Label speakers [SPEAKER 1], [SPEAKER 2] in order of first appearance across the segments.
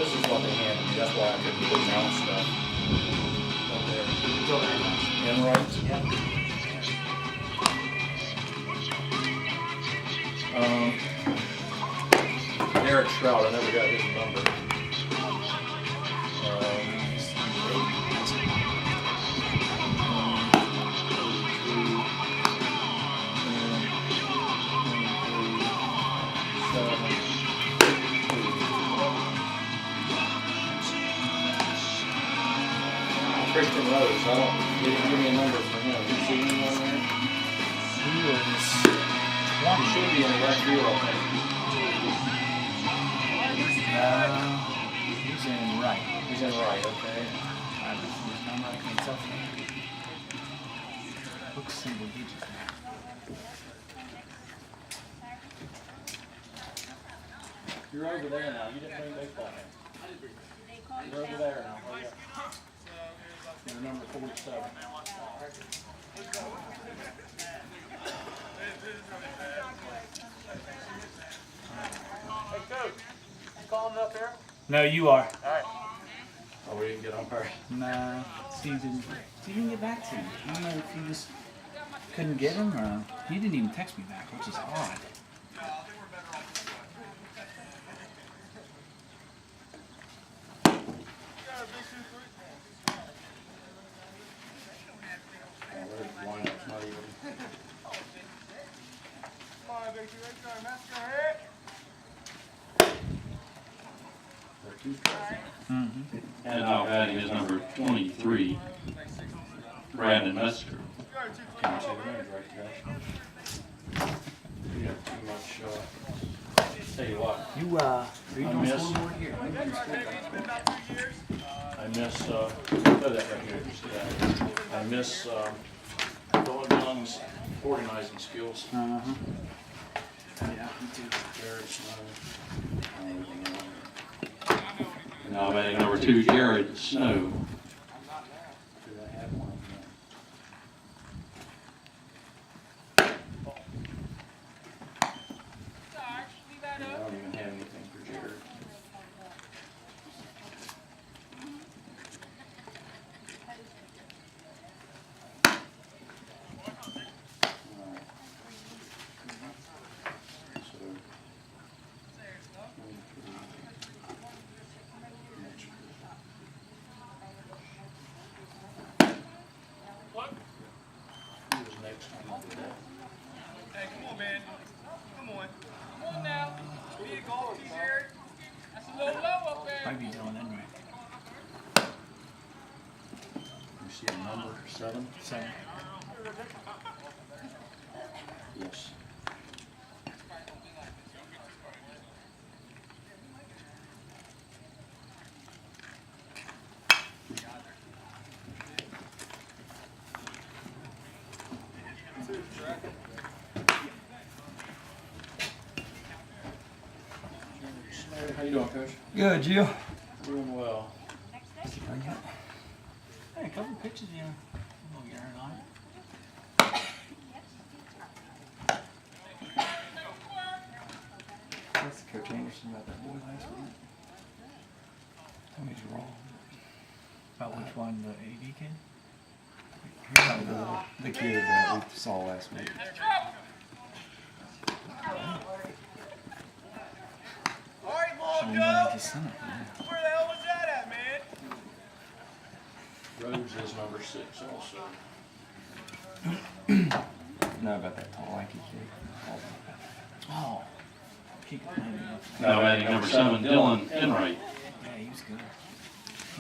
[SPEAKER 1] This is what they handed me. That's why I couldn't put down stuff. And right. Eric Stroud, I never got his number. Christian Rose, they didn't give me a number for him. You see him on there?
[SPEAKER 2] He was
[SPEAKER 1] He should be in the left field, I think.
[SPEAKER 2] he's in right.
[SPEAKER 1] He's in right, okay.
[SPEAKER 2] I don't know his number, I can't tell from him. Looks single digit now.
[SPEAKER 1] You're over there now. You didn't bring baseball in. You're over there now. Hurry up. You're number 47. Hey, Coach. You calling up here?
[SPEAKER 2] No, you are.
[SPEAKER 1] All right. Oh, we didn't get on her.
[SPEAKER 2] Nah, Steve didn't get back to me. I don't know if he just couldn't get him or he didn't even text me back, which is odd.
[SPEAKER 3] And now adding his number 23, Brandon Metzger.
[SPEAKER 1] Can't say the names right, Josh. You got too much, tell you what.
[SPEAKER 2] You are you doing
[SPEAKER 1] miss-
[SPEAKER 2] scoreboard here?
[SPEAKER 1] I miss, throw that right here, you see that? I miss, Philip Young's organizing skills.
[SPEAKER 2] Yeah, me too.
[SPEAKER 1] Very slow.
[SPEAKER 3] Now adding number 2, Jared Snow.
[SPEAKER 1] Do I have one? I don't even have anything for Jared.
[SPEAKER 4] Hey, come on, man. Come on. Come on now. Be a goal, Jared. That's a little low up there.
[SPEAKER 2] Might be Dylan anyway.
[SPEAKER 1] You see a number 7?
[SPEAKER 2] 7.
[SPEAKER 1] Yes. How you doing, Coach?
[SPEAKER 2] Good, you?
[SPEAKER 1] Doing well.
[SPEAKER 2] Hey, a couple pictures of you. Oh, you're on.
[SPEAKER 5] That's Coach Anderson about that boy last week. Told me he's wrong.
[SPEAKER 2] About which one, the AD kid?
[SPEAKER 5] The kid that we saw last week.
[SPEAKER 4] All right,
[SPEAKER 2] So
[SPEAKER 4] Long
[SPEAKER 2] we might
[SPEAKER 4] Joe.
[SPEAKER 2] just send it. Yeah.
[SPEAKER 4] Where the hell was that at, man?
[SPEAKER 1] Rhodes is number 6 also.
[SPEAKER 5] No, about that tall lanky kid.
[SPEAKER 2] Oh. Keep it maybe.
[SPEAKER 3] Now adding number 7, Dylan Enright.
[SPEAKER 2] Yeah, he was good.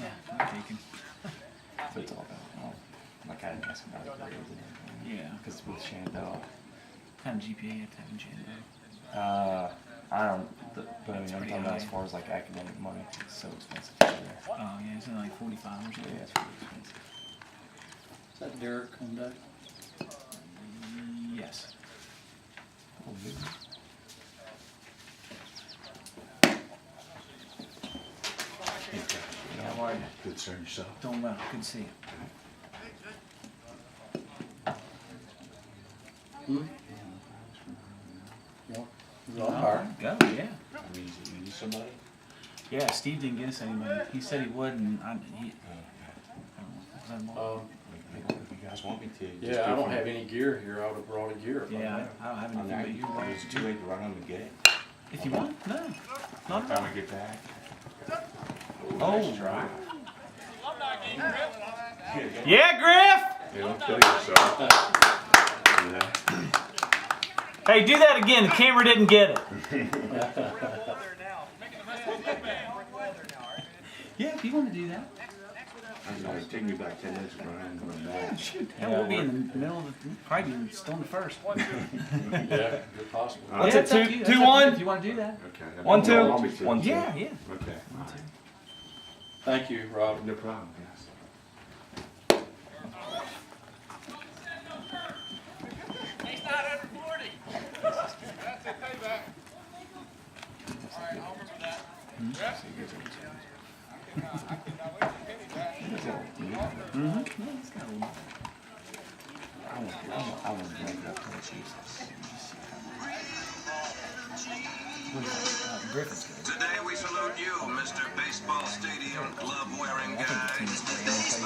[SPEAKER 2] Yeah, I'm taking.
[SPEAKER 5] So it's all about, like I didn't ask him about his grades and everything.
[SPEAKER 2] Yeah.
[SPEAKER 5] Because with Shandell,
[SPEAKER 2] Kind of GPA you have to have in January.
[SPEAKER 5] I don't, but I mean, I'm
[SPEAKER 2] pretty
[SPEAKER 5] talking about
[SPEAKER 2] high.
[SPEAKER 5] as far as like academic money, it's so expensive over there.
[SPEAKER 2] Oh, yeah, it's in like 45 or
[SPEAKER 5] Yeah,
[SPEAKER 2] something.
[SPEAKER 5] it's really expensive.
[SPEAKER 1] Is that Derek Kundak?
[SPEAKER 2] Yes.
[SPEAKER 5] Oh, good.
[SPEAKER 2] How are you?
[SPEAKER 6] Good, sir, yourself.
[SPEAKER 2] Doing well. Good to see you.
[SPEAKER 1] You want hire?
[SPEAKER 2] Go, yeah.
[SPEAKER 6] I mean, you need somebody?
[SPEAKER 2] Yeah, Steve didn't get us any money. He said he would, and I don't know. Was that more?
[SPEAKER 5] If you guys want me to. just
[SPEAKER 1] Yeah, I
[SPEAKER 5] go
[SPEAKER 1] don't
[SPEAKER 5] from-
[SPEAKER 1] have any gear here. I would have brought a gear. If I
[SPEAKER 2] Yeah,
[SPEAKER 1] had.
[SPEAKER 2] I don't have
[SPEAKER 5] Oh, now
[SPEAKER 2] anything but you.
[SPEAKER 5] it's too late to run home and get it.
[SPEAKER 2] If you want, no.
[SPEAKER 5] By
[SPEAKER 2] Not
[SPEAKER 5] the
[SPEAKER 2] at
[SPEAKER 5] time
[SPEAKER 2] all.
[SPEAKER 5] I get back.
[SPEAKER 2] Oh.
[SPEAKER 5] Try.
[SPEAKER 2] Yeah, Griff!
[SPEAKER 5] Yeah, don't kill yourself. Yeah.
[SPEAKER 2] Hey, do that again. The camera didn't get it. Yeah, if you want to do that.
[SPEAKER 5] I know, it's taking me about 10 minutes to run home and come back.
[SPEAKER 2] Shoot. Hell, we'll be in the middle of the, probably be still in the first.
[SPEAKER 1] Yeah, if possible.
[SPEAKER 2] Yeah,
[SPEAKER 6] What's it,
[SPEAKER 2] it's up to
[SPEAKER 6] two-
[SPEAKER 2] you.
[SPEAKER 6] two,
[SPEAKER 2] That's up to you
[SPEAKER 6] one?
[SPEAKER 2] If you want to do that.
[SPEAKER 5] Okay.
[SPEAKER 6] 1, 2.
[SPEAKER 5] You want me to?
[SPEAKER 6] 1, 2.
[SPEAKER 2] Yeah, yeah.
[SPEAKER 5] Okay.
[SPEAKER 1] Thank you, Rob.
[SPEAKER 5] No problem, yes.
[SPEAKER 4] He's not under 40. That's a payback. All right, I'll remember that.
[SPEAKER 2] Mm-hmm. Yeah, he's got a little.
[SPEAKER 5] I want to make that place useless.
[SPEAKER 2] Griffith's good.
[SPEAKER 7] Today we salute you, Mr. Baseball Stadium glove-wearing
[SPEAKER 2] I think the
[SPEAKER 7] guy.
[SPEAKER 2] team's plays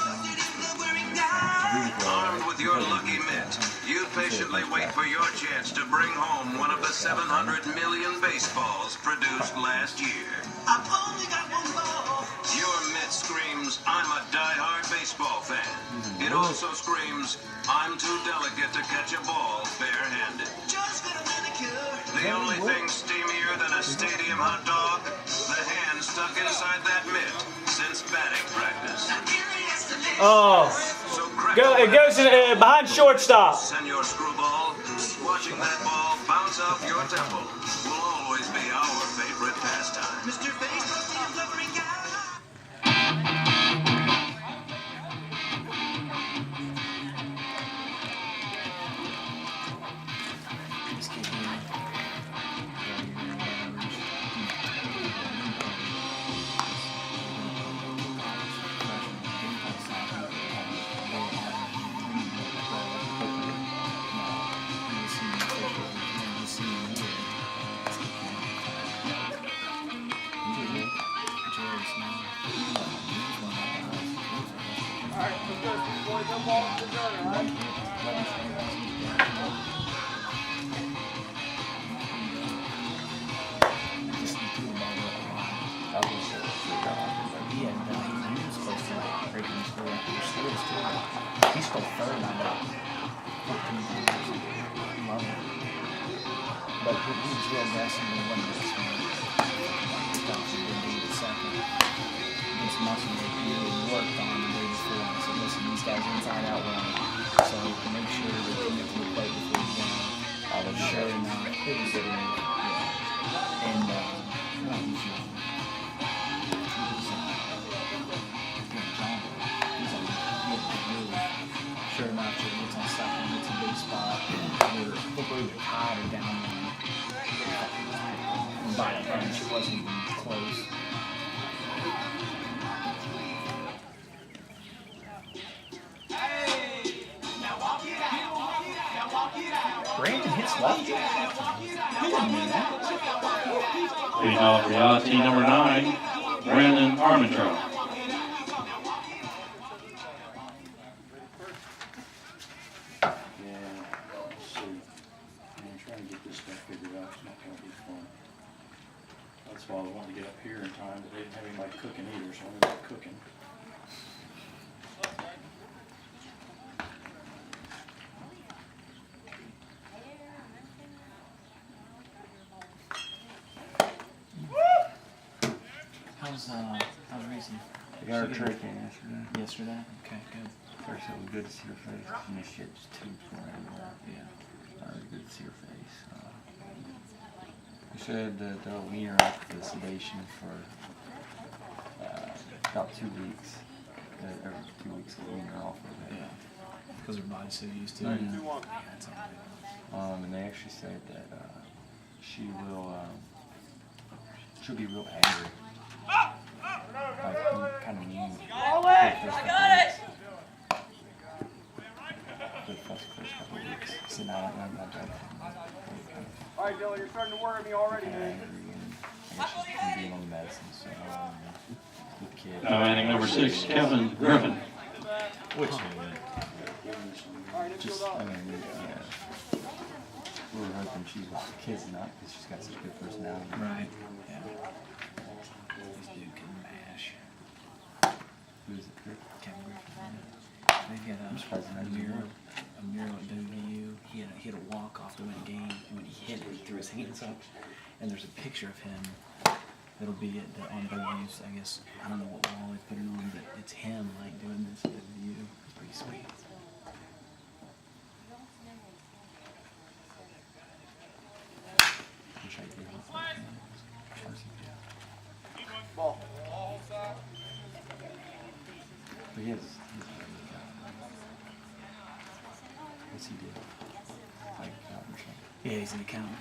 [SPEAKER 7] Armed with your lucky mitt, you patiently wait for your chance to bring home one of the 700 million baseballs produced last year. I've only got one ball. Your mitt screams, I'm a die-hard baseball fan. It also screams, I'm too delicate to catch a ball barehanded. Just got a manicure. The only thing steamier than a stadium hot dog, the hand stuck inside that mitt since batting practice.
[SPEAKER 6] Oh,
[SPEAKER 7] So crack
[SPEAKER 6] it goes in, behind shortstop.
[SPEAKER 7] Senor Screwball, watching that ball bounce off your temple will always be our favorite pastime. Mr. Baseball Stadium covering guy.
[SPEAKER 2] This kid here.
[SPEAKER 4] All right, let's go. Boys, no ball to the gunner, all right?
[SPEAKER 2] He's still third on that. 14 years. Love it. But he was real aggressive when he won this one. He got to the second. Against Muscle that he really worked on the day before. I said, listen, these guys inside out run. So make sure that you get to the plate before you go. I was sure enough. It was good. Yeah. And, well, he's young. Sure enough, she gets on second, gets a big spot. We're tied or down one. And by a bunch, it wasn't even close. Brandon hits lefty. He didn't mean that.
[SPEAKER 3] Leading off reality number 9, Brandon Armstrong.
[SPEAKER 1] Yeah, let's see. I'm trying to get this stuff figured out. It's not gonna be fun. That's why I was wanting to get up here in time, but they didn't have anybody cooking either, so I'm gonna be cooking.
[SPEAKER 2] How's Reason?
[SPEAKER 5] I got her trick in yesterday.
[SPEAKER 2] Yesterday? Okay, good.
[SPEAKER 5] First it was good to see her face, and this shit's too forever.
[SPEAKER 2] Yeah.
[SPEAKER 5] It was good to see her face. He said that they'll wean her off the sedation for about 2 weeks. Every 2 weeks they'll wean her off of it.
[SPEAKER 2] Yeah. Because her body's so used to
[SPEAKER 5] Yeah.
[SPEAKER 2] it. Yeah, that's unbelievable.
[SPEAKER 5] And they actually said that she will, she'll be real angry. Like, kind of mean. I got it! The first couple of weeks. So now I'm not done.
[SPEAKER 4] All right, Dylan, you're starting to worry me already, man.
[SPEAKER 5] Angry and she's been being on the license with kids.
[SPEAKER 3] Now batting number 6, Kevin Griffin.
[SPEAKER 5] Which, just, I mean, we were hoping she was kids enough because she's got such a good personality.
[SPEAKER 2] Right. Yeah. This dude can mash.
[SPEAKER 5] Who is it? Griff?
[SPEAKER 2] Kevin Griffin. They've got
[SPEAKER 5] I'm surprised
[SPEAKER 2] a
[SPEAKER 5] he knows
[SPEAKER 2] mural.
[SPEAKER 5] the
[SPEAKER 2] A mural at WVU. He had a walk off to win a game, and when he hit it, he threw his hands up, and there's a picture of him that'll be on WVU's, I guess, I don't know what wall they put it on, but it's him, like, doing this at WVU. It's pretty sweet.
[SPEAKER 5] Wish I could do it.
[SPEAKER 4] Ball. Side.
[SPEAKER 5] But he has, what's he do? Like, or something.
[SPEAKER 2] Yeah, he's an accountant.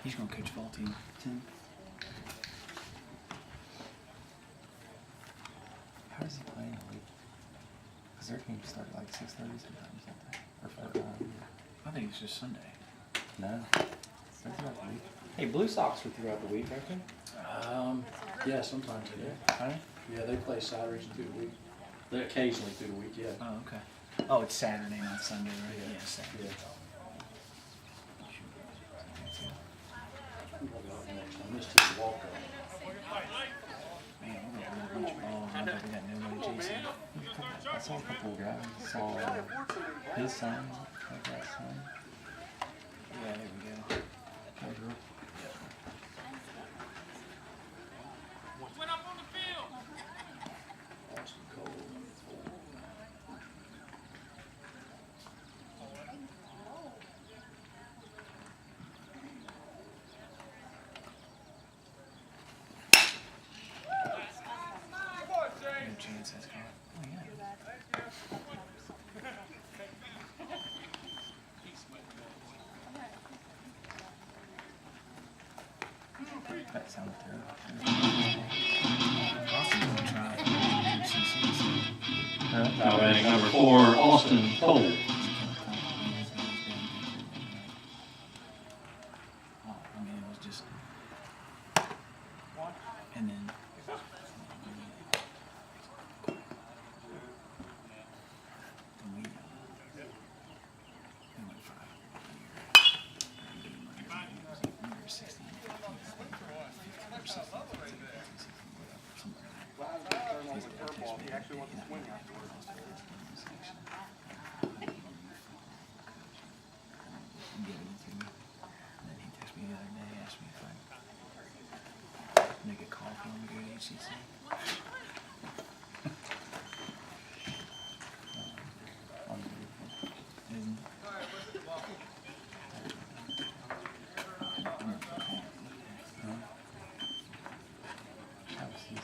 [SPEAKER 2] He's gonna coach fall team.
[SPEAKER 5] How does he play in the league? Because their games start like 6:30 sometimes, don't they? Or 5.
[SPEAKER 2] I think it's just Sunday.
[SPEAKER 5] No. They're throughout the week.
[SPEAKER 8] Hey, Blue Sox are throughout the week, aren't they?
[SPEAKER 1] Yeah, sometimes they do.
[SPEAKER 2] Are they?
[SPEAKER 1] Yeah, they play Saturdays through the week. They occasionally through the week, yeah.
[SPEAKER 2] Oh, okay. Oh, it's Saturday, not Sunday, right? Yeah, Saturday.
[SPEAKER 1] Yeah. We'll go up next. I missed his walk-up.
[SPEAKER 2] Man, we're gonna lose a bunch of balls. I bet we got nobody chasing.
[SPEAKER 5] I saw a couple of guys. I saw his son, like that son.
[SPEAKER 2] Yeah, there we go.
[SPEAKER 4] Went up on the field.
[SPEAKER 1] Austin Cole.
[SPEAKER 4] Come on, Jay.
[SPEAKER 2] No chance that's caught. Oh, yeah.
[SPEAKER 5] That sounded terrible.
[SPEAKER 2] Austin's gonna try it.
[SPEAKER 3] Now batting number 4, Austin Cole.
[SPEAKER 2] Oh, I mean, it was just. And then. Then we went 5. We were 16, 15, I think, or 16, 15, 16,
[SPEAKER 4] Turn on the curveball. He actually wants to swing afterwards.
[SPEAKER 2] And then he texted me the other day, asked me if I'd make a call for him to go to HCC.
[SPEAKER 5] Unbelievable.
[SPEAKER 2] Isn't
[SPEAKER 5] That was easy.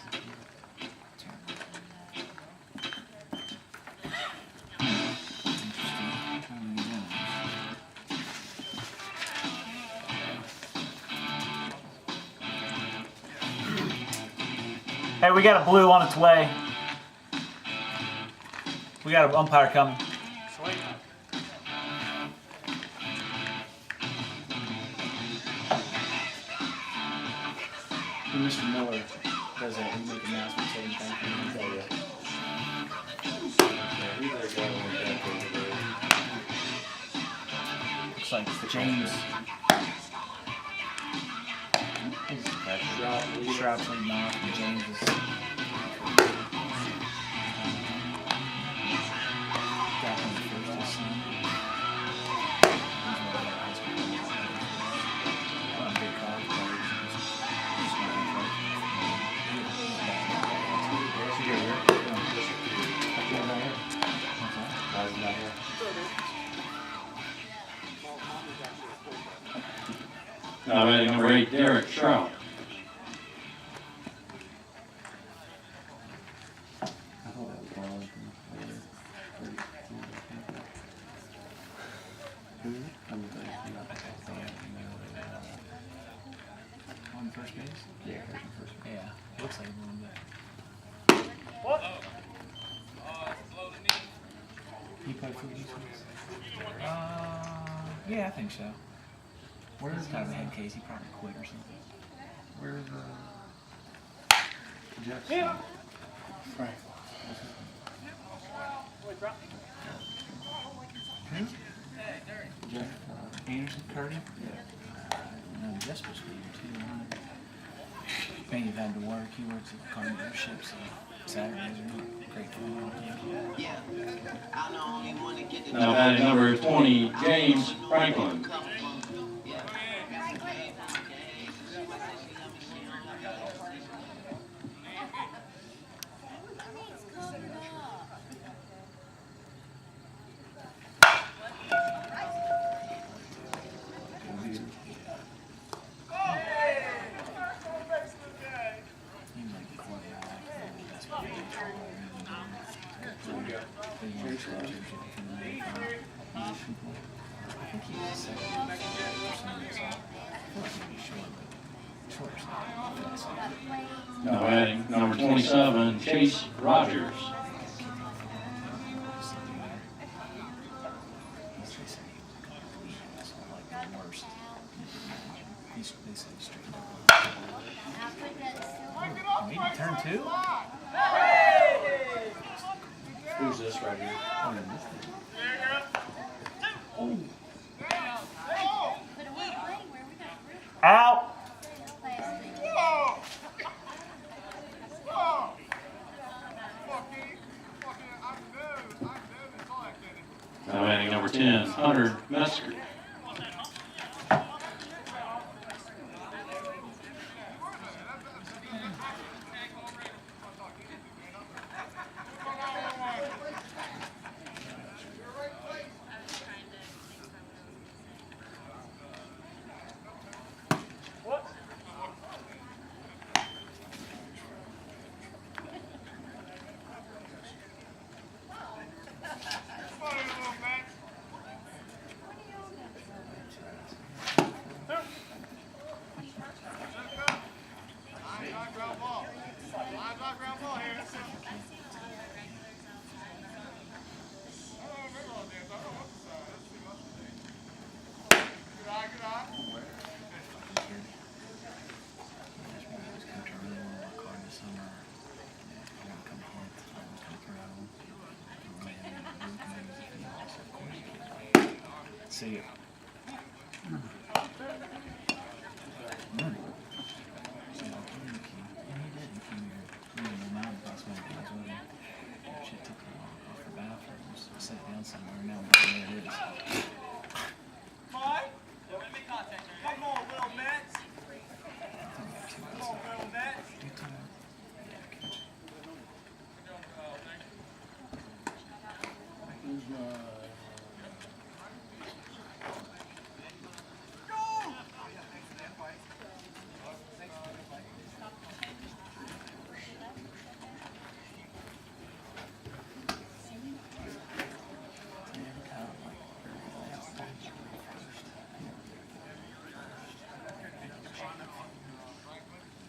[SPEAKER 6] Hey, we got a blue on its way. We got an umpire coming.
[SPEAKER 4] Swing.
[SPEAKER 2] When Mr. Miller does that, he make announcements saying thank you. Looks like James. Shroud's leading off, and James is. Got him first this season. Big college players.
[SPEAKER 3] Now batting number 8, Derek Trout.
[SPEAKER 5] I thought that was Garland from later. Who is it? I'm
[SPEAKER 2] On first base?
[SPEAKER 5] yeah, first.
[SPEAKER 2] Yeah, looks like a little bit.
[SPEAKER 4] Slow the knee.
[SPEAKER 5] He played for the Eagles.
[SPEAKER 2] Yeah, I think so. Where is kind of a head case? He probably quit or something.
[SPEAKER 5] Where's Jeff.
[SPEAKER 1] Frank.
[SPEAKER 5] Jeff Anderson, Curdy.
[SPEAKER 2] Jeff's supposed to be here too. Maybe you've had to work. He works at the car dealership, so Saturdays are great for him.
[SPEAKER 3] Now batting number 20, James Franklin. Now batting number 27, Chase Rogers.
[SPEAKER 2] Maybe turn two?
[SPEAKER 1] Who's this right here?
[SPEAKER 6] Out.
[SPEAKER 3] Now batting number 10, Hunter Metzger.
[SPEAKER 2] See ya. Sat down somewhere now, but there it is.
[SPEAKER 4] Mike, let me contact you. Come on, little Mets. Come on, little Mets.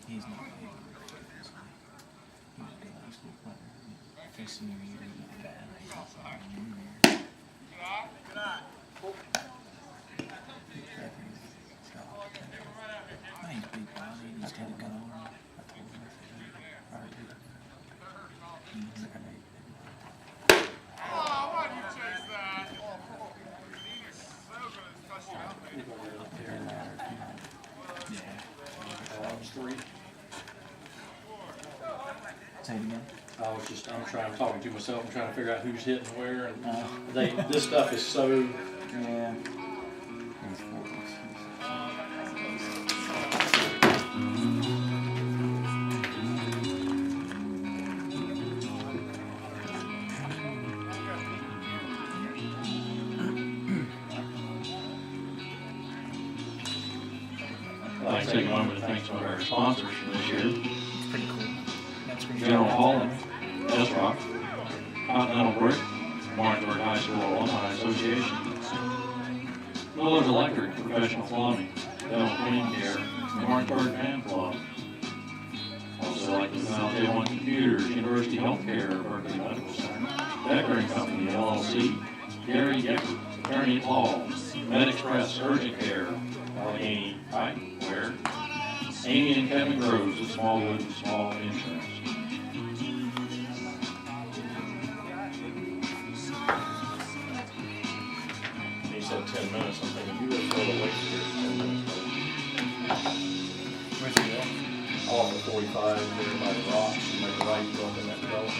[SPEAKER 2] He's not big. He was a good high school player. First senior year, he was bad. He was also a junior year. He's big body. He's got a gun on him. I told him.
[SPEAKER 4] Oh, why do you chase that? He's so good at special outfit.
[SPEAKER 1] Three.
[SPEAKER 2] Say it again.
[SPEAKER 1] I'm talking to myself, I'm trying to figure out who's hitting where, and this stuff is so,
[SPEAKER 2] Yeah.
[SPEAKER 3] I'd like to take a moment to thank some of our sponsors for this year.
[SPEAKER 2] It's pretty cool. That's pretty
[SPEAKER 3] General
[SPEAKER 2] cool.
[SPEAKER 3] Hall, S-Rock, Continental Brick, Martinsburg High School Alumni Association, Miller's Electric Professional Plumbing, Dental Clean Care, Martinsburg Fan Club. Also like to thank J1 Computers, University Healthcare, Berkeley Medical Center, Deckering Company, LLC, Gary Gifford, Attorney at Law, Med Express Urgent Care, Allegheny Pipe Wear, Amy and Kevin Groves of Smallwood and Small Insurance.
[SPEAKER 1] minutes. I'm thinking, you would throw the weight here 10 minutes.
[SPEAKER 6] Where's he at?
[SPEAKER 1] Off at 45, there by the rocks, and make a right, go up in that road.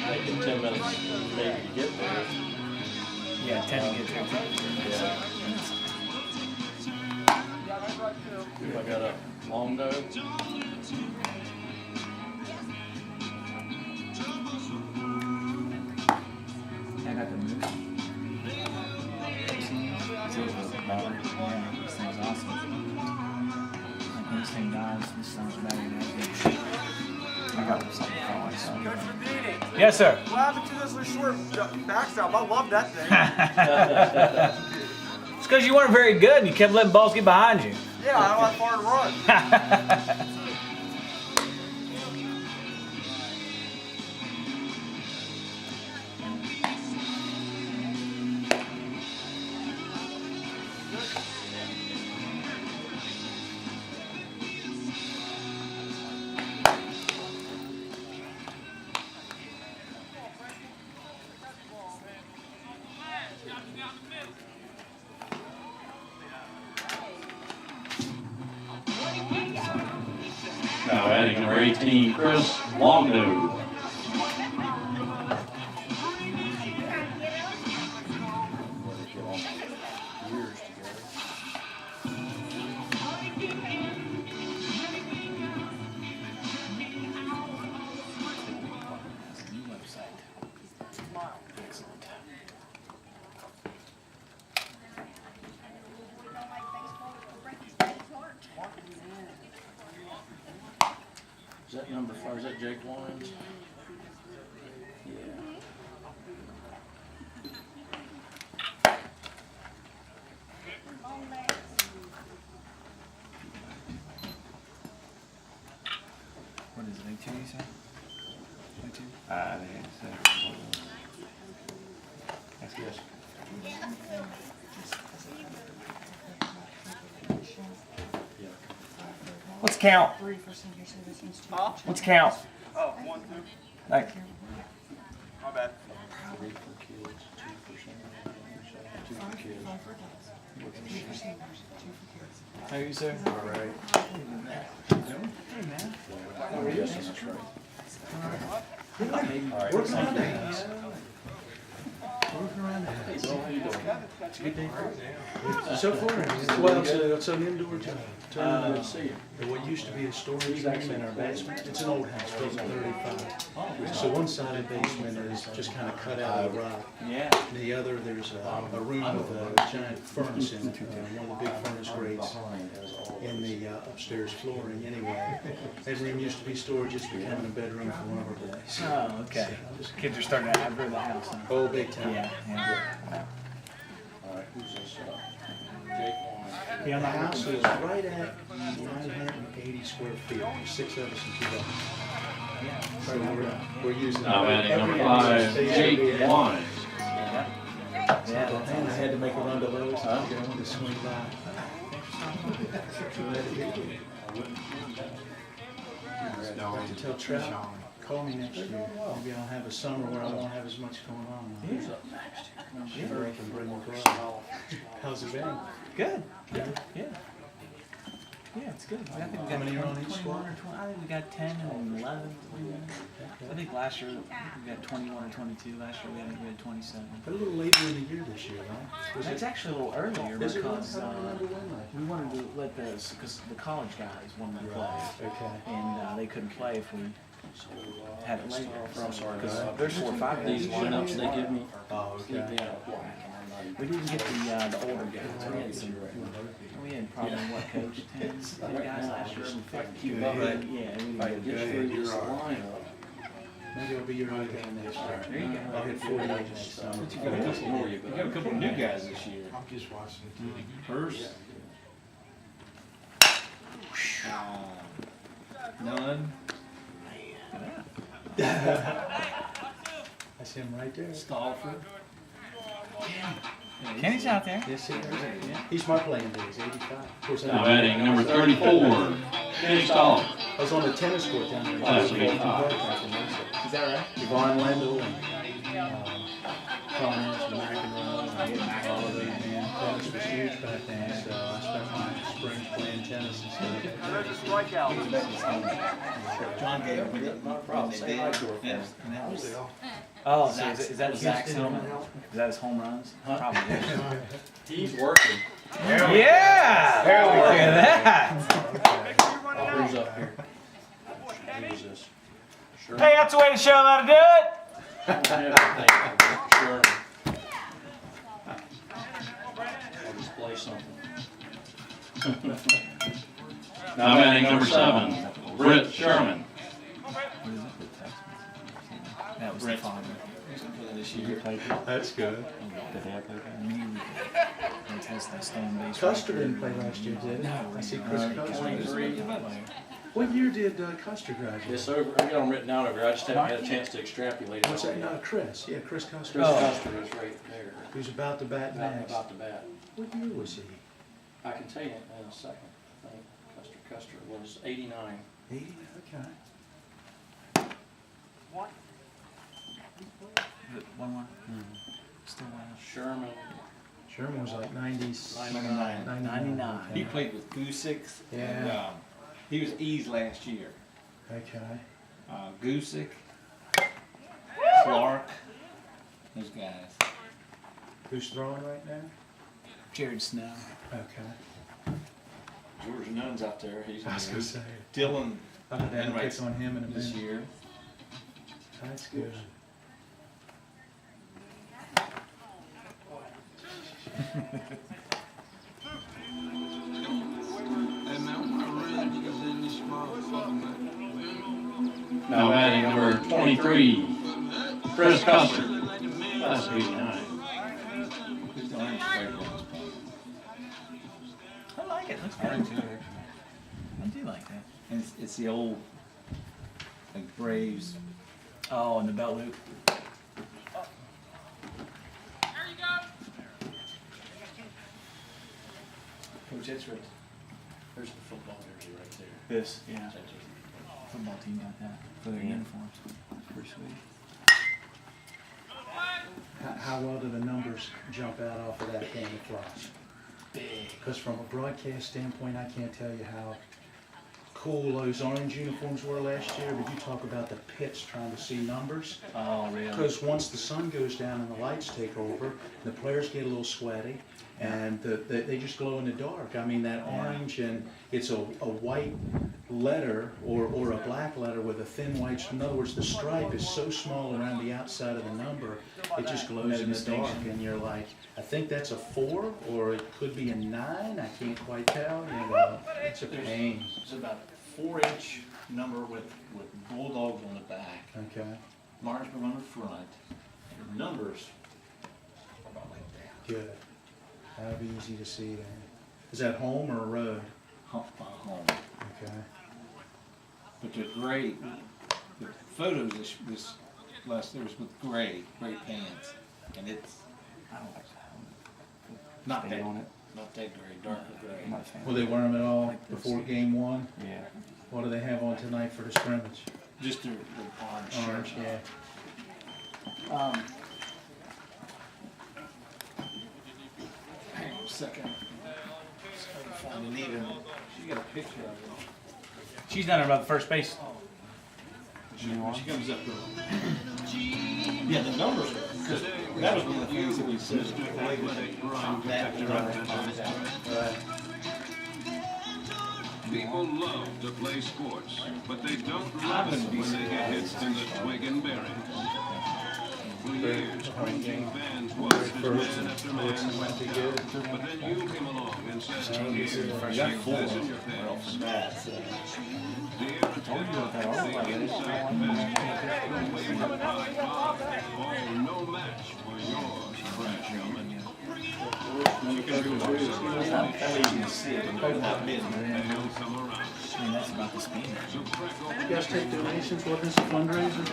[SPEAKER 1] Taking 10 minutes maybe to get there.
[SPEAKER 6] Yeah, 10 to get there.
[SPEAKER 1] I got a long nose.
[SPEAKER 2] I got the moose. Yeah, this thing's awesome. Like when this thing dies, this sounds better than that. I got something for myself.
[SPEAKER 4] Coach Rabini,
[SPEAKER 6] Yes, sir.
[SPEAKER 4] what happened to this little short backstop? I love that thing.
[SPEAKER 6] It's because you weren't very good and you kept letting balls get behind you.
[SPEAKER 4] Yeah, I don't have far to run.
[SPEAKER 3] Now adding number 18, Chris Longdo.
[SPEAKER 1] Years together. Is that number 4? Is that Jake Lyons? Yeah.
[SPEAKER 2] What is it, 82 you said? 82?
[SPEAKER 5] I think so.
[SPEAKER 1] That's yes. Yeah.
[SPEAKER 6] Let's count.
[SPEAKER 4] Huh?
[SPEAKER 6] Let's count.
[SPEAKER 4] Oh, 1, 2.
[SPEAKER 6] Like,
[SPEAKER 4] My bad.
[SPEAKER 1] 3 for kids, 2 for seniors, 2 for kids.
[SPEAKER 6] how are you, sir?
[SPEAKER 1] All right. Oh, yes, that's right. All right.
[SPEAKER 9] Working around the
[SPEAKER 1] Thank you.
[SPEAKER 9] house. Working around the
[SPEAKER 1] Hey,
[SPEAKER 9] house.
[SPEAKER 1] Bill, how you doing?
[SPEAKER 9] Good day. So far, well, it's an indoor job.
[SPEAKER 1] Good to see you.
[SPEAKER 9] What used to be a storage room in our basement, it's an old house, built in '35. So one side of the basement is just kind of cut out of the rock.
[SPEAKER 6] Yeah.
[SPEAKER 9] And the other, there's a room with a giant furnace in it, one of the big furnace grates in the upstairs flooring anyway. That room used to be storage, it's becoming a bedroom for one of our boys.
[SPEAKER 6] Oh, okay. Kids are starting to outgrow the house now.
[SPEAKER 9] Oh, big time.
[SPEAKER 6] Yeah, yeah.
[SPEAKER 1] All right, who's this? Jake Lyons.
[SPEAKER 6] Yeah, I'm
[SPEAKER 9] The
[SPEAKER 6] not
[SPEAKER 9] house is right at 980 square feet, there's 6 of us and 2 dogs. So we're using.
[SPEAKER 3] Now adding number
[SPEAKER 9] every
[SPEAKER 3] 5,
[SPEAKER 9] space
[SPEAKER 3] Jake
[SPEAKER 9] we have.
[SPEAKER 3] Lyons.
[SPEAKER 6] Yeah.
[SPEAKER 9] And I had to make a run to Lowe's, I wanted to swing by. I have to tell Trout, call me next year. Maybe I'll have a summer where I won't have as much going on.
[SPEAKER 1] Who's up next?
[SPEAKER 9] I'm sure I can bring my brother. How's it been?
[SPEAKER 2] Good. Yeah. Yeah, it's good. I think we
[SPEAKER 9] How
[SPEAKER 2] got
[SPEAKER 9] many are on each
[SPEAKER 2] 21
[SPEAKER 9] squad?
[SPEAKER 2] or 20. I think we got 10 and 11. I think last year we got 21 or 22. Last year we had 27.
[SPEAKER 9] A little later in the year this year, huh? Was
[SPEAKER 2] It's
[SPEAKER 9] it?
[SPEAKER 2] actually a little earlier
[SPEAKER 9] Is it?
[SPEAKER 2] because
[SPEAKER 9] I don't remember when.
[SPEAKER 2] we wanted to let because the college guys wanted to play,
[SPEAKER 9] Okay.
[SPEAKER 2] and they couldn't play if we had it later.
[SPEAKER 1] I'm sorry.
[SPEAKER 2] Because there's 4 or 5
[SPEAKER 1] These
[SPEAKER 2] guys.
[SPEAKER 1] lineups they give me.
[SPEAKER 9] Oh,
[SPEAKER 1] Keep
[SPEAKER 9] okay.
[SPEAKER 1] me out of whack, and I'm not even-
[SPEAKER 2] We didn't get the older guys. We had some. We had probably what, coach 10 guys last year.
[SPEAKER 1] If I can keep up,
[SPEAKER 2] Yeah,
[SPEAKER 1] if
[SPEAKER 2] we
[SPEAKER 1] I can
[SPEAKER 2] didn't
[SPEAKER 1] get through this lineup.
[SPEAKER 9] Maybe I'll be your right guy next year.
[SPEAKER 2] There you go.
[SPEAKER 9] I'll hit 40 next summer.
[SPEAKER 1] You got a couple more, you got a couple new guys this year.
[SPEAKER 9] I'm just watching TV.
[SPEAKER 1] Hers?
[SPEAKER 6] None.
[SPEAKER 9] That's him right there.
[SPEAKER 1] Stalford.
[SPEAKER 6] Kenny's out there.
[SPEAKER 9] Yes, he is. He's my playing days, 85. Of course,
[SPEAKER 3] Now adding number 34, Kenny Stahl.
[SPEAKER 9] I was on the tennis court down there.
[SPEAKER 3] Class of 85.
[SPEAKER 6] Is that right?
[SPEAKER 9] Yvonne Lendl and Connors and McEnroe. Tennis was huge back then, so I spent my spring playing tennis instead of.
[SPEAKER 4] There's a strikeout.
[SPEAKER 2] John gave him
[SPEAKER 1] Not a problem. Say hi to her.
[SPEAKER 2] Oh, so is that Zach's home? Is that his home runs? Probably is.
[SPEAKER 1] He's working.
[SPEAKER 2] Yeah! Look at that!
[SPEAKER 1] Who's up here? Who's this? Sure.
[SPEAKER 2] Hey, that's the way to show them how to do it!
[SPEAKER 1] Sure. I'll just play something.
[SPEAKER 3] Now batting number 7, Britt Sherman.
[SPEAKER 2] That was the father.
[SPEAKER 5] This year.
[SPEAKER 9] That's good.
[SPEAKER 5] Did they have
[SPEAKER 2] It has the stone base.
[SPEAKER 9] Custer didn't play last year, did he? I see Chris Custer.
[SPEAKER 1] 23.
[SPEAKER 9] What year did Custer graduate?
[SPEAKER 1] This over, I got them written down over here. I just haven't had a chance to extrapolate it.
[SPEAKER 9] What's that? No, Chris. Yeah, Chris Custer.
[SPEAKER 1] Chris Custer is right there.
[SPEAKER 9] Who's about to bat next?
[SPEAKER 1] About to bat.
[SPEAKER 9] What year was he?
[SPEAKER 1] I can tell you in a second. I think Custer was 89.
[SPEAKER 9] 80? Okay.
[SPEAKER 2] One more. Still one.
[SPEAKER 1] Sherman.
[SPEAKER 9] Sherman was like 90s.
[SPEAKER 1] 99.
[SPEAKER 2] 99.
[SPEAKER 5] He played with Gusick.
[SPEAKER 9] Yeah.
[SPEAKER 5] And, he was E's last year.
[SPEAKER 9] Okay.
[SPEAKER 5] Gusick, Clark, those guys.
[SPEAKER 9] Who's throwing right now?
[SPEAKER 2] Jared Snow.
[SPEAKER 9] Okay.
[SPEAKER 5] George Nunn's out there. He's
[SPEAKER 9] I was gonna say.
[SPEAKER 5] Dylan
[SPEAKER 9] I'll have to
[SPEAKER 5] Enright's
[SPEAKER 9] pick on him in a
[SPEAKER 5] this
[SPEAKER 9] minute.
[SPEAKER 5] year.
[SPEAKER 9] That's good.
[SPEAKER 3] Now batting number 23, Chris Custer. That's 89.
[SPEAKER 5] He's the orange player.
[SPEAKER 2] I like it. Looks
[SPEAKER 5] I
[SPEAKER 2] good.
[SPEAKER 5] do too, actually.
[SPEAKER 2] I do like that.
[SPEAKER 5] And it's the old, like Braves.
[SPEAKER 2] Oh, and the belt loop.
[SPEAKER 4] There you go.
[SPEAKER 5] Coach, that's right.
[SPEAKER 1] There's the football jersey right there.
[SPEAKER 2] This, yeah. Football team got that for their uniforms. Pretty sweet.
[SPEAKER 9] How well do the numbers jump out off of that camouflage?
[SPEAKER 2] Big.
[SPEAKER 9] Because from a broadcast standpoint, I can't tell you how cool those orange uniforms were last year, but you talk about the pits trying to see numbers.
[SPEAKER 2] Oh, really?
[SPEAKER 9] Because once the sun goes down and the lights take over, the players get a little sweaty, and they just glow in the dark. I mean, that orange, and it's a white letter or a black letter with a thin white. In other words, the stripe is so small around the outside of the number, it just glows in the dark, and you're like, I think that's a 4, or it could be a 9. I can't quite tell. You know, it's a pain.
[SPEAKER 5] It's about a 4-inch number with bulldogs on the back.
[SPEAKER 9] Okay,
[SPEAKER 5] Martinsburg on the front. And the numbers are about like that.
[SPEAKER 9] good. That'll be easy to see then. Is that home or road?
[SPEAKER 5] Home.
[SPEAKER 9] Okay.
[SPEAKER 5] But the gray, the photos this last year was with gray pants, and it's not that
[SPEAKER 2] on it.
[SPEAKER 5] not that gray, darker gray.
[SPEAKER 2] I'm not a fan.
[SPEAKER 9] Will they wear them at all
[SPEAKER 2] Like this.
[SPEAKER 9] before game 1?
[SPEAKER 2] Yeah.
[SPEAKER 9] What do they have on tonight for the scrimmage?
[SPEAKER 5] Just the orange
[SPEAKER 9] Orange,
[SPEAKER 5] shirt.
[SPEAKER 9] yeah.
[SPEAKER 5] Hang on a second. Find Anita. She got a picture of it.
[SPEAKER 2] She's down there about the first base.
[SPEAKER 5] She comes up with yeah, the numbers, because that was one of the things that we said.
[SPEAKER 7] People love to play sports, but they don't love it when they get hits in the twig and bearing. For years, cringing fans watched as man after man went together, but then you came along and said, "Here's this in your face." The irritating, the inside passion, all no match for yours, Brad Shellman. You can do they'll come around.
[SPEAKER 2] I mean, that's about the speed.
[SPEAKER 7] So crack open
[SPEAKER 9] You guys take donations? Wasn't this a fundraiser?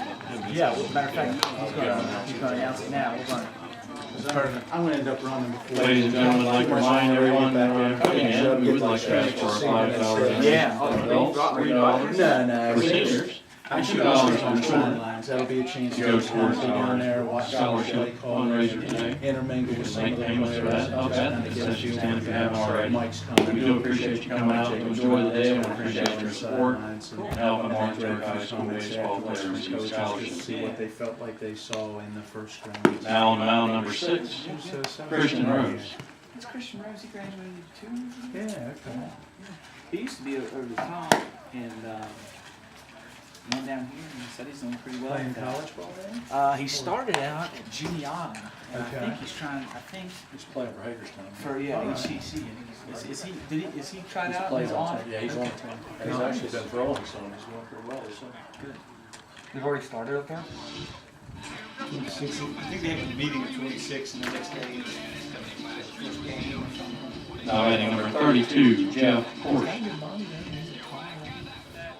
[SPEAKER 2] Yeah, well, matter of fact, he's gonna announce it now. We're gonna.
[SPEAKER 9] I'm gonna end up running before.
[SPEAKER 3] Ladies and gentlemen, I'd like to remind everyone coming in, we would like to ask for a $5 donation.
[SPEAKER 2] Yeah.
[SPEAKER 3] For adults, $3
[SPEAKER 9] No,
[SPEAKER 3] for seniors,
[SPEAKER 9] I should
[SPEAKER 3] $2
[SPEAKER 9] also on
[SPEAKER 3] on
[SPEAKER 9] the
[SPEAKER 3] the tour.
[SPEAKER 9] sidelines. That'll be a chance to
[SPEAKER 3] Go
[SPEAKER 9] go
[SPEAKER 3] towards
[SPEAKER 9] down there, watch our
[SPEAKER 3] scholarship fundraiser today.
[SPEAKER 9] intermingle with some of
[SPEAKER 3] Make
[SPEAKER 9] the
[SPEAKER 3] payments for that.
[SPEAKER 9] players.
[SPEAKER 3] That concession stand if you haven't already.
[SPEAKER 9] Mike's coming.
[SPEAKER 3] We do appreciate you coming out to enjoy the day, and we appreciate your support and helping Martinsburg High School baseball players receive scholarships.
[SPEAKER 9] See what they felt like they saw in the first round.
[SPEAKER 3] Now on mound number 6, Christian Rose.
[SPEAKER 2] It's Christian Rose. He graduated 2 years ago.
[SPEAKER 9] Yeah, okay.
[SPEAKER 2] He used to be over the top and went down here and he said he's doing pretty well.
[SPEAKER 9] Playing college ball then?
[SPEAKER 2] He started out at Juniata. And
[SPEAKER 9] Okay.
[SPEAKER 2] I think he's trying. I think
[SPEAKER 1] He's playing for Hagerstown.
[SPEAKER 2] for HCC. Is he tried
[SPEAKER 1] He's
[SPEAKER 2] out?
[SPEAKER 1] played
[SPEAKER 2] He's
[SPEAKER 1] on
[SPEAKER 2] on.
[SPEAKER 1] team. Yeah, he's on team. He's actually been throwing some. He's doing pretty well. So.
[SPEAKER 2] Good.
[SPEAKER 6] You've already started up there?
[SPEAKER 5] 26. I think they have a meeting at 26 and the next day is first game or something.
[SPEAKER 3] Now batting number 32, Jeff Porsche.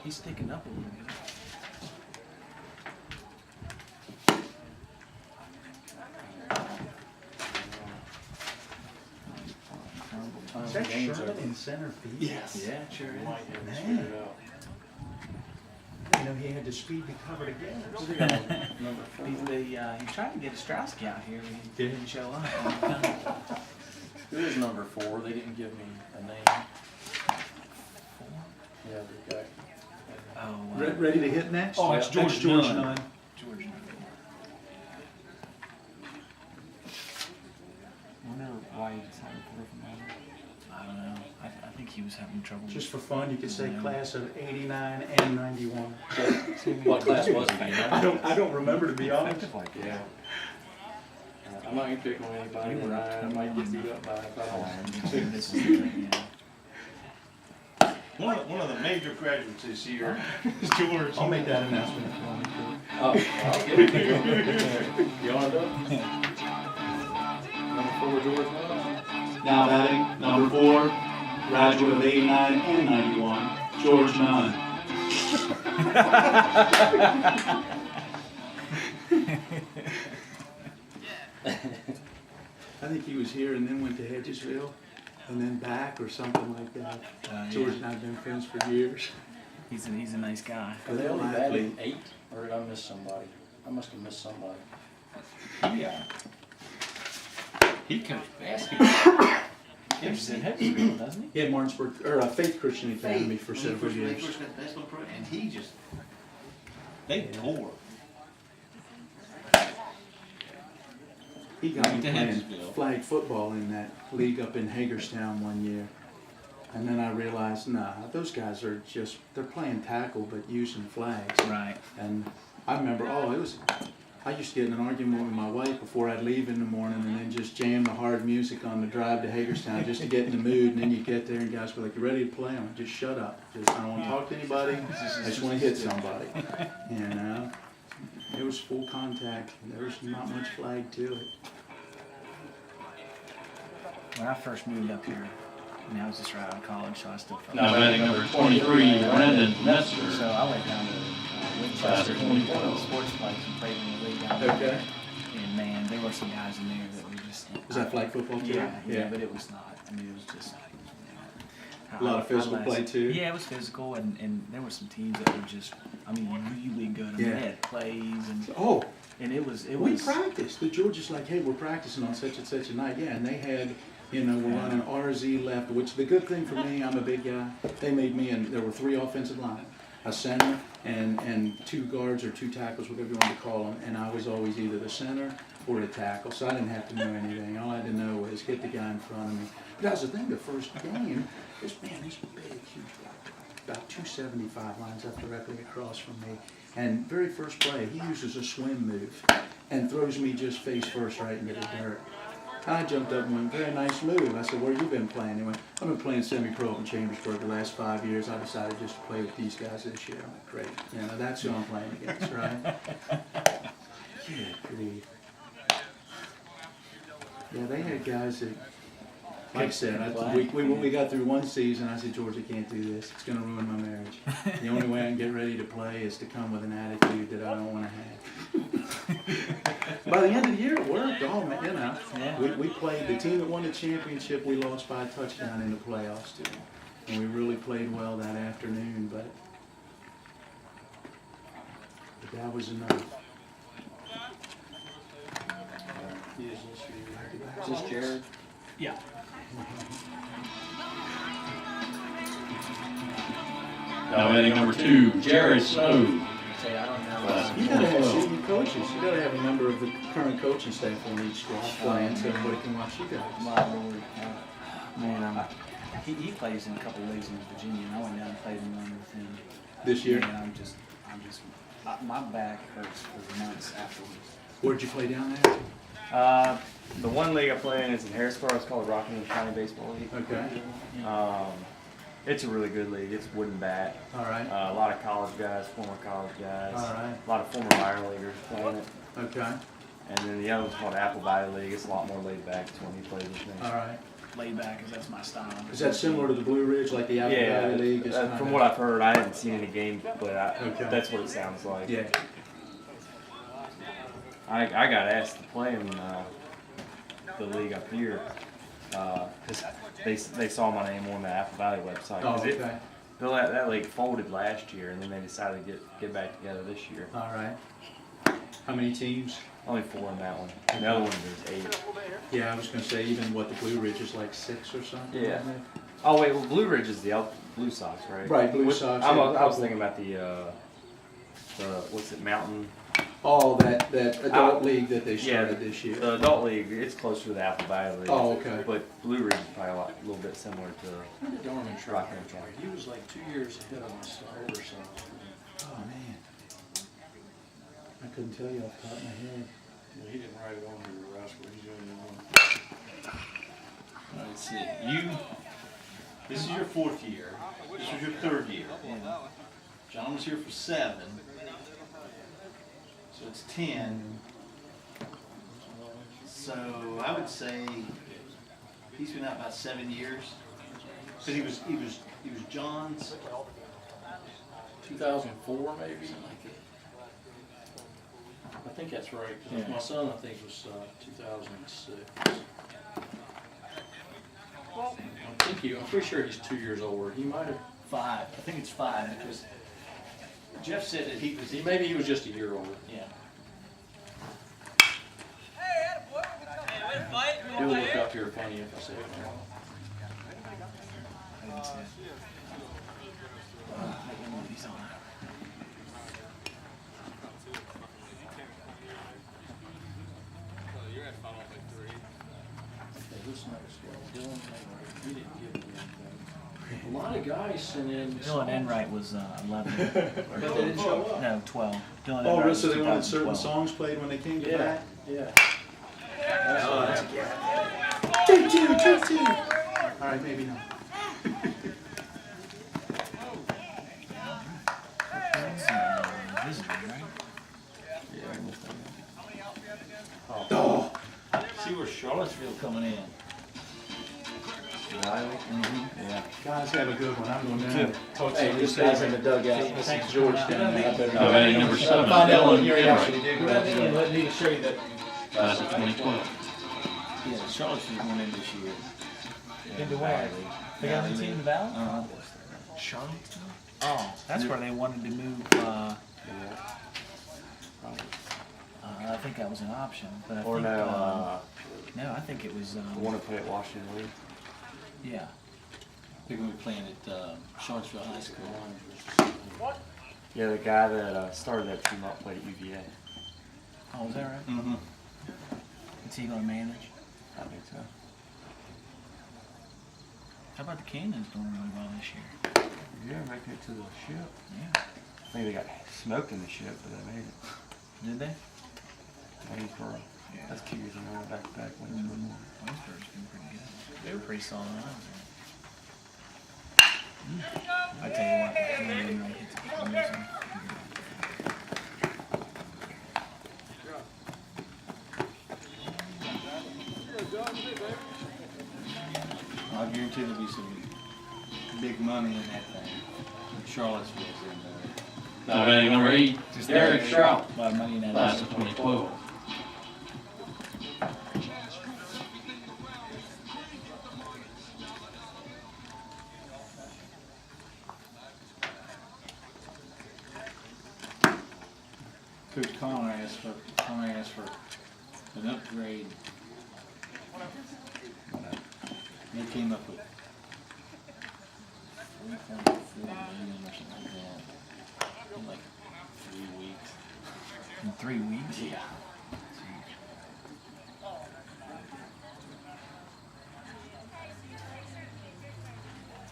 [SPEAKER 2] He's sticking up a little bit.
[SPEAKER 9] Is that Sherman in center field?
[SPEAKER 1] Yes.
[SPEAKER 2] Yeah, sure is.
[SPEAKER 1] Might get
[SPEAKER 9] Man.
[SPEAKER 1] this figured out.
[SPEAKER 9] You know, he had the speed to cover the game.
[SPEAKER 1] Number 4.
[SPEAKER 2] He tried to get Straussky out here, but he
[SPEAKER 9] Did he?
[SPEAKER 2] didn't show up.
[SPEAKER 1] Who is number 4? They didn't give me a name. Yeah, the guy.
[SPEAKER 2] Oh,
[SPEAKER 9] Ready to hit next?
[SPEAKER 5] Oh, it's
[SPEAKER 9] Yeah,
[SPEAKER 5] George
[SPEAKER 9] George
[SPEAKER 5] Nunn.
[SPEAKER 9] Nunn.
[SPEAKER 2] George.
[SPEAKER 6] I wonder why you decided to live in Maryland.
[SPEAKER 2] I don't know. I think he was having trouble.
[SPEAKER 9] Just for fun, you could say
[SPEAKER 2] Yeah.
[SPEAKER 9] class of 89 and 91.
[SPEAKER 1] What class was he? Do you know?
[SPEAKER 9] I don't remember, to be honest.
[SPEAKER 6] Effective like
[SPEAKER 1] Yeah. I'm not gonna pick on anybody, but I might get beat up by it if I don't.
[SPEAKER 2] This is yeah.
[SPEAKER 5] One of the major graduates this year is George.
[SPEAKER 9] I'll make that announcement if you want me to.
[SPEAKER 1] Oh, I'll get it. You wanna do it? Number 4, George Nunn.
[SPEAKER 3] Now batting number 4, graduate of 89 and 91, George Nunn.
[SPEAKER 9] I think he was here and then went to Hedgesville and then back or something like that. George and I have been friends for years.
[SPEAKER 2] He's a nice guy.
[SPEAKER 1] Are they only batting 8, or did I miss somebody? I must have missed somebody.
[SPEAKER 5] He coached basketball.
[SPEAKER 2] He's in Hedgesville, doesn't he?
[SPEAKER 9] He had Martinsburg, or Faith Christian Academy for several years.
[SPEAKER 5] And he just, they tore.
[SPEAKER 9] He got me
[SPEAKER 5] Went to
[SPEAKER 9] playing
[SPEAKER 5] Hedgesville.
[SPEAKER 9] flag football in that league up in Hagerstown one year. And then I realized, nah, those guys are just, they're playing tackle but using flags.
[SPEAKER 2] Right.
[SPEAKER 9] And I remember, I used to get in an argument with my wife before I'd leave in the morning and then just jam the hard music on the drive to Hagerstown just to get in the mood. And then you get there and guys were like, you ready to play? I'm like, just shut up. I don't want to talk to anybody. I just want to hit somebody. You know? It was full contact. There was not much flag to it.
[SPEAKER 2] When I first moved up here, I was just right out of college, so I still felt
[SPEAKER 3] Now batting number 23, Brendan
[SPEAKER 2] So
[SPEAKER 3] Metzger.
[SPEAKER 2] I went down to Winchester,
[SPEAKER 3] Class of 24.
[SPEAKER 2] sports place, and played in the league down there.
[SPEAKER 9] Okay.
[SPEAKER 2] And man, there were some guys in there that were just.
[SPEAKER 9] Was that flag football too?
[SPEAKER 2] Yeah, but it was not. I mean, it was just.
[SPEAKER 9] A lot of physical play too?
[SPEAKER 2] Yeah, it was physical, and there were some teams that were just, I mean, really good. I mean,
[SPEAKER 9] Yeah.
[SPEAKER 2] they had plays,
[SPEAKER 9] Oh,
[SPEAKER 2] and it was.
[SPEAKER 9] we practiced. The George is like, hey, we're practicing on such and such a night. Yeah, and they had, we're running RZ left, which the good thing for me, I'm a big guy. They made me, and there were 3 offensive linemen, a center, and 2 guards or 2 tackles, whatever you want to call them. And I was always either the center or the tackle, so I didn't have to know anything. All I had to know was hit the guy in front of me. But that was the thing, the first game, this big, huge black guy, about 275 lines up directly across from me. And very first play, he uses a swim move and throws me just face first right into the dirt. I jumped up and went, very nice move. I said, where you been playing? He went, I've been playing semi-pro up in Chambersburg the last 5 years. I decided just to play with these guys this year. I'm like, great. That's who I'm playing against, right? Good grief. Yeah, they had guys that, like I said, we got through one season. I said, George, I can't do this. It's going to ruin my marriage. The only way I can get ready to play is to come with an attitude that I don't want to have. By the end of the year, it worked. Oh, man,
[SPEAKER 2] Yeah.
[SPEAKER 9] we played the team that won the championship. We lost by a touchdown in the playoffs too, and we really played well that afternoon. But That was enough.
[SPEAKER 1] He is this year.
[SPEAKER 8] Is this Jared?
[SPEAKER 2] Yeah.
[SPEAKER 3] Nominating number 2, Jared Snow.
[SPEAKER 2] Say, I don't know.
[SPEAKER 9] You gotta have senior coaches. You gotta have a member of the current coaching staff on each squad playing so everybody can watch you guys.
[SPEAKER 2] My lord. Man, he plays in a couple leagues in Virginia, and I went down and played in one with him.
[SPEAKER 9] This year?
[SPEAKER 2] And I'm just, my back hurts for months afterwards.
[SPEAKER 9] Where'd you play down there?
[SPEAKER 8] The one league I play in is in Harrisburg. It's called the Rockingham County Baseball League.
[SPEAKER 9] Okay.
[SPEAKER 8] It's a really good league. It's wooden bat.
[SPEAKER 9] All right.
[SPEAKER 8] A lot of college guys, former college guys.
[SPEAKER 9] All right.
[SPEAKER 8] A lot of former minor leaguers playing it.
[SPEAKER 9] Okay.
[SPEAKER 8] And then the other one's called Apple Valley League. It's a lot more laid back. It's when he plays with me.
[SPEAKER 9] All right.
[SPEAKER 2] Laid back, because that's my style.
[SPEAKER 9] Is that similar to the Blue Ridge, like the Apple
[SPEAKER 8] Yeah,
[SPEAKER 9] Valley League? It's
[SPEAKER 8] from
[SPEAKER 9] kinda-
[SPEAKER 8] what I've heard, I haven't seen any games, but
[SPEAKER 9] Okay.
[SPEAKER 8] that's what it sounds like.
[SPEAKER 9] Yeah.
[SPEAKER 8] I got asked to play in the league up here because they saw my name on the Apple Valley website.
[SPEAKER 9] Oh,
[SPEAKER 8] 'Cause
[SPEAKER 9] okay.
[SPEAKER 8] that league folded last year, and then they decided to get back together this year.
[SPEAKER 9] All right. How many teams?
[SPEAKER 8] Only 4 in that one. The other one there's 8.
[SPEAKER 9] Yeah, I was gonna say even what the Blue Ridge is like 6 or something.
[SPEAKER 8] Yeah.
[SPEAKER 9] isn't it?
[SPEAKER 8] Oh wait, well Blue Ridge is the Blue Sox, right?
[SPEAKER 9] Right, Blue
[SPEAKER 8] What-
[SPEAKER 9] Sox,
[SPEAKER 8] I
[SPEAKER 9] yeah,
[SPEAKER 8] was
[SPEAKER 9] couple.
[SPEAKER 8] thinking about the what's it, Mountain?
[SPEAKER 9] Oh, that adult league that they
[SPEAKER 8] Yeah,
[SPEAKER 9] started this year.
[SPEAKER 8] The adult league, it's closer to the Apple Valley League.
[SPEAKER 9] Oh, okay.
[SPEAKER 8] But Blue Ridge is probably a little bit similar to.
[SPEAKER 1] When did Dorman try
[SPEAKER 8] Rockingham
[SPEAKER 1] to
[SPEAKER 8] County.
[SPEAKER 1] He was like 2 years ahead of us, or so.
[SPEAKER 9] Oh, man. I couldn't tell you off the top of my head.
[SPEAKER 1] Yeah, he didn't write it on here, the rascal. He's doing it on.
[SPEAKER 5] Let's see. This is your 4th year. This was your 3rd year. John was here for 7. So it's 10. So I would say he's been out about 7 years. Because he was John's.
[SPEAKER 1] 2004 maybe? I think that's right. 'Cause
[SPEAKER 2] Yeah.
[SPEAKER 1] my son, I think, was 2006. I'm pretty sure he's 2 years older. He might have,
[SPEAKER 2] 5. I think it's 5 because
[SPEAKER 5] Jeff said that he was.
[SPEAKER 1] maybe he was just a year older.
[SPEAKER 2] yeah.
[SPEAKER 1] He'll look up here funny if I say it wrong.
[SPEAKER 2] I didn't see it. He's on.
[SPEAKER 1] Okay, this next guy, Dylan Enright, he didn't give me anything. A lot of guys sent in.
[SPEAKER 2] Dylan Enright was 11.
[SPEAKER 1] But they didn't show up.
[SPEAKER 2] No, 12. Dylan
[SPEAKER 9] Oh,
[SPEAKER 2] Enright
[SPEAKER 9] so
[SPEAKER 2] was
[SPEAKER 9] they wanted certain
[SPEAKER 2] 2012.
[SPEAKER 9] songs played when they came to
[SPEAKER 1] Yeah,
[SPEAKER 9] bat?
[SPEAKER 1] yeah.
[SPEAKER 9] Oh, that's Take two. All right, maybe not.
[SPEAKER 2] Visitor, right?
[SPEAKER 9] Oh,
[SPEAKER 5] See where Charlottesville coming in.
[SPEAKER 2] Yeah.
[SPEAKER 9] guys, have a good one. I'm going down. Talk to
[SPEAKER 1] Hey,
[SPEAKER 9] you
[SPEAKER 1] this
[SPEAKER 9] later.
[SPEAKER 1] guy's in the dugout. This is George down there. I better go.
[SPEAKER 3] Nominating number 7,
[SPEAKER 1] Find out what
[SPEAKER 3] Dylan
[SPEAKER 1] year he actually
[SPEAKER 3] Enright.
[SPEAKER 1] did. Let me show you that.
[SPEAKER 3] Class of 2012.
[SPEAKER 2] Yeah, Charlottesville went in this year.
[SPEAKER 6] Into where? They got any team in the Valley?
[SPEAKER 2] Charlottesville? Oh, that's where they wanted to move, I think that was an option, but I
[SPEAKER 8] Or
[SPEAKER 2] think,
[SPEAKER 8] no,
[SPEAKER 2] no, I think it was,
[SPEAKER 8] the one to play at Washington League.
[SPEAKER 2] yeah.
[SPEAKER 5] They're going to be playing at Charlottesville High School.
[SPEAKER 8] Yeah, the guy that started that team up played at UVA.
[SPEAKER 2] Oh, is that right?
[SPEAKER 5] Mm-hmm.
[SPEAKER 2] Is he gonna manage?
[SPEAKER 8] I think so.
[SPEAKER 2] How about the Cannons doing really well this year?
[SPEAKER 8] Yeah, making it to the ship.
[SPEAKER 2] Yeah.
[SPEAKER 8] I think they got smoked in the ship, but they made it.
[SPEAKER 2] Did they?
[SPEAKER 8] Waynesboro.
[SPEAKER 2] Yeah.
[SPEAKER 8] That's 2 years in a row, back to back Waynesboro.
[SPEAKER 2] Winsburg's been pretty good. They were pretty solid when I was there. I tell you what, Dylan Enright hits it for some reason.
[SPEAKER 5] I guarantee there'll be some big money in that thing. Charlottesville's in there.
[SPEAKER 3] Nominating number 8, Derek Strout.
[SPEAKER 2] A lot of money in that.
[SPEAKER 3] Class of 2012.
[SPEAKER 5] Coach Connor asked for an upgrade. They came up with 3.4 million or something like that in like 3 weeks.
[SPEAKER 2] In 3 weeks?
[SPEAKER 5] Yeah.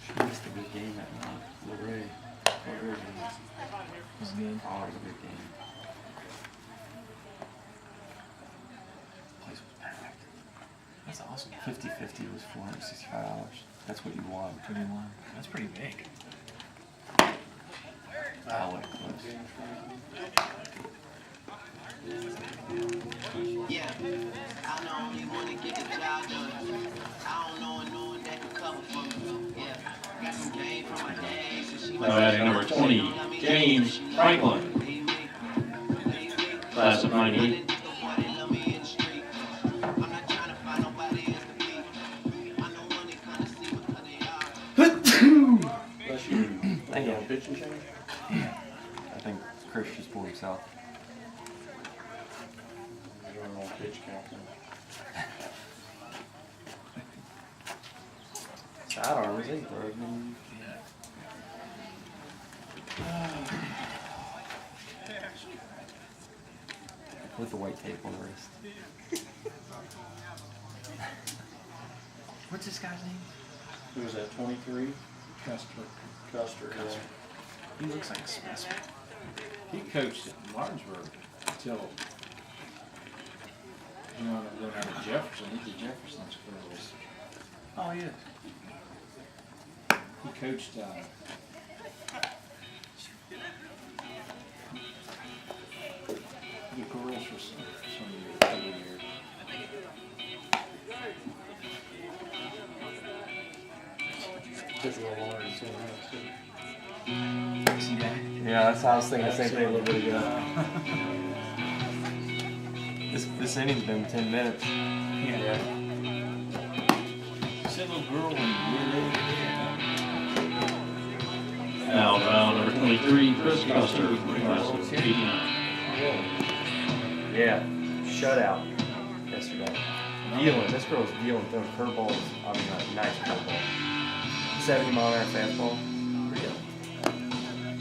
[SPEAKER 8] She missed a good game that night. Lorraine.
[SPEAKER 2] Was good.
[SPEAKER 8] Oh, it was a good game. Place was packed.
[SPEAKER 2] That's awesome.
[SPEAKER 8] 50-50 was $465. That's what you won.
[SPEAKER 2] 31. That's pretty big.
[SPEAKER 8] Oh, it was.
[SPEAKER 10] Yeah, I'm the only one to get the job done. I don't know and no one that can cover for me. Yeah, got some game from my dad, so she
[SPEAKER 3] Now adding number 20, James Franklin, class of 98.
[SPEAKER 8] Thank you. Pitch and change? I think Chris just pulled himself.
[SPEAKER 1] You're on old pitch captain.
[SPEAKER 8] Sidearm is 8, bro. With the white tape on the wrist.
[SPEAKER 2] What's this guy's name?
[SPEAKER 1] Who was that, 23?
[SPEAKER 5] Custer.
[SPEAKER 1] Custer, yeah.
[SPEAKER 2] He looks like a specimen.
[SPEAKER 5] He coached at Martinsburg until he wound up going out to Jefferson. He did Jefferson's girls.
[SPEAKER 2] Oh, yeah.
[SPEAKER 5] He coached the girls for some years, couple years.
[SPEAKER 1] Took a little longer than 2 minutes, too.
[SPEAKER 2] See that?
[SPEAKER 8] Yeah, that's how I was thinking the same thing a little bit ago. This inning's been 10 minutes.
[SPEAKER 2] Yeah.
[SPEAKER 5] Said little girl when you were
[SPEAKER 3] Now, number 23, Chris Custer, class of 89.
[SPEAKER 8] Yeah, shutout yesterday. Dealing, this girl's dealing, throwing curveballs. I mean, like, nice curveball. 70 mile an hour fastball.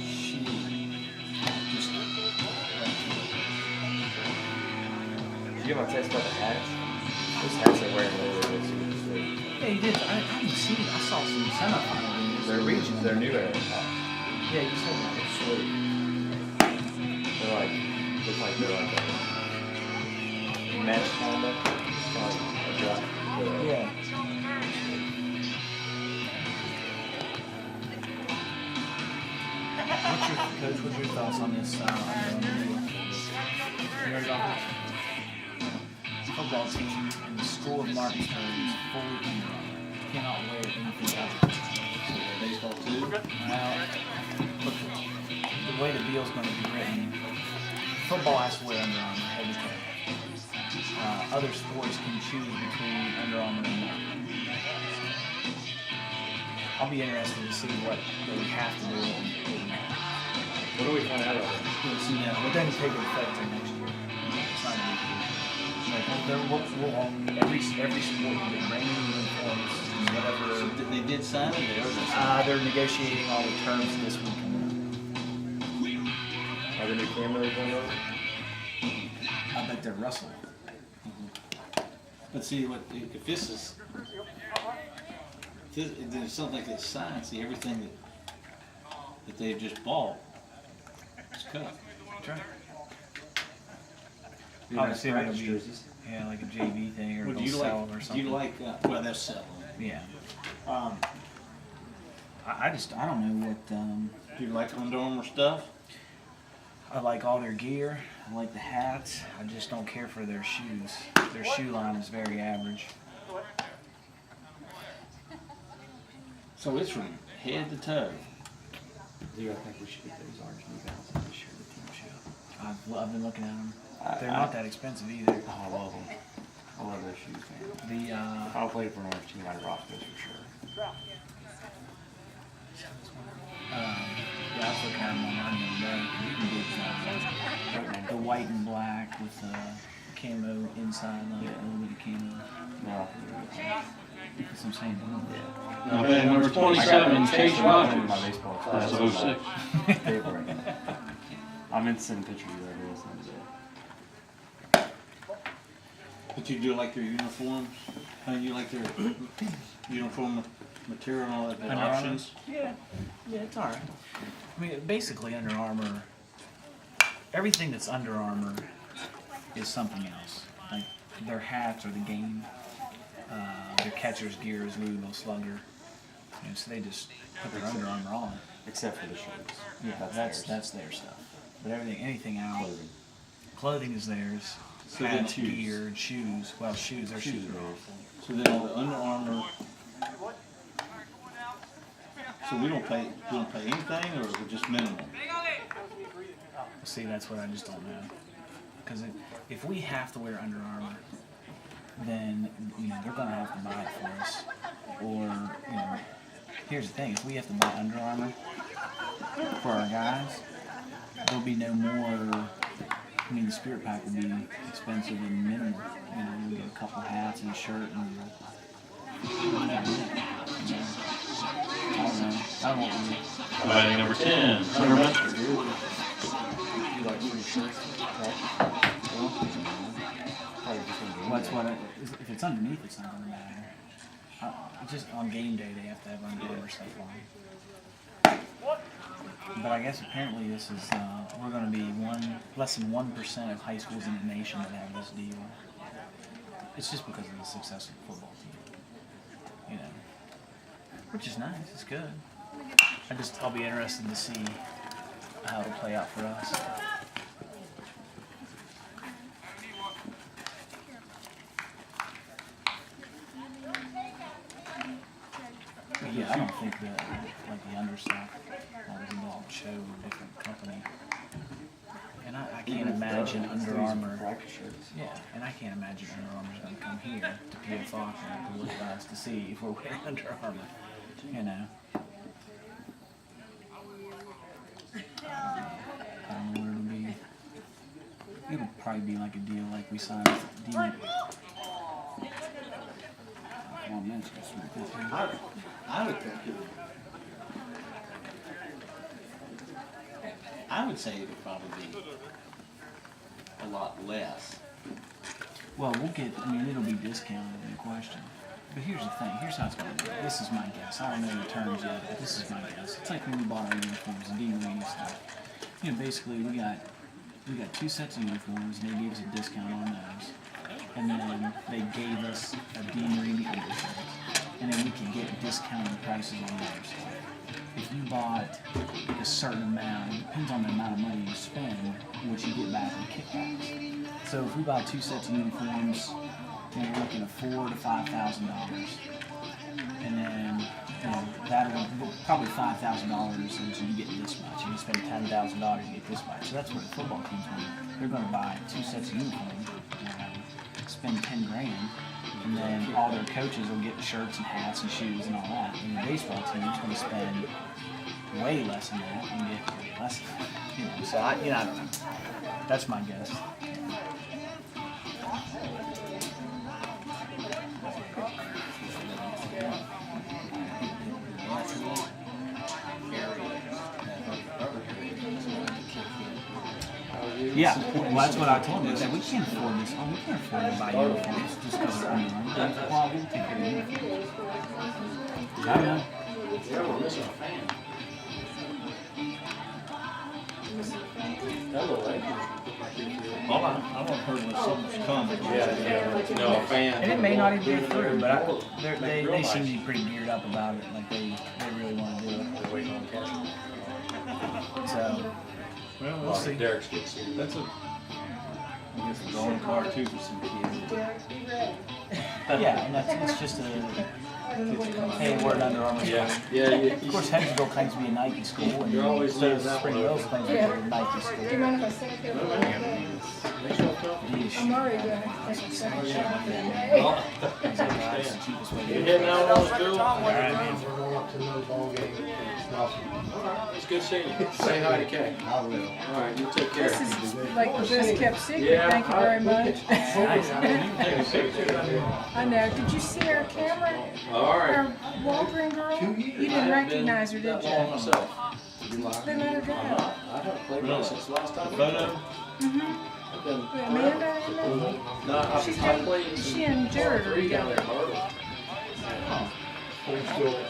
[SPEAKER 5] she just
[SPEAKER 8] Did you get my text about the hats? Those hats they're wearing lately, they're super sweet.
[SPEAKER 2] Yeah, you did. I didn't see it. I saw some semifinal games.
[SPEAKER 8] They're regions, they're new era hats.
[SPEAKER 2] Yeah, you said that.
[SPEAKER 8] They're sweet. They're like, look like they're like a mesh kind of. Like a drop.
[SPEAKER 2] Yeah. What's your thoughts on this? Football team in the school of Martinsburg is fully underarmed. Cannot wear anything else.
[SPEAKER 5] baseball too.
[SPEAKER 2] Look, the way the deal's going to be written, football has to wear Under Armour head to toe. Other sports can choose between Under Armour and not. I'll be interested to see what they have to do.
[SPEAKER 8] What do we find out about it?
[SPEAKER 2] We'll see now. It doesn't take effect until next year. It's not a big deal. Every sport will be bringing uniforms and whatever.
[SPEAKER 5] They did sign it.
[SPEAKER 2] They're negotiating all the terms this week.
[SPEAKER 8] Are there new cameras going on?
[SPEAKER 2] I bet they're rustling.
[SPEAKER 5] But see, if this is, if there's something like this sign, see everything that they've just bought is cut.
[SPEAKER 2] That's right.
[SPEAKER 8] Obviously,
[SPEAKER 2] it'll be like a JV thing, or
[SPEAKER 5] Well,
[SPEAKER 2] they'll sell them or
[SPEAKER 5] do
[SPEAKER 2] something.
[SPEAKER 5] you like, well, they'll sell them.
[SPEAKER 2] Yeah. I don't know what.
[SPEAKER 5] Do you like Under Armour stuff?
[SPEAKER 2] I like all their gear. I like the hats. I just don't care for their shoes. Their shoe line is very average.
[SPEAKER 5] So it's from head to toe.
[SPEAKER 8] Do I think we should get those orange New Balances this year, the team shoe?
[SPEAKER 2] I've been looking at them. They're
[SPEAKER 8] I-
[SPEAKER 2] not that expensive either.
[SPEAKER 8] Oh, I love them. I love those shoes, man. If I played for an orange team, I'd rock those for sure.
[SPEAKER 2] Yeah, I was looking at them online the other day. You can get the white and black with camo inside, like a little bit of camo.
[SPEAKER 8] No.
[SPEAKER 2] That's what I'm saying.
[SPEAKER 3] Now, bag number 27, Chase Rogers.
[SPEAKER 8] My baseball
[SPEAKER 3] Class
[SPEAKER 8] class.
[SPEAKER 3] of 06.
[SPEAKER 8] Paper right now. I'm in send pictures of this.
[SPEAKER 5] But you do like their uniforms? You like their uniform material and all that, the
[SPEAKER 2] Under Armour?
[SPEAKER 5] options?
[SPEAKER 2] Yeah, it's all right. I mean, basically Under Armour, everything that's Under Armour is something else. Like their hats are the game. Their catcher's gear is Louisville Slugger. You know, so they just put their Under Armour on.
[SPEAKER 8] Except for the shirts.
[SPEAKER 2] Yeah, that's their stuff. But anything else, clothing is theirs.
[SPEAKER 5] So then
[SPEAKER 2] Hats,
[SPEAKER 5] shoes.
[SPEAKER 2] gear, and shoes. Well, shoes, their shoes are awful.
[SPEAKER 5] So then all the Under Armour. So we don't pay anything, or is it just minimal?
[SPEAKER 2] See, that's what I just don't know. Because if we have to wear Under Armour, then they're gonna have to buy it for us. Or here's the thing: if we have to buy Under Armour for our guys, there'll be no more. I mean, the Spirit Pack will be expensive and minimal. We get a couple hats and a shirt and. I don't know. I don't know what we do.
[SPEAKER 3] Bag number 10, Hunter Mester.
[SPEAKER 8] You like free shirts?
[SPEAKER 2] Well, that's what if it's underneath, it's not gonna matter. Just on game day, they have to have Under Armour stuff on. But I guess apparently this is we're going to be less than 1% of high schools in the nation that have this deal. It's just because of the success of the football team, which is nice. It's good. I'll be interested to see how it'll play out for us. But yeah, I don't think that like the understuff all show a different company. And I can't imagine Under Armour. Yeah, and I can't imagine Under Armour's going to come here to P.F. Faulkner to look at us to see if we're wearing Under Armour. I don't know what it'll be. It'll probably be like a deal like we signed with Demon. Come on, man, let's smoke this here.
[SPEAKER 5] I would think I would say it would probably be a lot less.
[SPEAKER 2] Well, it'll be discounted, no question. But here's the thing, here's how it's going to be. This is my guess. I don't know the terms yet, but this is my guess. It's like when we bought our uniforms and Dean Rainey stuff. Basically we got 2 sets of uniforms and they gave us a discount on those. And then they gave us a Dean Rainey undershirt. And then we could get discounted prices on the other stuff. If you bought a certain amount, it depends on the amount of money you spend, what you get back in kickbacks. So if we buy 2 sets of uniforms, then you're looking at $4,000 to $5,000. And then that'll probably $5,000 so you get this much. You spend $10,000, you get this much. So that's what the football team's going to do. They're going to buy 2 sets of uniforms, spend $10,000. And then all their coaches will get shirts and hats and shoes and all that. And the baseball team's going to spend way less than that and get less than that. So I don't know. That's my guess. Yeah, well, that's what I told him. I said, we can't afford this. We can't afford to buy uniforms just because they're Under Armour. Well, we'll take care of uniforms. I don't know.
[SPEAKER 1] Yeah, we're missing a fan. Hello,
[SPEAKER 5] All I've heard was something's coming.
[SPEAKER 1] Yeah. No, a fan.
[SPEAKER 2] And it may not even get through, but they seem to be pretty geared up about it. Like they really want to do it.
[SPEAKER 1] They're waiting on catch.
[SPEAKER 2] So,
[SPEAKER 5] Well,
[SPEAKER 2] we'll see.
[SPEAKER 1] Derek's gets here.
[SPEAKER 5] That's I guess a drawing card too for some kids.
[SPEAKER 2] Yeah, and it's just a hey, we're Under Armour.
[SPEAKER 1] Yeah.
[SPEAKER 2] Of course, Hedgesville claims to be a Nike school, and
[SPEAKER 1] You're always
[SPEAKER 2] so
[SPEAKER 1] leaving that
[SPEAKER 2] Spring
[SPEAKER 1] one
[SPEAKER 2] Hills
[SPEAKER 1] open.
[SPEAKER 2] claims to be a Nike school.
[SPEAKER 11] Do you mind if I sit up here?
[SPEAKER 2] Yeesh.
[SPEAKER 11] I'm already doing it. That's the same shit.
[SPEAKER 2] That's the cheapest way to do
[SPEAKER 1] You
[SPEAKER 2] it.
[SPEAKER 1] heading out on school?
[SPEAKER 2] All right, man.
[SPEAKER 9] We're going up to no ball game.
[SPEAKER 1] It's good seeing you. Say hi to Kay.
[SPEAKER 9] I will.
[SPEAKER 1] All right, you take care.
[SPEAKER 12] This is like the best kept secret.
[SPEAKER 1] Yeah,
[SPEAKER 12] Thank you very much.
[SPEAKER 1] Nice. Take a picture.
[SPEAKER 12] I know. Did you see our camera?
[SPEAKER 1] All right.
[SPEAKER 12] Our Walgreens girl? You didn't recognize her, did
[SPEAKER 1] Long
[SPEAKER 12] you?
[SPEAKER 1] myself.
[SPEAKER 12] They let her go.
[SPEAKER 1] I haven't played with her since the last time.
[SPEAKER 5] Photo?
[SPEAKER 1] I've been.
[SPEAKER 12] Amanda in there?
[SPEAKER 1] No, I played.
[SPEAKER 12] She and Jared are
[SPEAKER 1] Three down
[SPEAKER 12] together.
[SPEAKER 1] there in Myrtle.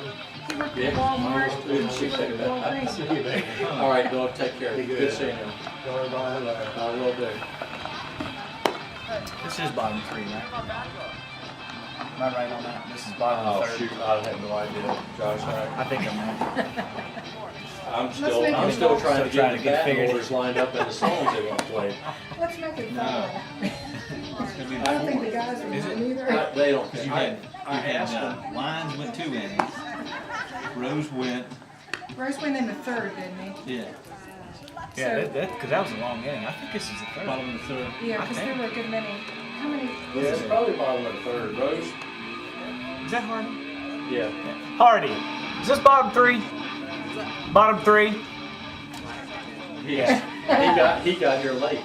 [SPEAKER 12] He worked at Walmart and she worked at Walgreens.
[SPEAKER 1] All right, Bill, take care. Good seeing you. I will do.
[SPEAKER 2] This is bottom three, right? Am I right on that? This is bottom third.
[SPEAKER 1] Shoot, I have no idea, Josh.
[SPEAKER 2] I think I'm right.
[SPEAKER 1] I'm
[SPEAKER 12] make it
[SPEAKER 1] still
[SPEAKER 12] fun.
[SPEAKER 1] trying to
[SPEAKER 2] Trying
[SPEAKER 1] get
[SPEAKER 2] to
[SPEAKER 1] the
[SPEAKER 2] get
[SPEAKER 1] batting
[SPEAKER 2] figured.
[SPEAKER 1] orders lined up and the songs they want to play.
[SPEAKER 12] Let's make it fun.
[SPEAKER 5] No.
[SPEAKER 12] I don't think the guys are
[SPEAKER 5] Is it?
[SPEAKER 12] going either.
[SPEAKER 1] They don't
[SPEAKER 5] You
[SPEAKER 1] care.
[SPEAKER 5] had Lions went 2 innings. Rose went,
[SPEAKER 12] Rose went in the third, didn't he?
[SPEAKER 5] yeah,
[SPEAKER 2] Yeah, because that was a long inning. I think this is the third.
[SPEAKER 5] bottom of the third.
[SPEAKER 12] Yeah, because there were a good many. How many?
[SPEAKER 1] Yeah, it's probably bottom of the third. Rose?
[SPEAKER 2] Is that Hardy?
[SPEAKER 1] Yeah.
[SPEAKER 2] Hardy. Is this bottom three? Bottom three?
[SPEAKER 1] Yeah. He got here late.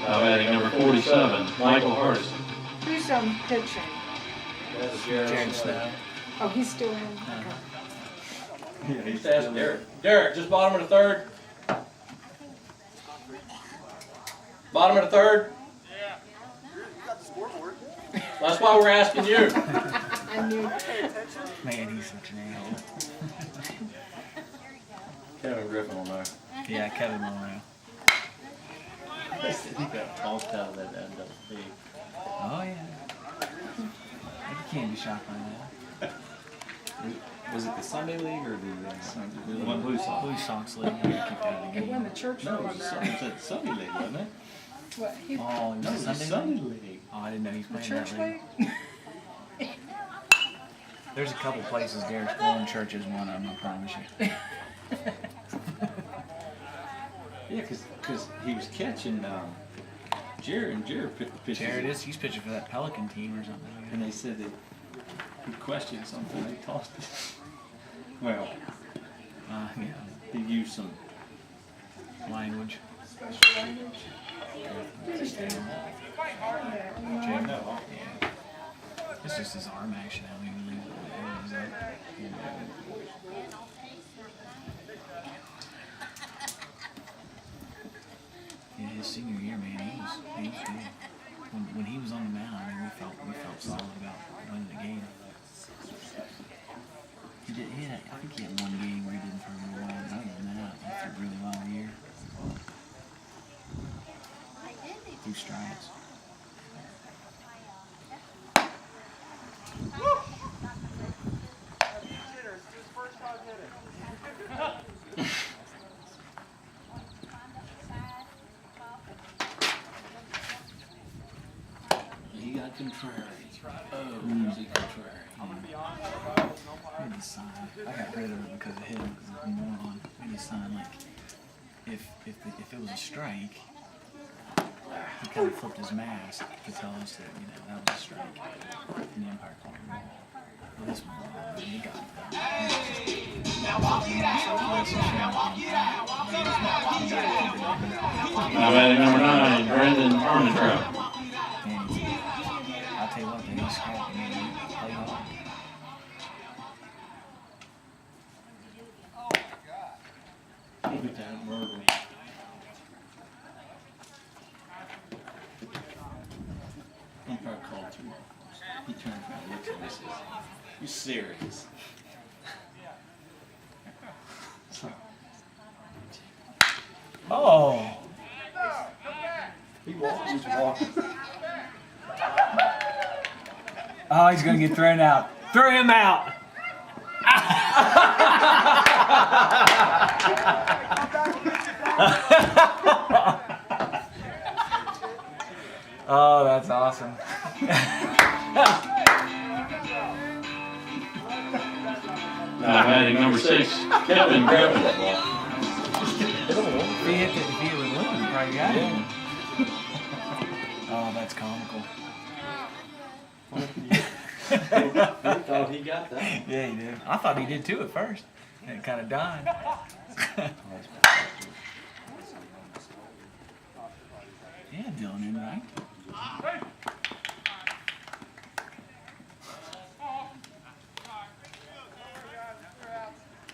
[SPEAKER 3] Now batting number 47, Michael Hardison.
[SPEAKER 12] Who's pitching?
[SPEAKER 1] That's
[SPEAKER 2] Jared Snow.
[SPEAKER 12] Oh, he's still in. Okay.
[SPEAKER 5] Yeah,
[SPEAKER 1] Just ask Derek. Derek, just bottom of the third? Bottom of the third? Yeah. That's why we're asking you.
[SPEAKER 12] I knew.
[SPEAKER 2] Man, he's such an a-hole.
[SPEAKER 1] Kevin Griffin will know.
[SPEAKER 2] Yeah, Kevin will know.
[SPEAKER 8] He got tossed out of that NWP.
[SPEAKER 2] Oh, yeah. You can't be shocked by that.
[SPEAKER 8] Was it the Sunday League or the
[SPEAKER 5] One Blue Sox.
[SPEAKER 2] Blue Sox League. You keep that in the
[SPEAKER 12] It
[SPEAKER 2] game.
[SPEAKER 12] won the church
[SPEAKER 5] No,
[SPEAKER 12] for
[SPEAKER 5] it was
[SPEAKER 12] that.
[SPEAKER 5] Sunday League, wasn't it?
[SPEAKER 12] What? He,
[SPEAKER 2] Oh, it
[SPEAKER 5] No,
[SPEAKER 2] was
[SPEAKER 5] it
[SPEAKER 2] a
[SPEAKER 5] was
[SPEAKER 2] Sunday
[SPEAKER 5] Sunday
[SPEAKER 2] league?
[SPEAKER 5] League.
[SPEAKER 2] Oh, I didn't know he was
[SPEAKER 12] the
[SPEAKER 2] playing
[SPEAKER 12] church
[SPEAKER 2] that league.
[SPEAKER 12] league?
[SPEAKER 2] There's a couple places Derek's going. Church is one of them, I promise you.
[SPEAKER 5] Yeah, because he was catching Jared, and Jared picked the pitches.
[SPEAKER 2] Jared is, he's pitching for that Pelican team or something.
[SPEAKER 5] And they said that he questioned something, they tossed it. Well,
[SPEAKER 2] Yeah,
[SPEAKER 5] he used some.
[SPEAKER 2] language.
[SPEAKER 12] Special language.
[SPEAKER 2] Jared.
[SPEAKER 5] No.
[SPEAKER 2] Yeah. It's just his arm action. I mean, he was up. Yeah, his senior year, man, he was good. When he was on the mound, I mean, we felt solid about winning the game. I think he had one game where he didn't throw really well. Other than that, he threw really well all year. Threw strikes.
[SPEAKER 5] He got contrary. Oh, was he contrary?
[SPEAKER 2] Maybe sign. I got rid of it because of him, because he's a moron. Maybe sign like if it was a strike, he kind of flipped his mask to tell us that that was a strike, and the umpire called it ball. Well, this one, he got it.
[SPEAKER 3] Now batting number 9, Brendan Armentrout.
[SPEAKER 2] I'll tell you what, he's scrappy, man. He played hard.
[SPEAKER 5] Lieutenant Myrtle. Umpire called 2 balls. He turns around and looks at me and says, "You serious?"
[SPEAKER 2] Oh!
[SPEAKER 1] He walks, he's walking.
[SPEAKER 2] Oh, he's gonna get thrown out. Throw him out! Oh, that's awesome.
[SPEAKER 3] Now batting number 6, Kevin Griffin.
[SPEAKER 2] If he would win, he probably got it. Oh, that's comical.
[SPEAKER 8] thought he got that.
[SPEAKER 2] Yeah, he did. I thought he did too at first. And it kind of died. Yeah, Dylan in, right?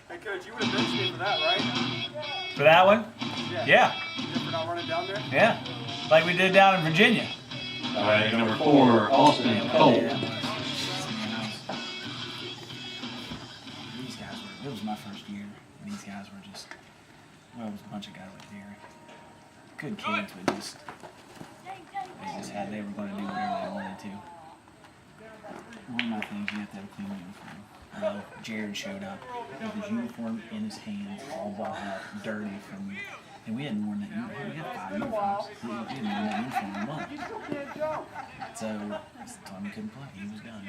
[SPEAKER 4] Hey, Coach, you would have benched me for that, right?
[SPEAKER 2] For that one? Yeah.
[SPEAKER 4] For not running down there?
[SPEAKER 2] Yeah. Like we did down in Virginia.
[SPEAKER 3] Number 4, Austin Cole.
[SPEAKER 2] These guys were, it was my first year. And these guys were just, well, it was a bunch of guys like there. Good kids, but just, they were going to do whatever they wanted to. One of my things, you have to have a clean uniform. Well, Jared showed up with his uniform in his hands, all balled up, dirty from, and we hadn't worn that uniform. We had 5 uniforms. We hadn't worn that uniform in a month. So, I told him he couldn't play. He was done.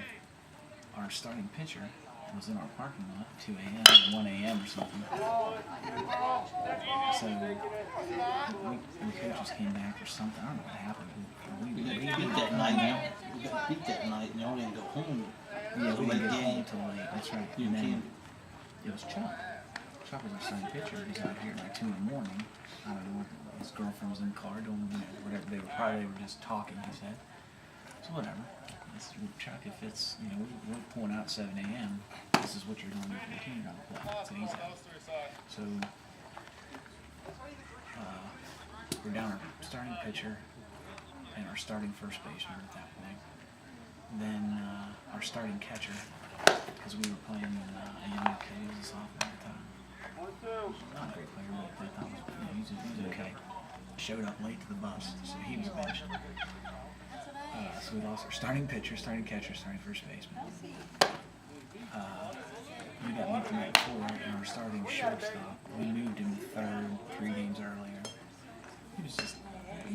[SPEAKER 2] Our starting pitcher was in our parking lot at 2 a.m. or 1 a.m. or something. So, the coaches came back or something. I don't know what happened. We
[SPEAKER 6] got beat that night. We got beat that night, and y'all didn't go home.
[SPEAKER 2] Yeah, we didn't get home till late. That's right. And then it was Chuck. Chuck was our starting pitcher. He's out here at like 2 in the morning. I don't know. His girlfriend was in the car doing whatever. They were just talking. He said. So whatever. Chuck, if it's, we're pulling out at 7 a.m., this is what you're going to do for the team. You're going to play. So he's out. So we're down our starting pitcher and our starting first baseman at that point. Then our starting catcher, because we were playing a young kid, he was a sophomore at the time. Not a great player, but I thought he was okay. Showed up late to the bus, so he was benched. So we lost our starting pitcher, starting catcher, starting first baseman. We got moved the night before, and our starting shortstop, we moved him to third 3 games earlier. He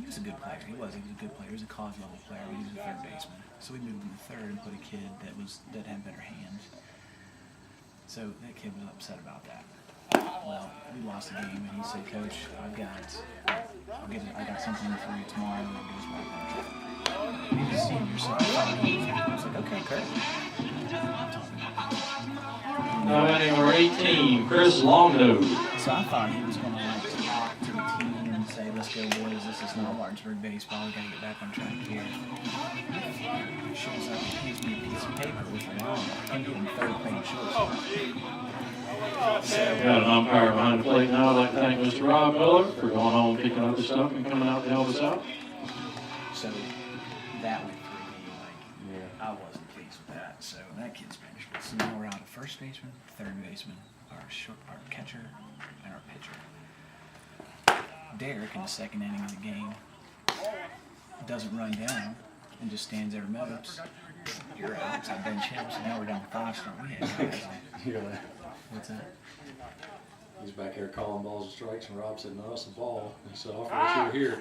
[SPEAKER 2] was a good player. He was a good player. He was a college level player, but he was a third baseman. So we moved him to third and put a kid that had better hands. So that kid was upset about that. Well, we lost the game, and he said, "Coach, I got something for you tomorrow." And it goes back there. He was a senior, so I was like, "Okay, great."
[SPEAKER 3] Now batting number 18, Chris Longnose.
[SPEAKER 2] So I thought he was going to talk to the team and say, "Let's go, boys. This is not Martinsburg baseball. We got to get back on track here." He shows up and gives me a piece of paper with a line. I'm getting third playing shortstop.
[SPEAKER 3] Got an umpire behind the plate now. I'd like to thank Mr. Rob Miller for going home, picking up the stuff, and coming out to help us out.
[SPEAKER 2] So that went through me. I wasn't pleased with that. So that kid's finished. So now we're out at first baseman, third baseman, our catcher, and our pitcher. Derek in the second inning of the game doesn't run down and just stands there and moves. You're out. So I bench him. So now we're down 5-star. We had guys. What's that?
[SPEAKER 1] He's back there calling balls and strikes, and Rob said, "No, it's a ball." He said, "I'll finish you here."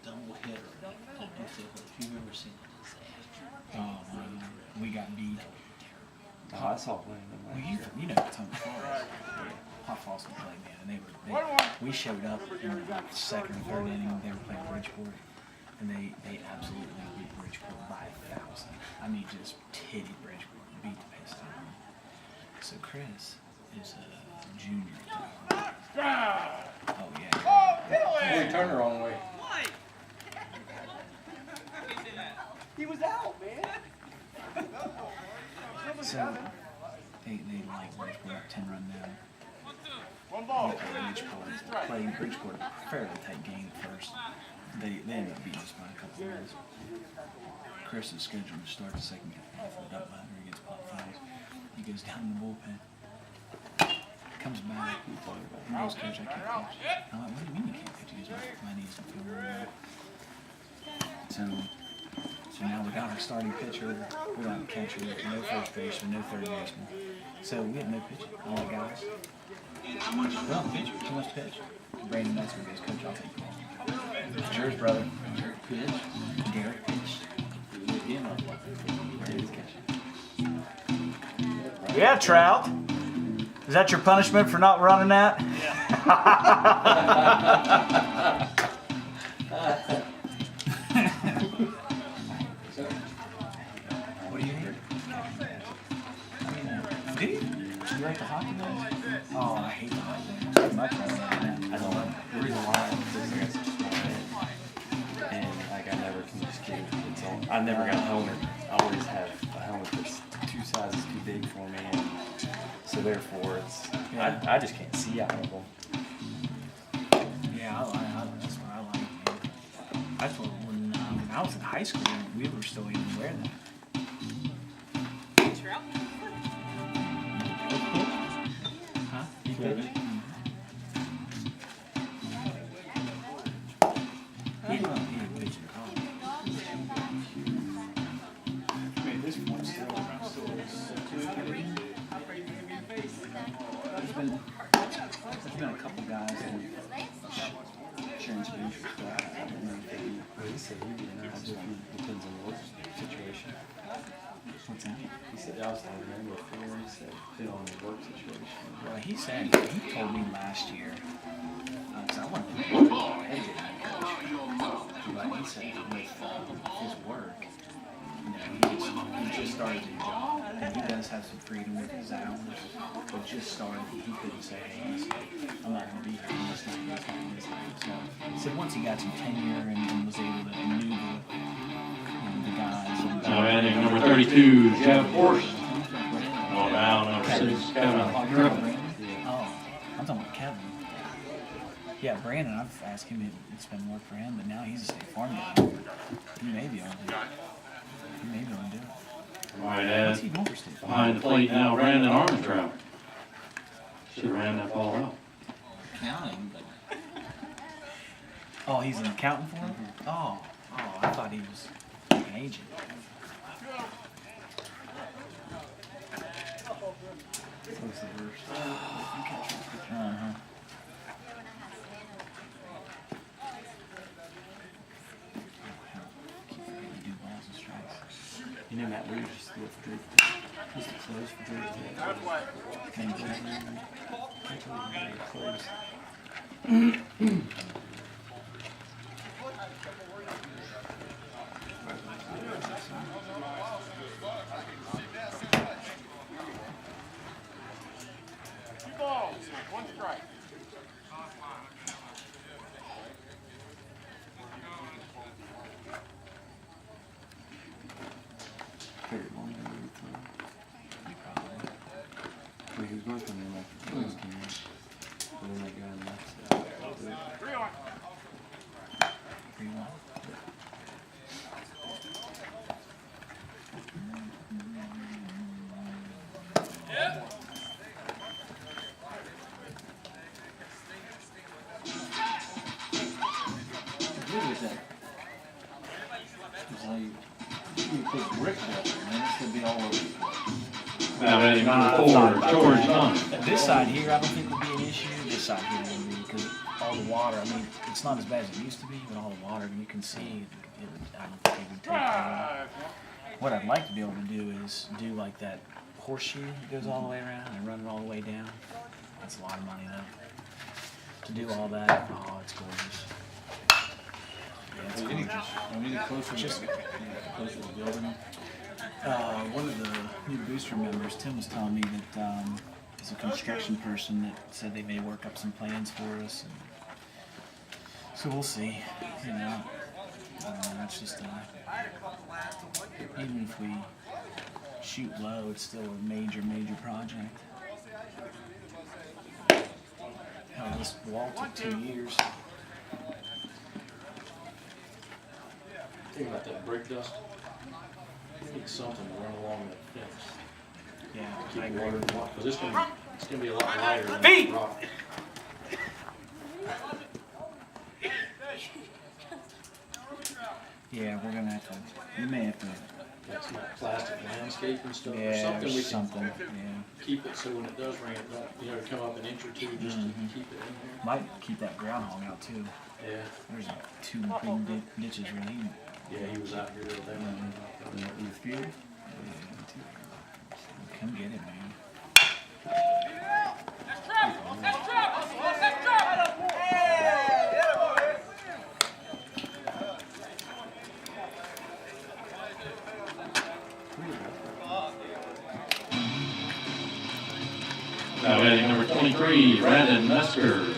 [SPEAKER 6] Double hitter. If you've ever seen it.
[SPEAKER 2] Oh, man. We got beat.
[SPEAKER 8] Oh, I saw playing them
[SPEAKER 2] Well,
[SPEAKER 8] last year.
[SPEAKER 2] you know Tom Falls. Hot Falls can play, man. And we showed up in the second or third inning. They were playing Bridgeport, and they absolutely beat Bridgeport by 1,000. I mean, just titty Bridgeport, beat the pace out of them. So Chris is a junior. Oh yeah.
[SPEAKER 1] Hey, turn the wrong way.
[SPEAKER 4] He was out, man.
[SPEAKER 2] So they like Bridgeport up 10 run down.
[SPEAKER 4] One ball.
[SPEAKER 2] Playing Bridgeport, fairly tight game at first. They ended up beating us by a couple of runs. Chris is scheduled to start the second half of the duck line where he gets pop fouls. He goes down in the bullpen. Comes back. He goes, "Coach, I can't pitch." I'm like, "What do you mean you can't pitch?" He goes, "My knees don't feel very well." So now we got our starting pitcher, we got a catcher, no first baseman, no third baseman. So we had no pitching. All the guys. Well, pitch. Too much pitch. Brandon Metzger goes, "Coach, I'll take the ball." It's yours, brother. Derek pitch. Derek pitch. Brady's catching. Yeah, Trout. Is that your punishment for not running that? What do you hear? Do you? You like the hockey games? Oh, I hate the hockey games. Too much of that.
[SPEAKER 8] I don't. The reason why is I got such a small head, and like I never can just get it's all. I never got a helmet. I always have a helmet that's 2 sizes too big for me, and so therefore it's. I just can't see out of them.
[SPEAKER 2] Yeah, that's what I like. Man. That's what when I was in high school, we were still even wearing that. Huh? You did it? He didn't pitch at all. I mean, this one's still there's been a couple guys that shown some interest, but I don't know if they do.
[SPEAKER 8] He said he depends on the work situation.
[SPEAKER 2] What's that?
[SPEAKER 8] He said I was telling him before. He said depend on the work situation.
[SPEAKER 2] Well, he told me last year, because I wanted to be a head coach, but he said with his work, you know, he just started a job, and he does have some freedom with his hours, but just started, he couldn't say, hey, listen, I'm not going to be here on this night. So he said once he got some tenure and was able to knew the guys.
[SPEAKER 3] Now batting number 32, Jeff Horst. Oh, now number 6, Kevin Griffin.
[SPEAKER 2] Oh, I'm talking about Kevin. Yeah, Brandon, I've asked him if it's been work for him, but now he's a State Farm guy. He may be able to do it. He may be able to do it.
[SPEAKER 3] All right,
[SPEAKER 2] What's he doing for State Farm?
[SPEAKER 3] behind the plate now, Brandon Armstrong. Should have ran that ball out.
[SPEAKER 2] Accounting, but... Oh, he's an accountant for him? Oh, I thought he was an agent.
[SPEAKER 8] What's the worst?
[SPEAKER 2] Uh-huh.
[SPEAKER 8] You know Matt Lee just threw for Drake. Used to close for Drake. And close.
[SPEAKER 4] Two balls, 1 strike.
[SPEAKER 8] He was going from the left. Close game. But then that guy left.
[SPEAKER 4] 3-1.
[SPEAKER 2] 3-1.
[SPEAKER 5] What is that? It's like you put bricks up there, man. It's gonna be all over the place.
[SPEAKER 3] Now batting number 4, George Dunn.
[SPEAKER 2] This side here, I don't think would be an issue. This side here would be because all the water. I mean, it's not as bad as it used to be, but all the water you can see. I don't think it would take that. What I'd like to be able to do is do like that horseshoe that goes all the way around and run it all the way down. That's a lot of money though. To do all that, oh, it's gorgeous. Yeah, it's gorgeous.
[SPEAKER 5] I mean, closer to the building.
[SPEAKER 2] One of the new booster members, Tim, was telling me that he's a construction person that said they may work up some plans for us. And so we'll see. You know, that's just even if we shoot low, it's still a major project. Hell, this wall took 2 years.
[SPEAKER 1] Think about that brick dust. Need something to run along that fence.
[SPEAKER 2] Yeah,
[SPEAKER 1] Keep
[SPEAKER 2] I
[SPEAKER 1] the
[SPEAKER 2] agree.
[SPEAKER 1] water, because it's gonna be a lot lighter than
[SPEAKER 2] Feet!
[SPEAKER 1] rock.
[SPEAKER 2] Yeah, we're gonna have to. We may have to.
[SPEAKER 1] That's not plastic landscape and stuff, or
[SPEAKER 2] Yeah,
[SPEAKER 1] something we can
[SPEAKER 2] something. Yeah.
[SPEAKER 1] keep it so when it does rain, it don't, you know, come up an inch or two just to keep it in there.
[SPEAKER 2] Might keep that groundhog out too.
[SPEAKER 1] Yeah,
[SPEAKER 2] There's 2 big ditches really.
[SPEAKER 1] yeah, he was out here the other day.
[SPEAKER 2] In the field? Come get it, man.
[SPEAKER 3] 3, Brandon Mesker.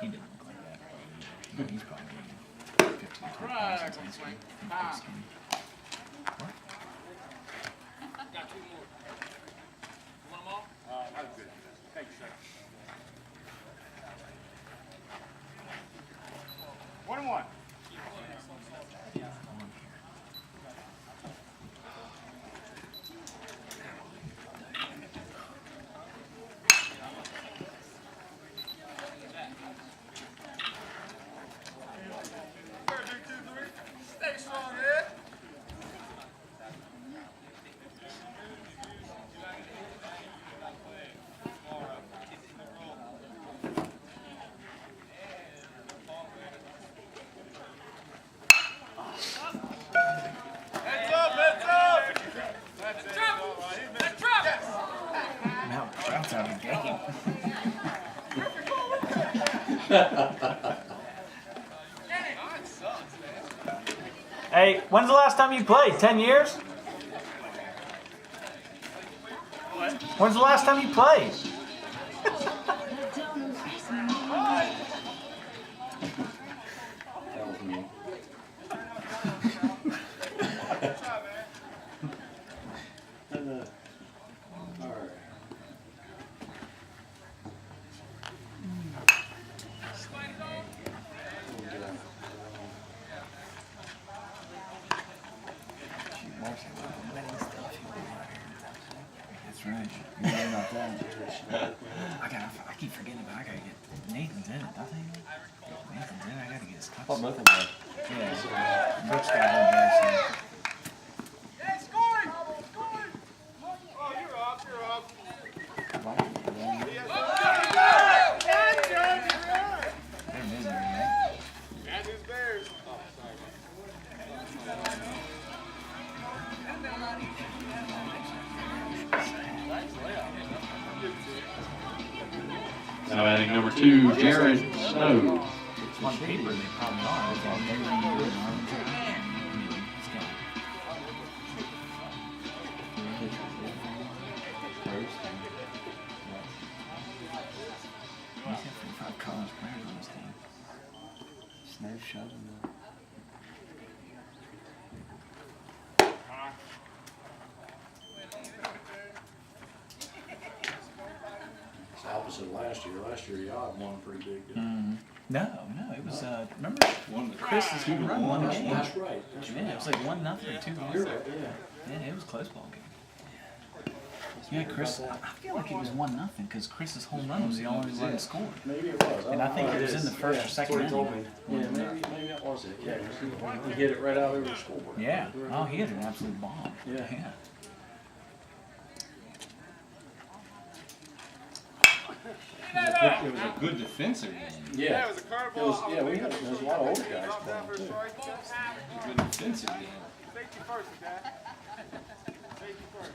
[SPEAKER 2] He didn't look like that. But he's probably 15, 20 pounds since high school. He's pretty skinny. What?
[SPEAKER 4] Got two more. You want them all? That's good. Thank you, sir. 1 and 1. Stay strong, Ed. Heads up, heads up! That's it. All right. Let's drop it.
[SPEAKER 2] Now, Trout's out of the game.
[SPEAKER 13] Hey, when's the last time you played? 10 years? When's the last time you played?
[SPEAKER 1] That was me. All right.
[SPEAKER 2] That's right. You're right about that. I keep forgetting about I gotta get Nathan's in it, don't they? Nathan's in it, I gotta get his cups.
[SPEAKER 8] Oh, both of them.
[SPEAKER 2] Yeah. Brooks got home there,
[SPEAKER 4] Hey, scoring! Scoring! Oh, you're up, you're up.
[SPEAKER 2] They're misery, right?
[SPEAKER 4] And his Bears. Oh,
[SPEAKER 3] Now adding number 2, Jared Snow.
[SPEAKER 2] On paper, they probably are. They've got every year in Arlington. It's got he's got 45 college players on his team.
[SPEAKER 8] Snow shoving the.
[SPEAKER 1] It's opposite of last year. Last year, y'all won pretty big. didn't you?
[SPEAKER 2] No, it was, remember Chris's home run one game?
[SPEAKER 1] That's right. That's
[SPEAKER 2] Yeah, it was like 1-0 or 2-1.
[SPEAKER 1] You're right, yeah.
[SPEAKER 2] Yeah, it was a close ball game. Yeah, Chris, I feel like it was 1-0 because Chris's home run was the only one that scored.
[SPEAKER 1] Maybe it was.
[SPEAKER 2] And I think it was in the first or second
[SPEAKER 1] That's what he
[SPEAKER 2] inning.
[SPEAKER 1] told me. Yeah, maybe that was it. Yeah, he hit it right out over the scoreboard.
[SPEAKER 2] Yeah. Oh, he had an absolute bomb.
[SPEAKER 1] Yeah.
[SPEAKER 5] It was a good defensive game.
[SPEAKER 1] Yeah.
[SPEAKER 4] That was a curveball.
[SPEAKER 1] Yeah, there was a lot of older guys
[SPEAKER 4] Down for
[SPEAKER 1] playing
[SPEAKER 4] a
[SPEAKER 1] too.
[SPEAKER 4] strike.
[SPEAKER 5] A good defensive game.
[SPEAKER 4] Safety first, okay? Safety first.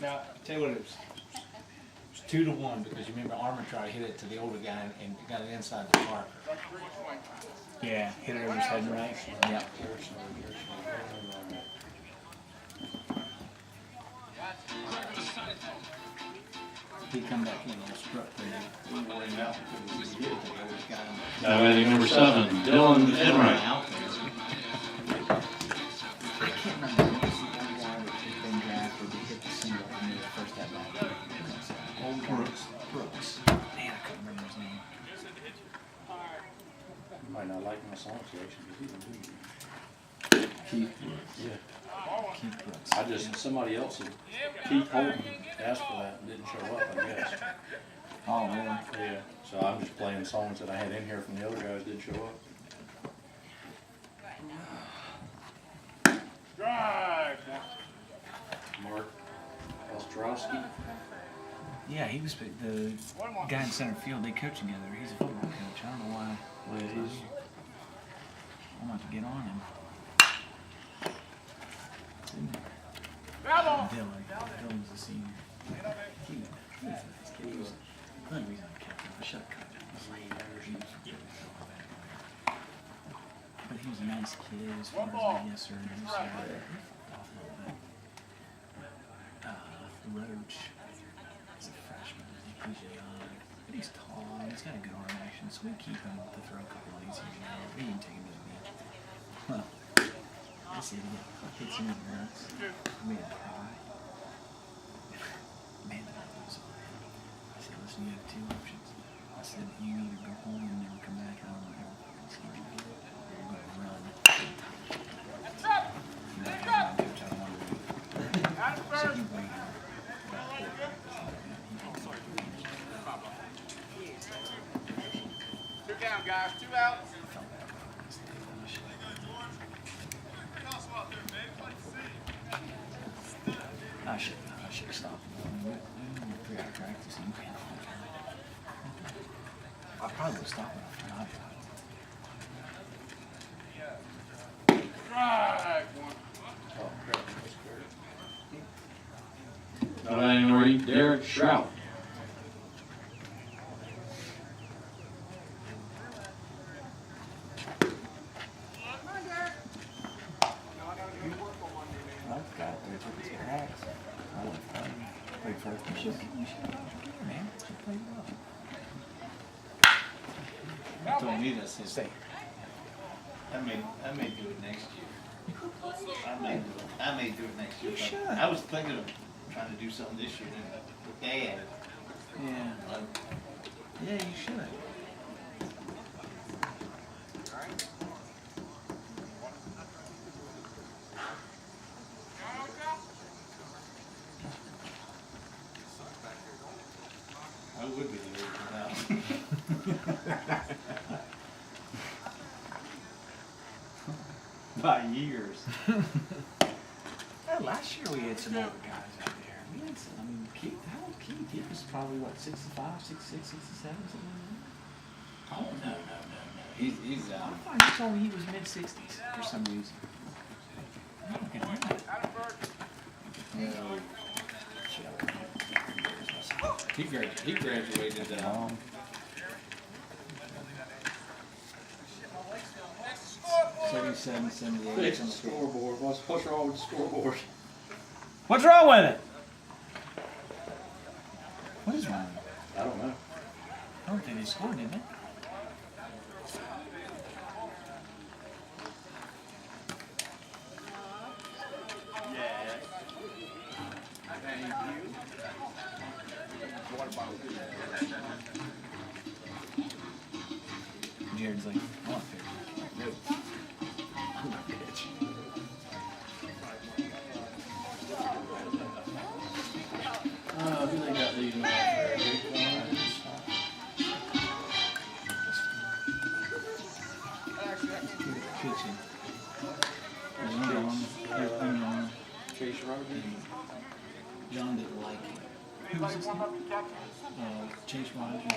[SPEAKER 6] Now, tell you what it was. It was 2-1 because you remember Armour tried to hit it to the older guy and got it inside the Parker.
[SPEAKER 2] Yeah, hit it over his head right. Yeah.
[SPEAKER 5] He come back in and struck there. We were worried out because he hit it to the old guy.
[SPEAKER 3] Now adding number 7, Dylan Enright.
[SPEAKER 2] Out there. I can't remember who was the one guy that had been drafted that hit the single in the first at bat. Old Brooks. Man, I couldn't remember his name.
[SPEAKER 1] You might not like my song selection, but he didn't do it.
[SPEAKER 5] Keith Brooks.
[SPEAKER 1] Yeah.
[SPEAKER 2] Keith Brooks.
[SPEAKER 1] I just, somebody else, Keith Holton, asked for that and didn't show up, I guess.
[SPEAKER 2] Oh, really?
[SPEAKER 1] Yeah, so I'm just playing songs that I had in here from the other guys didn't show up.
[SPEAKER 4] Drive.
[SPEAKER 1] Mark Ostrowski.
[SPEAKER 2] Yeah, he was the guy in center field. They coach together. He's a football coach. I don't know why.
[SPEAKER 1] Yeah, he's,
[SPEAKER 2] I'm about to get on him. Dylan's a senior. He was a nice kid. He was one reason I kept him. I should have cut him. But he was a nice kid as far as yes sir, no sir. He fucked off a little bit. Roach is a freshman. I think he's young. But he's tall. He's got a good arm action. So we keep him to throw a couple lanes here and there. We didn't take him to the beach. Well, this idiot hits him in the nuts. Made him cry. Man, that was on him. I said, listen, you have two options. I said, you either go home and never come back, and I don't ever fucking see you again, or you're going to run. You know, I'm coach, I don't want to wait. So he waited.
[SPEAKER 4] Two down, guys. 2 out.
[SPEAKER 2] I should have stopped him. We were 3 hour practice and you can't hold him. I probably would have stopped him after I
[SPEAKER 4] Strike one.
[SPEAKER 3] Batting Derek Shrout.
[SPEAKER 5] Told me that since I may do it next year. I may do it next year.
[SPEAKER 2] You should.
[SPEAKER 5] I was thinking of trying to do something this year with Dad.
[SPEAKER 2] Yeah. Yeah, you should.
[SPEAKER 5] I would be there now. By years.
[SPEAKER 2] Last year we had some older guys out there. We had some, I mean, Keith, how old Keith? He was probably, what, 65, 66, 67, something like that?
[SPEAKER 5] Oh, no. He's
[SPEAKER 2] I thought he told me he was mid-60s for some reason. Okay,
[SPEAKER 5] he graduated
[SPEAKER 2] 77, 78.
[SPEAKER 3] Fix the scoreboard. What's wrong with the scoreboard?
[SPEAKER 13] What's wrong with it?
[SPEAKER 2] What is wrong?
[SPEAKER 3] I don't know.
[SPEAKER 2] I don't think they scored, did they? Jared's like, I want fair. Nope. Bitch.
[SPEAKER 1] Who they got leading off there?
[SPEAKER 2] Pitching.
[SPEAKER 1] Chase Rogers?
[SPEAKER 2] John didn't like it. Who was this name? Chase Rogers.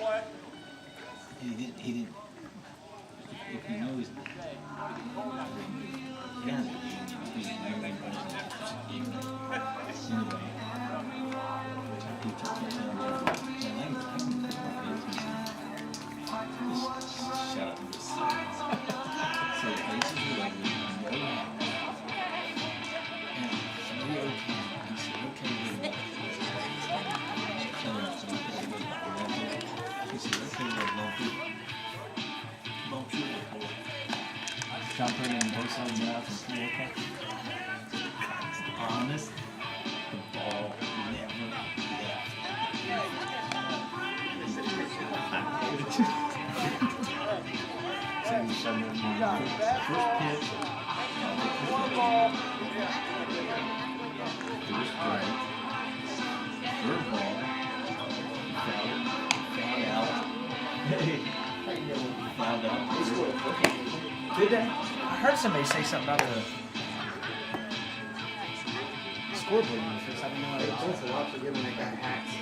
[SPEAKER 2] He didn't. If you know his name, yeah, he's very present. Anyway, he took me to just shut up and just so the places were like, we can go now. And so we okay. He said, okay, we're he said, okay, we're John put it in both sides of the mouth and flew okay. Honest, the ball never left. So he showed me first pitch. First strike. Third ball. Foul out. Fouled out.
[SPEAKER 13] Did they? I heard somebody say something about the scoreboard in the first. I don't know what it was.
[SPEAKER 14] Thanks a lot for giving that guy hats.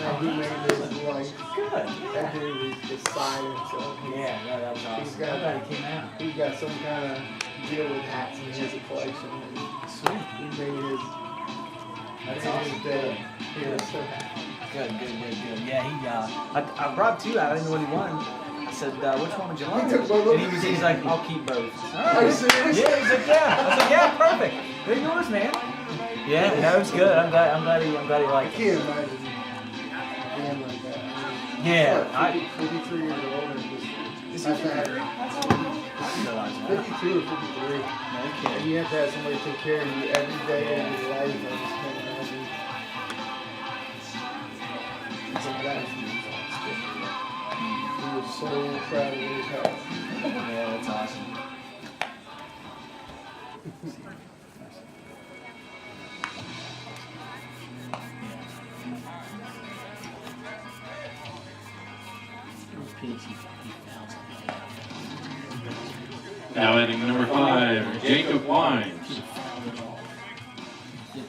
[SPEAKER 14] That dude made this like
[SPEAKER 13] Good.
[SPEAKER 14] that dude was just silent. So
[SPEAKER 13] Yeah, no, that was awesome.
[SPEAKER 14] he's got
[SPEAKER 13] Nobody came out.
[SPEAKER 14] he's got some kind of deal with hats in his collection. And
[SPEAKER 2] Sweet.
[SPEAKER 14] He made his.
[SPEAKER 2] That's
[SPEAKER 14] his
[SPEAKER 2] awesome.
[SPEAKER 14] day. He was so happy.
[SPEAKER 2] Good. Yeah, I brought two out. I didn't know what he wanted. I said, which one would you like?
[SPEAKER 14] He took both of
[SPEAKER 2] And
[SPEAKER 14] them.
[SPEAKER 2] he's like, I'll keep both.
[SPEAKER 14] Are you serious?
[SPEAKER 2] Yeah, he's like, yeah. I was like, yeah, perfect. They're yours, man. Yeah, no, it's good. I'm glad he liked
[SPEAKER 14] I
[SPEAKER 2] it.
[SPEAKER 14] can't imagine being like that.
[SPEAKER 2] Yeah,
[SPEAKER 14] 53 years old and just.
[SPEAKER 2] I didn't realize that.
[SPEAKER 14] 52 or 53.
[SPEAKER 2] No
[SPEAKER 14] And
[SPEAKER 2] kidding.
[SPEAKER 14] you have to have somebody take care of you every day of your life. I just can't imagine. He was so proud of his health.
[SPEAKER 2] Yeah, that's awesome.
[SPEAKER 3] Now adding number 5, Jacob Wines.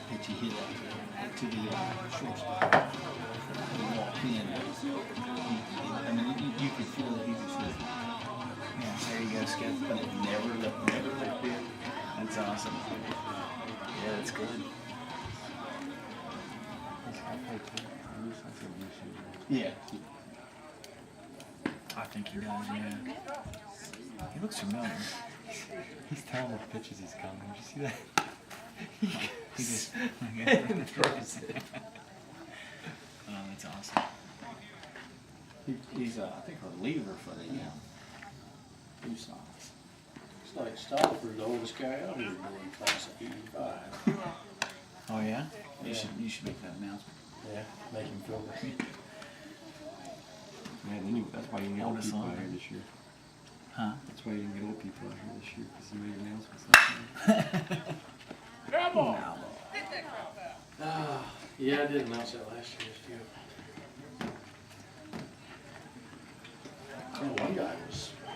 [SPEAKER 5] Pitch he hit to the shortstop. He walked in. I mean, you could feel that he was just,
[SPEAKER 2] Yeah, there you go, Skip.
[SPEAKER 5] but it never left there.
[SPEAKER 2] That's awesome. Yeah, that's good.
[SPEAKER 5] Yeah.
[SPEAKER 2] I think he does, yeah. He looks familiar.
[SPEAKER 8] He's telling the pitches he's coming. Did you see that?
[SPEAKER 2] He just
[SPEAKER 8] throws it.
[SPEAKER 2] Oh, that's awesome.
[SPEAKER 5] He's, I think, a reliever for the Blue Sox.
[SPEAKER 1] It's like Stolford, the oldest guy out here, doing class of 85.
[SPEAKER 2] Oh yeah?
[SPEAKER 5] You should make that announcement.
[SPEAKER 1] Yeah, make him feel great.
[SPEAKER 8] Man, that's why you didn't get old
[SPEAKER 2] Oldest
[SPEAKER 8] people out
[SPEAKER 2] one.
[SPEAKER 8] here this year.
[SPEAKER 2] Huh?
[SPEAKER 8] That's why you didn't get old people out here this year, because you made announcements like that.
[SPEAKER 4] Grab ball.
[SPEAKER 1] Yeah, I did announce that last year, too. One guy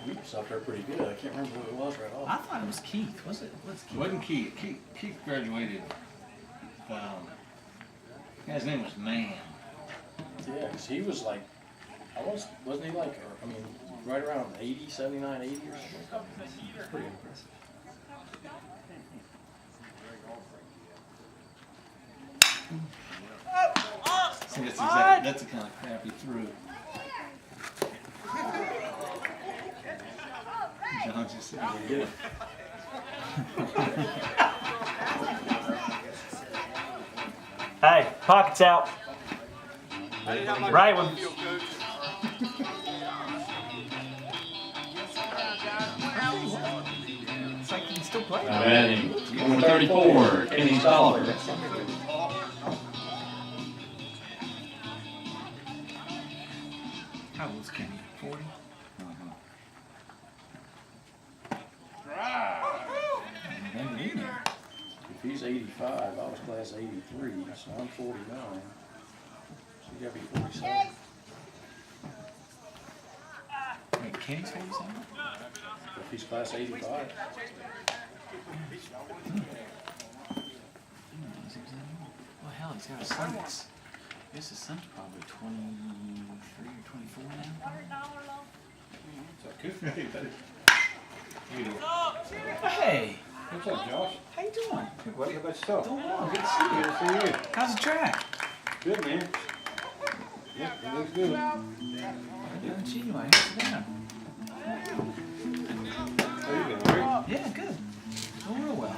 [SPEAKER 1] he was up there pretty good. I can't remember who it was right
[SPEAKER 2] I
[SPEAKER 1] off.
[SPEAKER 2] thought it was Keith. Was it? What's
[SPEAKER 5] It
[SPEAKER 2] Keith?
[SPEAKER 5] wasn't Keith. Keith graduated. His name was Man.
[SPEAKER 1] Yeah, because he was like, wasn't he like, I mean, right around 80, 79, 80 or something? It's pretty impressive.
[SPEAKER 5] See, that's the kind of crap he threw. John just said,
[SPEAKER 1] Get it.
[SPEAKER 13] Hey, pockets out. Right one.
[SPEAKER 2] It's like he can still play.
[SPEAKER 3] Now adding number 34, Kenny Stolliver.
[SPEAKER 2] How old is Kenny? 40?
[SPEAKER 1] If he's 85, I was class 83, so I'm 49. So you gotta be 47.
[SPEAKER 2] Wait, Kenny's 47?
[SPEAKER 1] If he's class 85.
[SPEAKER 2] Well, hell, he's got a son that's, I guess his son's probably 23 or 24 now.
[SPEAKER 5] good for you, buddy.
[SPEAKER 2] Hey,
[SPEAKER 5] What's up, Josh?
[SPEAKER 2] how you doing?
[SPEAKER 5] Good, buddy. How about yourself?
[SPEAKER 2] Doing well.
[SPEAKER 5] Good to see you. Good to see you.
[SPEAKER 2] How's the track?
[SPEAKER 5] Good, man. Yeah, it looks good.
[SPEAKER 2] Doesn't see you. I sit down.
[SPEAKER 5] How you doing, Rick?
[SPEAKER 2] Yeah, good. Doing real well.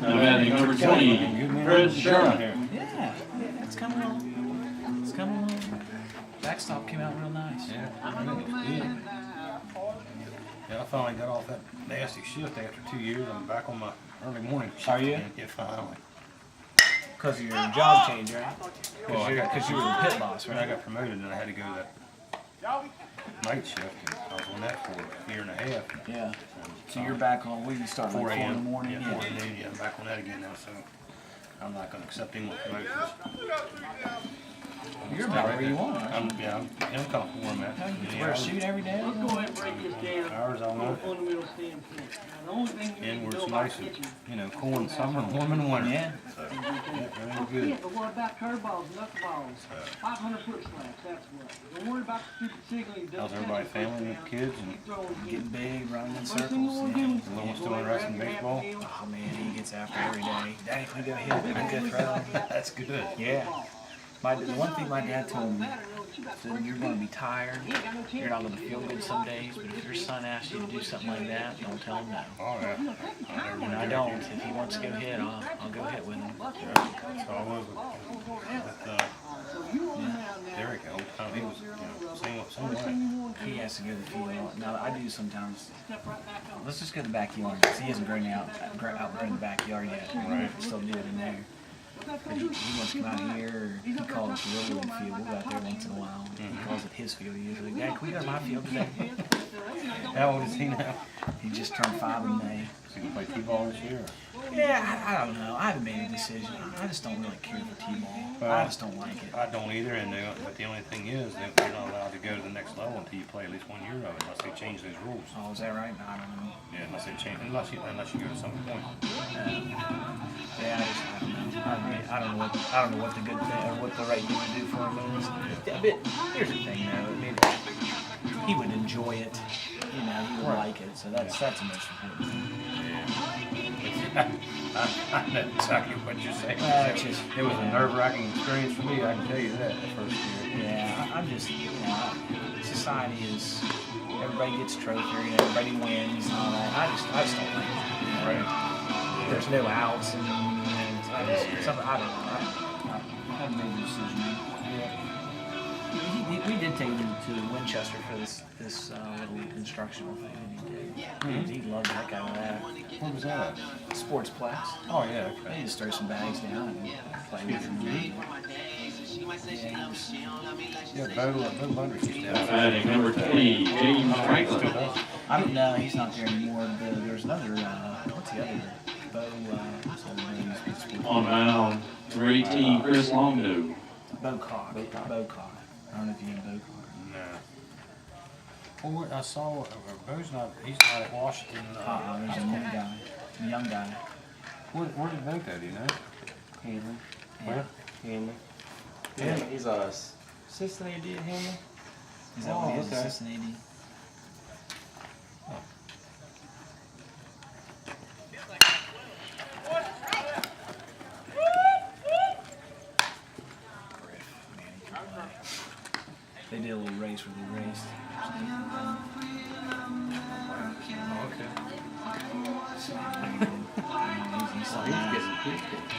[SPEAKER 3] Now adding number 20, Fred Sherman.
[SPEAKER 2] Yeah, it's coming along. It's coming along. Backstop came out real nice.
[SPEAKER 5] Yeah, I think it's good. Yeah, I finally got off that nasty shift after 2 years. I'm back on my early morning shift.
[SPEAKER 2] Are you?
[SPEAKER 5] again. Yeah, finally.
[SPEAKER 2] Because of your job change, right?
[SPEAKER 5] Well,
[SPEAKER 2] Because you were the pit boss,
[SPEAKER 5] When I
[SPEAKER 2] right?
[SPEAKER 5] got promoted, and I had to go to that night shift. And I was on that for a year and a half.
[SPEAKER 2] Yeah. So you're back on, when you start, like 4 in the morning?
[SPEAKER 5] Yeah, 4 noon. Yeah, I'm back on that again now. So I'm not going to accept any more promotions.
[SPEAKER 2] You're about where you want.
[SPEAKER 1] I'm comfortable where I'm at.
[SPEAKER 2] You get to wear a suit every day.
[SPEAKER 14] Let's go ahead and break this down.
[SPEAKER 1] Hours all night.
[SPEAKER 14] Fundamental standpoint. Now, the only thing you need to
[SPEAKER 1] Inward's
[SPEAKER 14] know about
[SPEAKER 1] nice and,
[SPEAKER 14] pitching.
[SPEAKER 1] cool in summer and warm in winter.
[SPEAKER 2] Yeah.
[SPEAKER 1] So, everything's
[SPEAKER 14] Yeah,
[SPEAKER 1] good.
[SPEAKER 14] but what about curveballs, knuckleballs, 500-foot slats, that's what. Don't worry about the stupid signaling.
[SPEAKER 1] How's everybody, family and kids and
[SPEAKER 2] Getting big, running in
[SPEAKER 14] First thing you
[SPEAKER 2] circles.
[SPEAKER 14] want to
[SPEAKER 2] Yeah.
[SPEAKER 14] do
[SPEAKER 1] the little one still interested in baseball?
[SPEAKER 2] Oh man, he gets after every day. Daddy, we go hit, we go throw.
[SPEAKER 1] That's good.
[SPEAKER 2] Yeah. The one thing my dad told me, said you're going to be tired, you're not going to feel good some days, but if your son asks you to do something like that, don't tell him no.
[SPEAKER 1] Oh, yeah.
[SPEAKER 2] And I don't. If he wants to go hit, I'll go hit with him.
[SPEAKER 1] So I was with Derek the whole time. He was, same way.
[SPEAKER 2] He has to go to the field. Now I do sometimes. Let's just go to the backyard. 'Cause he hasn't grown out in the backyard yet.
[SPEAKER 1] Right.
[SPEAKER 2] Still do it in there. But he wants to come out here, or he calls it the Little League field. We'll go out there once in a while. He calls it his field usually. Dad, can we go to my field today?
[SPEAKER 1] How old is he now?
[SPEAKER 2] He just turned 5 in May.
[SPEAKER 1] Is he going to play T-ball this year?
[SPEAKER 2] Yeah, I don't know. I haven't made a decision. I just don't really care for T-ball. I just don't like it.
[SPEAKER 1] I don't either, but the only thing is that you're not allowed to go to the next level until you play at least 1 year of it, unless they change those rules.
[SPEAKER 2] Oh, is that right? I don't know.
[SPEAKER 1] Yeah, unless you go to some point.
[SPEAKER 2] Yeah, I don't know. I don't know what the good thing or what the right thing to do for him is. Yeah, but here's the thing, though. I mean, he would enjoy it. He would like it. So that's the most important thing.
[SPEAKER 1] I know exactly what you're saying. It was a nerve-wracking experience for me, I can tell you that, the first year.
[SPEAKER 2] Yeah, I'm just, society is, everybody gets trophy, everybody wins and all that. I just don't like it.
[SPEAKER 1] Right.
[SPEAKER 2] There's no outs and I don't know. I haven't made the decision. We did take him to Winchester for this little instructional thing. He loved the heck out of that.
[SPEAKER 1] What was that?
[SPEAKER 2] Sportsplex.
[SPEAKER 1] Oh, yeah, okay.
[SPEAKER 2] He just throw some bags down and play with them.
[SPEAKER 1] Yeah, Bo Lundrich used to have
[SPEAKER 3] Batting number 20, James Franklin.
[SPEAKER 2] I don't know, he's not there anymore. There's another, what's the other? Bo, what's the other name?
[SPEAKER 3] On mound, 318, Chris Longnew.
[SPEAKER 2] Bocock. I don't know if you know Bocock.
[SPEAKER 1] No. Well, I saw, he's not at Washington.
[SPEAKER 2] There's a young guy.
[SPEAKER 1] Where did Bo go, do you know?
[SPEAKER 8] Hanley.
[SPEAKER 1] Where?
[SPEAKER 8] Hanley. Yeah, he's a assistant AD at Hanley.
[SPEAKER 2] Is that what he is, assistant AD? They did a little race where they raced.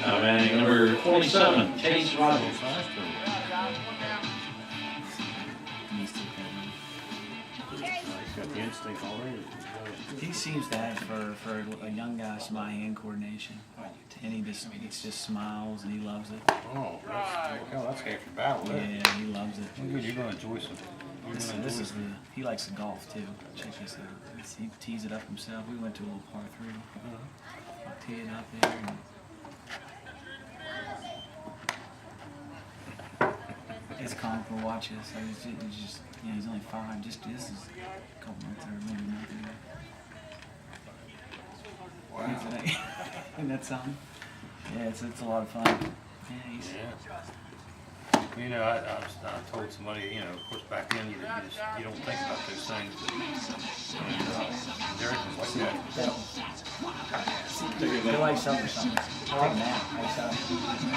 [SPEAKER 3] Batting number 27, Chase Rogers.
[SPEAKER 2] He seems to have for a young guy some eye-hand coordination, and he just smiles and he loves it.
[SPEAKER 1] Oh, that's half your battle there.
[SPEAKER 2] Yeah, he loves it.
[SPEAKER 1] You're going to enjoy some.
[SPEAKER 2] He likes to golf too. Check this out. He tees it up himself. We went to a little par 3. I'll tee it up there. And it's comical to watch this. It's just, he's only 5. This is a couple months or maybe a month ago. Wow. Isn't that something? Yeah, it's a lot of fun. Yeah,
[SPEAKER 1] I told somebody, of course, back then you don't think about those things. Derek was like that.
[SPEAKER 2] They like something or something. Take a nap.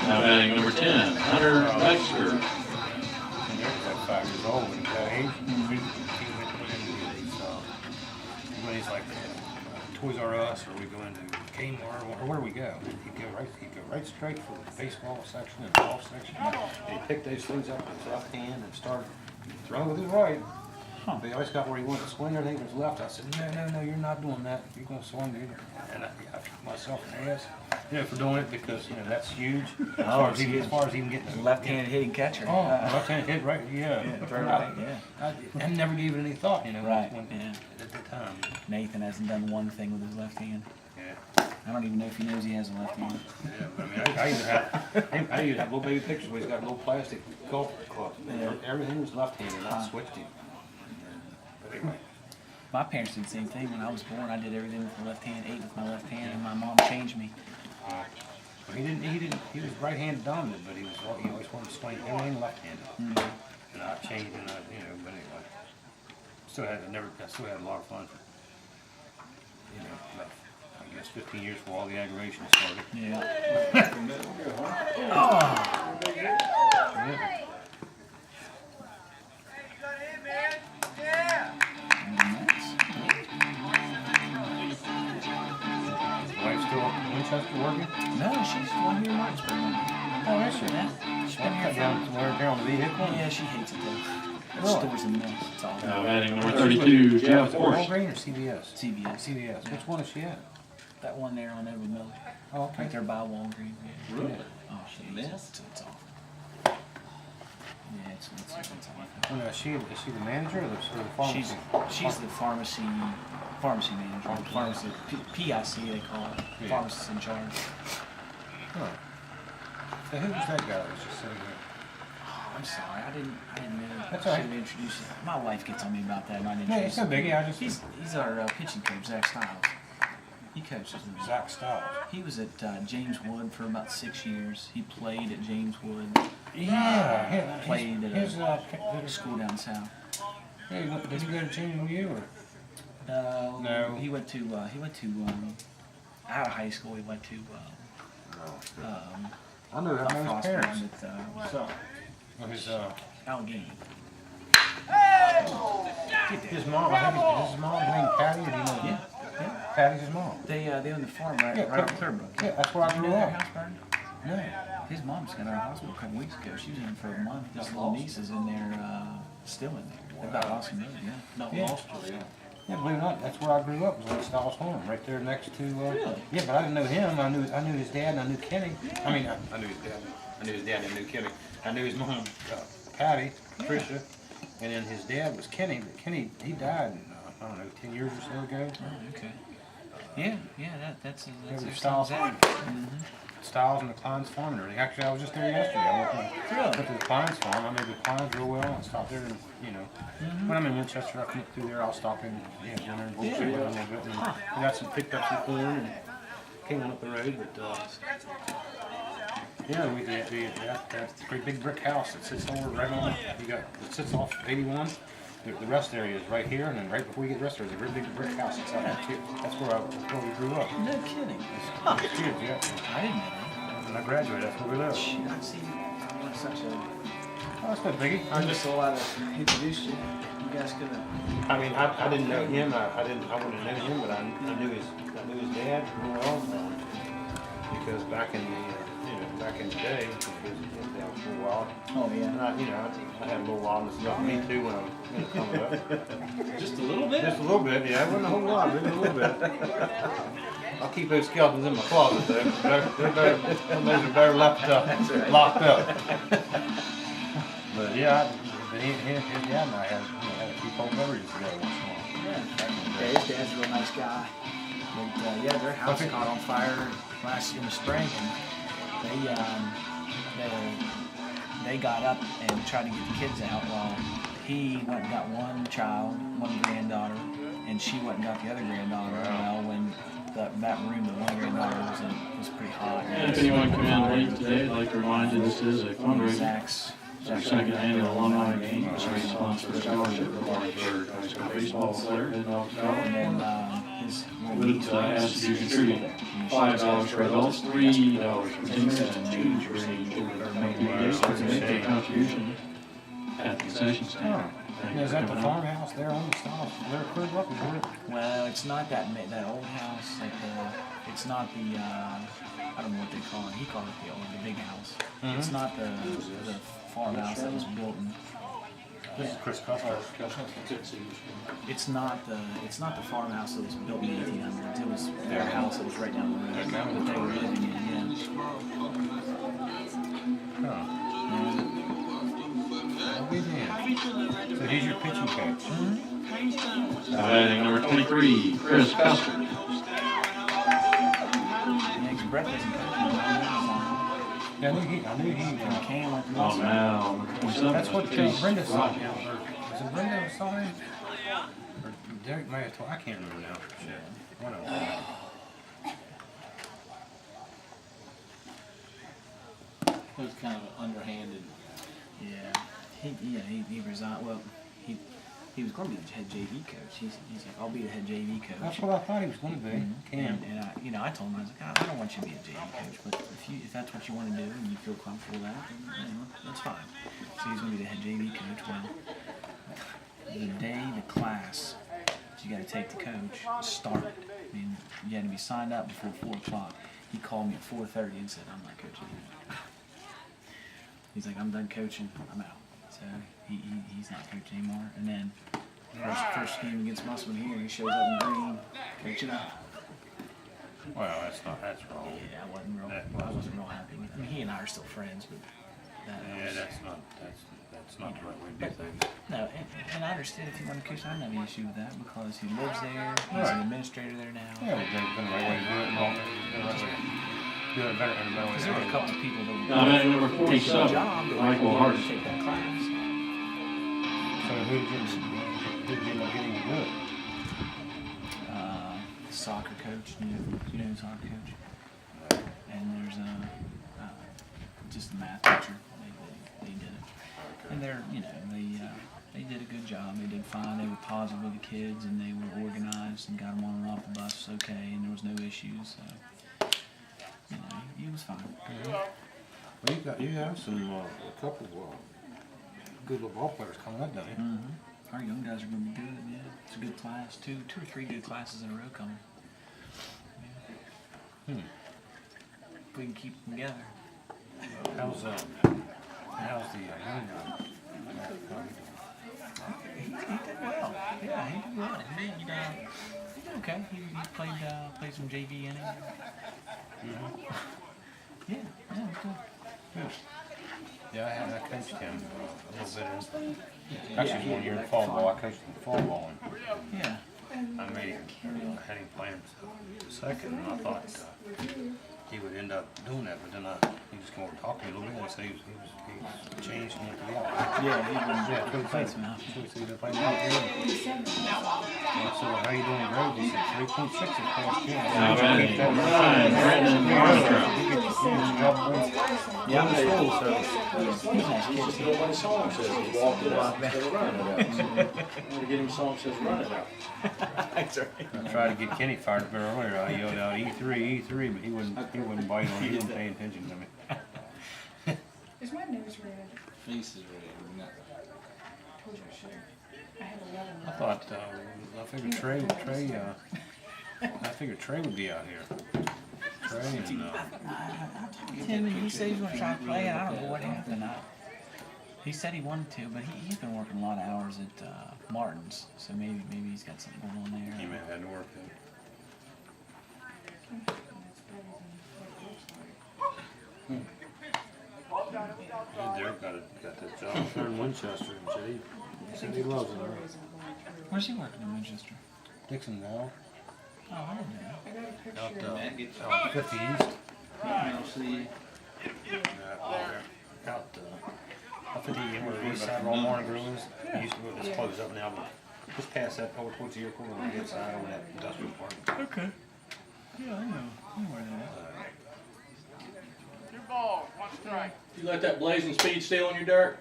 [SPEAKER 3] Now batting number 10, Hunter Webster.
[SPEAKER 1] Derek was like 5 years old when he got age. He went he's like Toys R Us, or we go into Kmart, or where do we go? He'd go right straight for the baseball section and golf section. And he'd pick those things up with his left hand and start throwing with his right. But he always got where he wanted to swing, everything with his left. I said, no, you're not doing that. You're going to swing either. And I kicked myself in the ass, for doing it because, that's huge. As far as even getting the
[SPEAKER 2] left-handed hitting catcher.
[SPEAKER 1] Oh, left-handed hit, right? Yeah. I never gave it any thought,
[SPEAKER 2] Right.
[SPEAKER 1] At the time.
[SPEAKER 2] Nathan hasn't done one thing with his left hand.
[SPEAKER 1] Yeah.
[SPEAKER 2] I don't even know if he knows he has a left hand.
[SPEAKER 15] Yeah, I mean, I even have little baby pictures where he's got a little plastic golf club.
[SPEAKER 2] Yeah.
[SPEAKER 15] Everything was left-handed, and I switched him. But anyway.
[SPEAKER 2] My parents did the same thing. When I was born, I did everything with my left hand, ate with my left hand, and my mom changed me.
[SPEAKER 15] He was right-handed dominant, but he always wanted to swing everything left-handed. And I changed, and but anyway, I still had a lot of fun. About, I guess 15 years before all the aggravation started.
[SPEAKER 2] Yeah.
[SPEAKER 15] Wife still up in Winchester working?
[SPEAKER 2] No, she's one here in Martinsburg.
[SPEAKER 15] Oh, is she?
[SPEAKER 2] Yeah. She's been here
[SPEAKER 15] Cut down some wear and tear on the vehicle?
[SPEAKER 2] Yeah, she hates it though. The
[SPEAKER 15] Really?
[SPEAKER 2] store's a mess. It's all
[SPEAKER 3] Now adding number 32, Jeff Force.
[SPEAKER 15] Walgreens or CVS?
[SPEAKER 2] CVS.
[SPEAKER 15] CVS. Which one is she at?
[SPEAKER 2] That one there on Edward Miller.
[SPEAKER 15] Oh, okay.
[SPEAKER 2] Right there by Walgreens. Yeah.
[SPEAKER 15] Really?
[SPEAKER 2] Oh, she hates it. It's awful. Yeah, it's awful.
[SPEAKER 15] Well, is she the manager or the pharmacy?
[SPEAKER 2] She's the pharmacy manager. Pharmacy, PIC they call it.
[SPEAKER 15] Yeah.
[SPEAKER 2] Pharmacist in charge.
[SPEAKER 15] Huh. So who was that guy that was just sitting here?
[SPEAKER 2] Oh, I'm sorry, I didn't know.
[SPEAKER 15] That's
[SPEAKER 2] I
[SPEAKER 15] all
[SPEAKER 2] should have introduced you. My wife gets on me about that. And I didn't
[SPEAKER 15] Yeah, it's no biggie. I just
[SPEAKER 2] he's our pitching coach, Zach Stiles. He coaches me.
[SPEAKER 15] Zach Stiles.
[SPEAKER 2] He was at James Wood for about 6 years. He played at James Wood.
[SPEAKER 15] Yeah.
[SPEAKER 2] Played at
[SPEAKER 15] his
[SPEAKER 2] a school down south.
[SPEAKER 15] Yeah, did he go to JMU or?
[SPEAKER 2] No. He went to out of high school. He went to
[SPEAKER 15] I know his parents.
[SPEAKER 2] So,
[SPEAKER 15] His
[SPEAKER 2] Allegheny.
[SPEAKER 15] His mom. I think is his mom named Patty, or do you know?
[SPEAKER 2] Yeah.
[SPEAKER 15] Patty's his mom.
[SPEAKER 2] They own the farm right on Clearbrook.
[SPEAKER 15] Yeah, that's where I
[SPEAKER 2] Did you
[SPEAKER 15] grew
[SPEAKER 2] know their
[SPEAKER 15] up.
[SPEAKER 2] house burned?
[SPEAKER 15] No.
[SPEAKER 2] His mom's got out of hospital a couple weeks ago. She was in for a month. His little niece is in there, still in there. They about lost him, yeah. No,
[SPEAKER 15] Yeah.
[SPEAKER 2] lost her, yeah.
[SPEAKER 15] Yeah, believe it or not, that's where I grew up, was on Stiles Farm, right there next to, yeah, but I didn't know him, I knew his dad, and I knew Kenny. I mean, I knew his dad, and I knew Kenny. I knew his mom, Patty, Tricia, and then his dad was Kenny, but Kenny, he died, I don't know, 10 years or so ago.
[SPEAKER 2] Oh, okay. Yeah, that's
[SPEAKER 15] Stiles Farm. Stiles and the Klein's Farm and everything. Actually, I was just there yesterday. I went to the Klein's Farm. I know the Klein's real well. I stopped there and, when I'm in Winchester, I come up through there. I'll stop in and dinner and bullshit with them a little bit. And we picked up some corn and came on up the road. But, that great big brick house that sits over right on, it sits off 81. The rest area is right here, and then right before you get the rest area, there's a great big brick house that's out there too. That's where we grew up.
[SPEAKER 2] No kidding.
[SPEAKER 15] As kids, yeah.
[SPEAKER 2] I didn't know that.
[SPEAKER 15] When I graduated, that's where we lived.
[SPEAKER 2] Shit, I see. I'm such a.
[SPEAKER 15] Oh, that's no biggie.
[SPEAKER 2] I'm just glad I introduced you. You guys could have.
[SPEAKER 15] I mean, I didn't know him. I wouldn't know him, but I knew his dad real well. Because back in the day, he was down for a while.
[SPEAKER 2] Oh yeah.
[SPEAKER 15] And I had a little wildness about me too when I was coming up.
[SPEAKER 2] Just a little bit.
[SPEAKER 15] Just a little bit, yeah. It wasn't a whole lot, but a little bit. I'll keep those skeletons in my closet though. Those are better left locked up. But yeah, his dad and I had a few cold beverages together once in a while.
[SPEAKER 2] Yeah, his dad's a real nice guy. But their house caught on fire last in the spring, and they got up and tried to get the kids out while he went and got one child, one granddaughter, and she went and got the other granddaughter. Well, when that room, the one granddaughter was pretty hot.
[SPEAKER 3] And if anyone come in late today, I'd like to remind you this is a fundraiser.
[SPEAKER 2] Zach's
[SPEAKER 3] Second annual alumni game, which is sponsored by scholarship for Martinsburg High School baseball player and asked you to contribute $5 for adults, $3 for teens, and change for age or make a contribution at the concession stand.
[SPEAKER 15] Is that the farmhouse there on the stop? They're cleared up, isn't it?
[SPEAKER 2] Well, it's not that old house. It's not the I don't know what they call it. He called it the big house. It's not the farmhouse that was built in.
[SPEAKER 15] This is Chris Custer.
[SPEAKER 2] It's not the farmhouse that was built in the 1800s. It was their house that was right down the road that they were living in.
[SPEAKER 15] So here's your pitching coach.
[SPEAKER 3] Batting number 23, Chris Custer.
[SPEAKER 2] Brett doesn't coach him.
[SPEAKER 15] Yeah, I knew he
[SPEAKER 2] Cam went to
[SPEAKER 3] Oh,
[SPEAKER 2] Martinsburg.
[SPEAKER 3] now.
[SPEAKER 15] That's what
[SPEAKER 3] Chase
[SPEAKER 15] Brenda saw
[SPEAKER 3] Rock.
[SPEAKER 15] him. Was it Brenda who saw him? Or Derek may have told, I can't remember now. Shit. One of them.
[SPEAKER 6] It was kind of underhanded.
[SPEAKER 2] Yeah, he resigned. Well, he was going to be the head JV coach. He's like, I'll be the head JV coach.
[SPEAKER 15] That's what I thought he was going to be. Cam.
[SPEAKER 2] And I told him, I was like, I don't want you to be a JV coach, but if that's what you want to do and you feel comfortable with that, then that's fine. So he's going to be the head JV coach. Well, the day the class that you got to take the coach started, I mean, you had to be signed up before 4 o'clock. He called me at 4:30 and said, I'm not coaching anymore. He's like, I'm done coaching, I'm out. So he's not coaching anymore. And then first game against Musselman here, he shows up in green, coaching up.
[SPEAKER 15] Well, that's wrong.
[SPEAKER 2] Yeah, I wasn't real happy with it. I mean, he and I are still friends, but
[SPEAKER 15] that's not the right way to do things.
[SPEAKER 2] No, and I understand if you want to coach, I don't have any issue with that because he lives there, he's an administrator there now.
[SPEAKER 15] Yeah, but there's been a right way to do it, and do it better and a better way to
[SPEAKER 2] There
[SPEAKER 15] do
[SPEAKER 2] were a
[SPEAKER 15] it.
[SPEAKER 2] couple of people that
[SPEAKER 3] Now, man, number
[SPEAKER 2] would take the
[SPEAKER 3] 47,
[SPEAKER 2] job that
[SPEAKER 3] Michael
[SPEAKER 2] would
[SPEAKER 3] Hardison.
[SPEAKER 2] take that class.
[SPEAKER 15] So who did you end up getting to do it?
[SPEAKER 2] Soccer coach, you know soccer coach. And there's just a math teacher. They did it, and they did a good job. They did fine. They were positive with the kids, and they were organized and got them on and off the bus okay, and there was no issues. So he was fine.
[SPEAKER 15] Well, you have some a couple good little ball players coming up, don't you?
[SPEAKER 2] Our young guys are going to be good. Yeah, it's a good class. Two or three good classes in a row coming. Yeah. If we can keep them together.
[SPEAKER 15] How's the
[SPEAKER 2] He did well. Yeah, he did well. He did okay. He played some JV in it. Yeah, good.
[SPEAKER 15] Yeah, I coached him a little bit. Actually, 1 year in fall ball. I coached him fall ball.
[SPEAKER 2] Yeah.
[SPEAKER 15] I had him playing second, and I thought he would end up doing that, but then he just came over and talked to me a little bit and said he changed and went to the out.
[SPEAKER 2] Yeah,
[SPEAKER 15] he played some out. So he played outfield. I said, how you doing, Greg? He said 3.6 this past year.
[SPEAKER 3] Now, Ryan, Brandon Armstrong.
[SPEAKER 2] Yeah,
[SPEAKER 1] He's doing what his song says. He walked it out instead of running it out. I'm going to get him a song that says run it out.
[SPEAKER 2] That's right.
[SPEAKER 15] I tried to get Kenny fired up earlier. I yelled out E3, but he wouldn't bite on it. He wasn't paying attention to me.
[SPEAKER 11] Is my nose red?
[SPEAKER 6] Face is red.
[SPEAKER 11] Told you I should. I have 11.
[SPEAKER 15] I thought, I figured Trey would be out here. Trey and,
[SPEAKER 2] Tim, he said he's going to try to play, and I don't know what happened. He said he wanted to, but he's been working a lot of hours at Martin's, so maybe he's got something going on there.
[SPEAKER 15] he may have had to work then. Yeah, Derek got that job there in Winchester, and said he loves it there.
[SPEAKER 2] Where's he working in Manchester?
[SPEAKER 15] Dixon now,
[SPEAKER 2] Oh, I didn't know.
[SPEAKER 15] out 50 East. Out 50 East, where the east side of Old Morning Grill is. It's closed up now, but just past that, over towards the airport on the inside over that industrial park.
[SPEAKER 2] Okay. Yeah, I know where that is.
[SPEAKER 4] 2 balls, 1 strike.
[SPEAKER 1] You let that blazing speed stay on your dirt?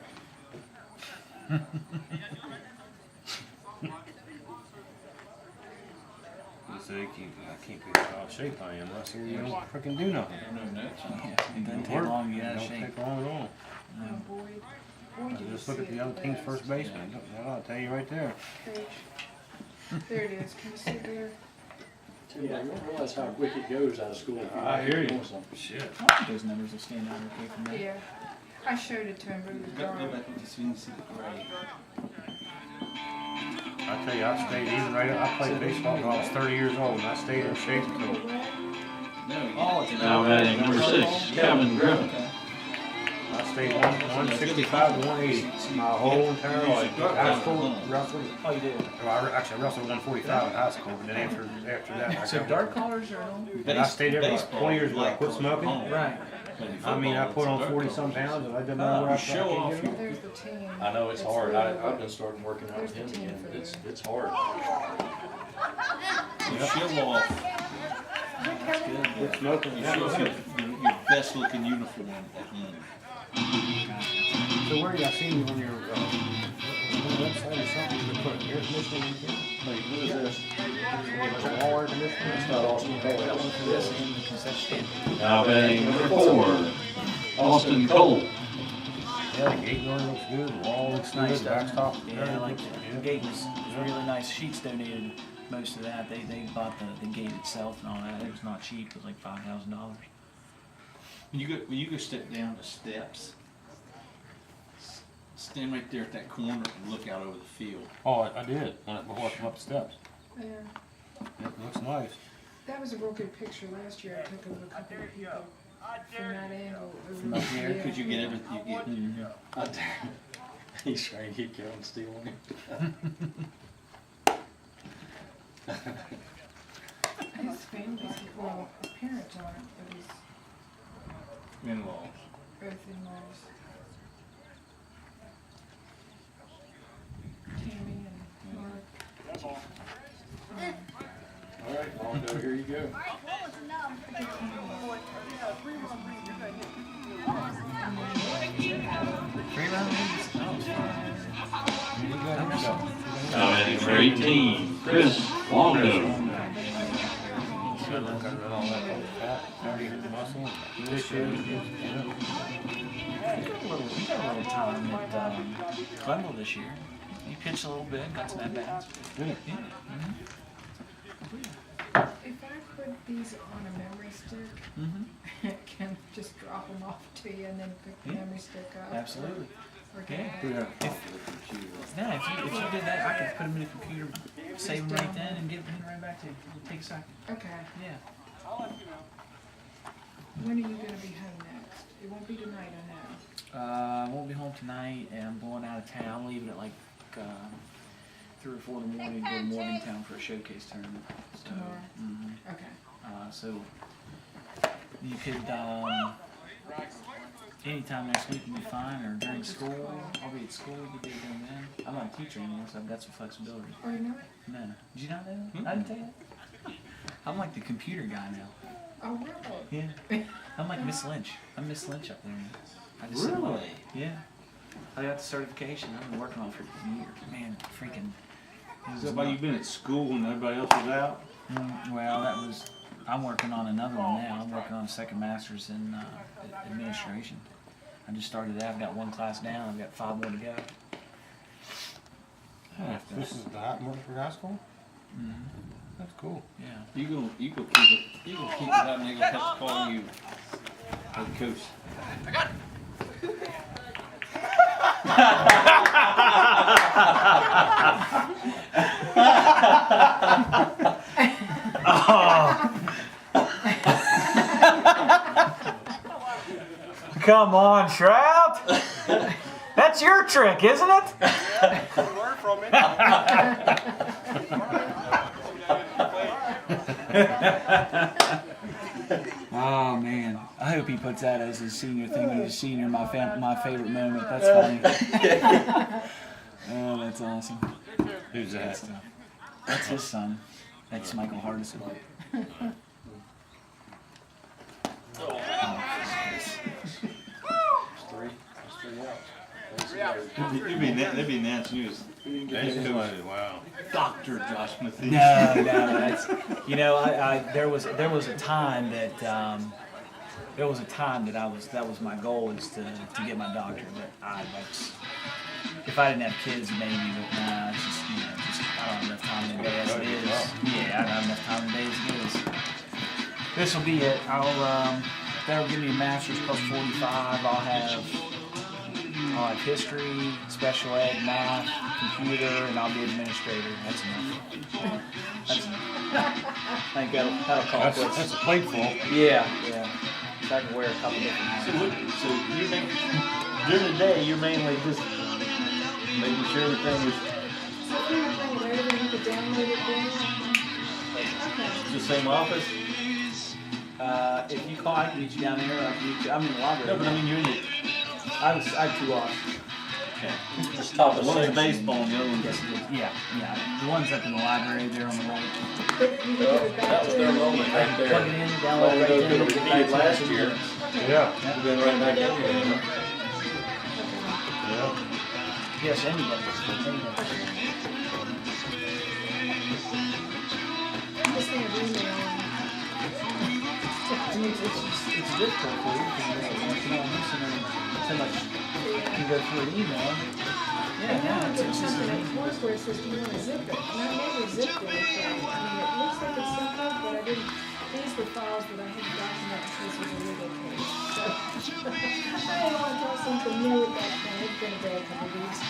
[SPEAKER 15] So I can't get out of shape I am. I see you don't freaking do nothing.
[SPEAKER 2] It doesn't take long to get out of
[SPEAKER 15] Don't
[SPEAKER 2] shape.
[SPEAKER 15] take long at all.
[SPEAKER 11] Boyd.
[SPEAKER 15] Just look at the other team's first baseman. I'll tell you right there.
[SPEAKER 11] There it is. Can you see it there?
[SPEAKER 1] Yeah, you don't realize how quick it goes out of school. If
[SPEAKER 15] I hear you.
[SPEAKER 1] doing something.
[SPEAKER 15] Shit.
[SPEAKER 2] I think those numbers will stand out okay from there.
[SPEAKER 11] Yeah. I showed it to him, but it was dark.
[SPEAKER 15] I tell you, I stayed even right. I played baseball until I was 30 years old, and I stayed in shape until.
[SPEAKER 3] Now, batting number 6, Kevin Griffin.
[SPEAKER 15] I stayed 165 to 180 my whole entire life. High school, wrestling.
[SPEAKER 2] Oh, you did?
[SPEAKER 15] Well, I wrestled 145 in high school, but then after that, I
[SPEAKER 2] So
[SPEAKER 15] got
[SPEAKER 2] dark colors or no?
[SPEAKER 15] And I stayed there for 20 years when I quit smoking.
[SPEAKER 2] Right.
[SPEAKER 15] I mean, I put on 40-some pounds, and I didn't know where I
[SPEAKER 6] show off.
[SPEAKER 15] could get
[SPEAKER 11] There's the team.
[SPEAKER 1] I know it's hard. I've been starting working out with him
[SPEAKER 11] There's the team
[SPEAKER 1] again.
[SPEAKER 11] for
[SPEAKER 1] It's hard.
[SPEAKER 5] You show off.
[SPEAKER 15] Quit smoking.
[SPEAKER 5] You show off your best looking uniform at home.
[SPEAKER 15] So where y'all seen you on your website or something? You put air conditioning in here?
[SPEAKER 1] Wait, what is this?
[SPEAKER 15] Like a wall air conditioner?
[SPEAKER 1] It's not Austin Cole.
[SPEAKER 2] For this in the concession stand.
[SPEAKER 3] Now batting number 4, Austin Cole.
[SPEAKER 15] Yeah, the gate door looks good, the wall looks
[SPEAKER 2] Nice,
[SPEAKER 15] nice, the backstop.
[SPEAKER 2] Yeah, I like it. The gate was really nice. Sheets donated most of that. They bought the gate itself and all that. It was not cheap. It was like $5,000.
[SPEAKER 5] When you go step down the steps, stand right there at that corner and look out over the field.
[SPEAKER 15] Oh, I did, before I come up the steps.
[SPEAKER 11] Yeah.
[SPEAKER 15] It looks nice.
[SPEAKER 11] That was a real good picture last year. I took of a couple of people from that angle. It was
[SPEAKER 2] From up here?
[SPEAKER 11] yeah.
[SPEAKER 5] Could you get everything you get?
[SPEAKER 1] He's trying to keep going, stealing it.
[SPEAKER 11] His family's, well, his parents aren't, but his
[SPEAKER 5] In-laws.
[SPEAKER 11] both in-laws. Tammy and Mark.
[SPEAKER 1] All right, Mondo, here you go.
[SPEAKER 3] Now batting number 18, Chris Longo.
[SPEAKER 2] He got a little time at Clemson this year. He pitched a little bit, got some at-bats. Yeah.
[SPEAKER 11] If I put these on a memory stick, it can just drop them off to you and then pick the memory stick up.
[SPEAKER 2] Absolutely.
[SPEAKER 11] Or
[SPEAKER 2] Yeah.
[SPEAKER 11] get it.
[SPEAKER 2] Yeah, if you did that, I could put them in the computer, save them right then, and get them right back to you. It'll take a second.
[SPEAKER 11] Okay.
[SPEAKER 2] Yeah.
[SPEAKER 11] When are you gonna be home next? It won't be tonight, I know.
[SPEAKER 2] I won't be home tonight, and I'm going out of town. I'm leaving at like 3 or 4 in the morning to go to Morgantown for a showcase tournament. So,
[SPEAKER 11] Tomorrow?
[SPEAKER 2] mhm.
[SPEAKER 11] Okay.
[SPEAKER 2] So you could anytime next week will be fine, or during school. I'll be at school. You could do it during then. I'm not a teacher anymore, so I've got some flexibility.
[SPEAKER 11] Oh, you're not?
[SPEAKER 2] No, did you not know that? I didn't tell you that. I'm like the computer guy now.
[SPEAKER 11] Oh, really?
[SPEAKER 2] Yeah. I'm like Miss Lynch. I'm Miss Lynch up there. I just sit alone. Yeah. I got the certification. I've been working on it for years. Man, freaking.
[SPEAKER 5] Is that why you've been at school and everybody else was out?
[SPEAKER 2] Well, I'm working on another one now. I'm working on a second master's in administration. I just started that. I've got 1 class down. I've got 5 more to go.
[SPEAKER 15] This is the Martinsburg High School?
[SPEAKER 2] Mm-hmm.
[SPEAKER 15] That's cool.
[SPEAKER 2] Yeah.
[SPEAKER 5] You gonna keep it up and they gonna have to call you head coach.
[SPEAKER 4] I got it.
[SPEAKER 13] Come on, Shroud. That's your trick, isn't it?
[SPEAKER 4] Learn from it.
[SPEAKER 2] Oh man, I hope he puts that as his senior thing when he's a senior. My favorite moment. That's funny. Oh, that's awesome.
[SPEAKER 15] Who's that?
[SPEAKER 2] That's his son. That's Michael Hardison.
[SPEAKER 5] They'd be announcing you as
[SPEAKER 15] Wow.
[SPEAKER 5] Dr. Josh Matthews.
[SPEAKER 2] No, that's there was a time that that was my goal is to get my doctorate, but if I didn't have kids maybe, but nah, it's just I don't have enough time in the day as it is. Yeah, I don't have enough time in the day as it is. This will be it. That'll give me a master's plus 45. I'll have history, special ed, math, computer, and I'll be administrator. That's enough. I think that'll call it quits.
[SPEAKER 15] That's a plateful.
[SPEAKER 2] Yeah. So I can wear a couple different hats.
[SPEAKER 5] So you think
[SPEAKER 2] during the day, you're mainly just making sure everything is
[SPEAKER 11] So if you were playing later, you could download it there?
[SPEAKER 2] the same office.
[SPEAKER 6] If you call, I can reach you down there, or I can reach you, I'm in the library.
[SPEAKER 2] No, but I mean, you're in the,
[SPEAKER 6] I have 2 offices.
[SPEAKER 2] just top of one's baseball and the other one's.
[SPEAKER 6] Yeah. The one's up in the library, there on the right.
[SPEAKER 11] But you can give it back
[SPEAKER 1] That was
[SPEAKER 11] to
[SPEAKER 1] their
[SPEAKER 11] them.
[SPEAKER 1] moment right there.
[SPEAKER 6] Plug it in, download it right there.
[SPEAKER 1] What we needed last year.
[SPEAKER 15] Yeah.
[SPEAKER 1] We've been right back in here.
[SPEAKER 15] Yeah.
[SPEAKER 6] Yes, anybody.
[SPEAKER 11] I'm just gonna email them.
[SPEAKER 6] I mean, it's difficult for you because you know, so much you go through an email.
[SPEAKER 11] And now I'm
[SPEAKER 6] it's
[SPEAKER 11] getting
[SPEAKER 6] just
[SPEAKER 11] something at work where it says, do you want to zip it? And I never zipped anything. I mean, it looks like it's simple, but I didn't, these were files that I had documented because it was a legal case. So, I didn't want to try something new at that point. It's been a bad couple of weeks.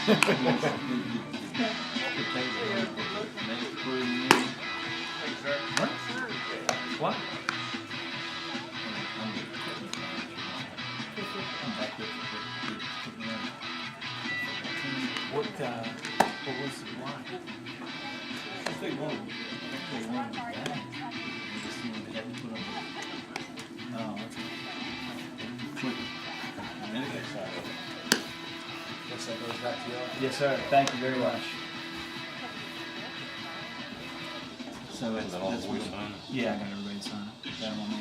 [SPEAKER 6] What? What was the line?
[SPEAKER 2] They wanted that. They had to put on.
[SPEAKER 6] Oh, okay. Guess that goes back to you. Yes, sir. Thank you very much. So it's yeah, I got everybody to sign it. Got them on me.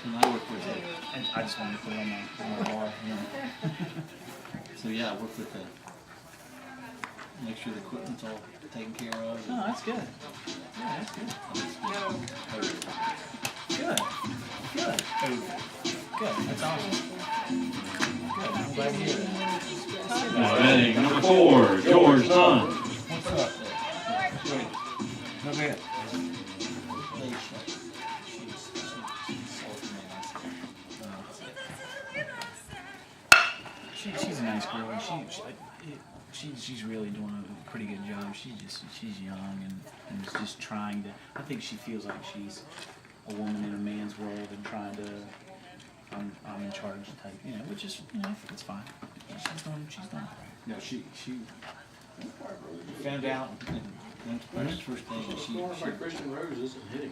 [SPEAKER 6] And I work with it. And I just wanted to put it on my bar. Yeah.
[SPEAKER 2] So yeah, I work with the, make sure the equipment's all taken care of.
[SPEAKER 6] Oh, that's good. Yeah, that's good. Good. Good. Good. That's awesome. Good. I'm glad to hear that.
[SPEAKER 3] Batting number 4, George Dunn.
[SPEAKER 15] What's up? No bad.
[SPEAKER 6] She's a nice girl, and she's really doing a pretty good job. She's young and is just trying to. I think she feels like she's a woman in a man's world and trying to. I'm in charge type, which is it's fine. She's doing.
[SPEAKER 2] No, she found out and went to practice first day and she
[SPEAKER 1] Like Christian Rose isn't hitting.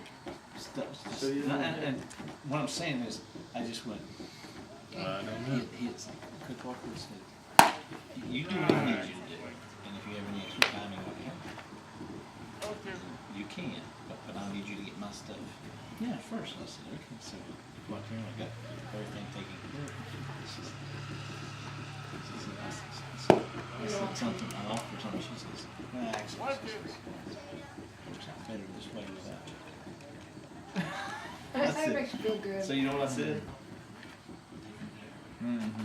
[SPEAKER 2] And what I'm saying is, I just went.
[SPEAKER 15] I don't know.
[SPEAKER 2] Hits Coach Walker said, you do what I need you to do, and if you have any extra time you want to, you can, but I need you to get my stuff.
[SPEAKER 6] Yeah, first.
[SPEAKER 2] I said, okay, so I got everything taken care of. I said something, I offered something, she says, well, actually, works out better this way without you.
[SPEAKER 11] That makes you feel good.
[SPEAKER 2] So you know what I said?
[SPEAKER 6] Mm-hmm.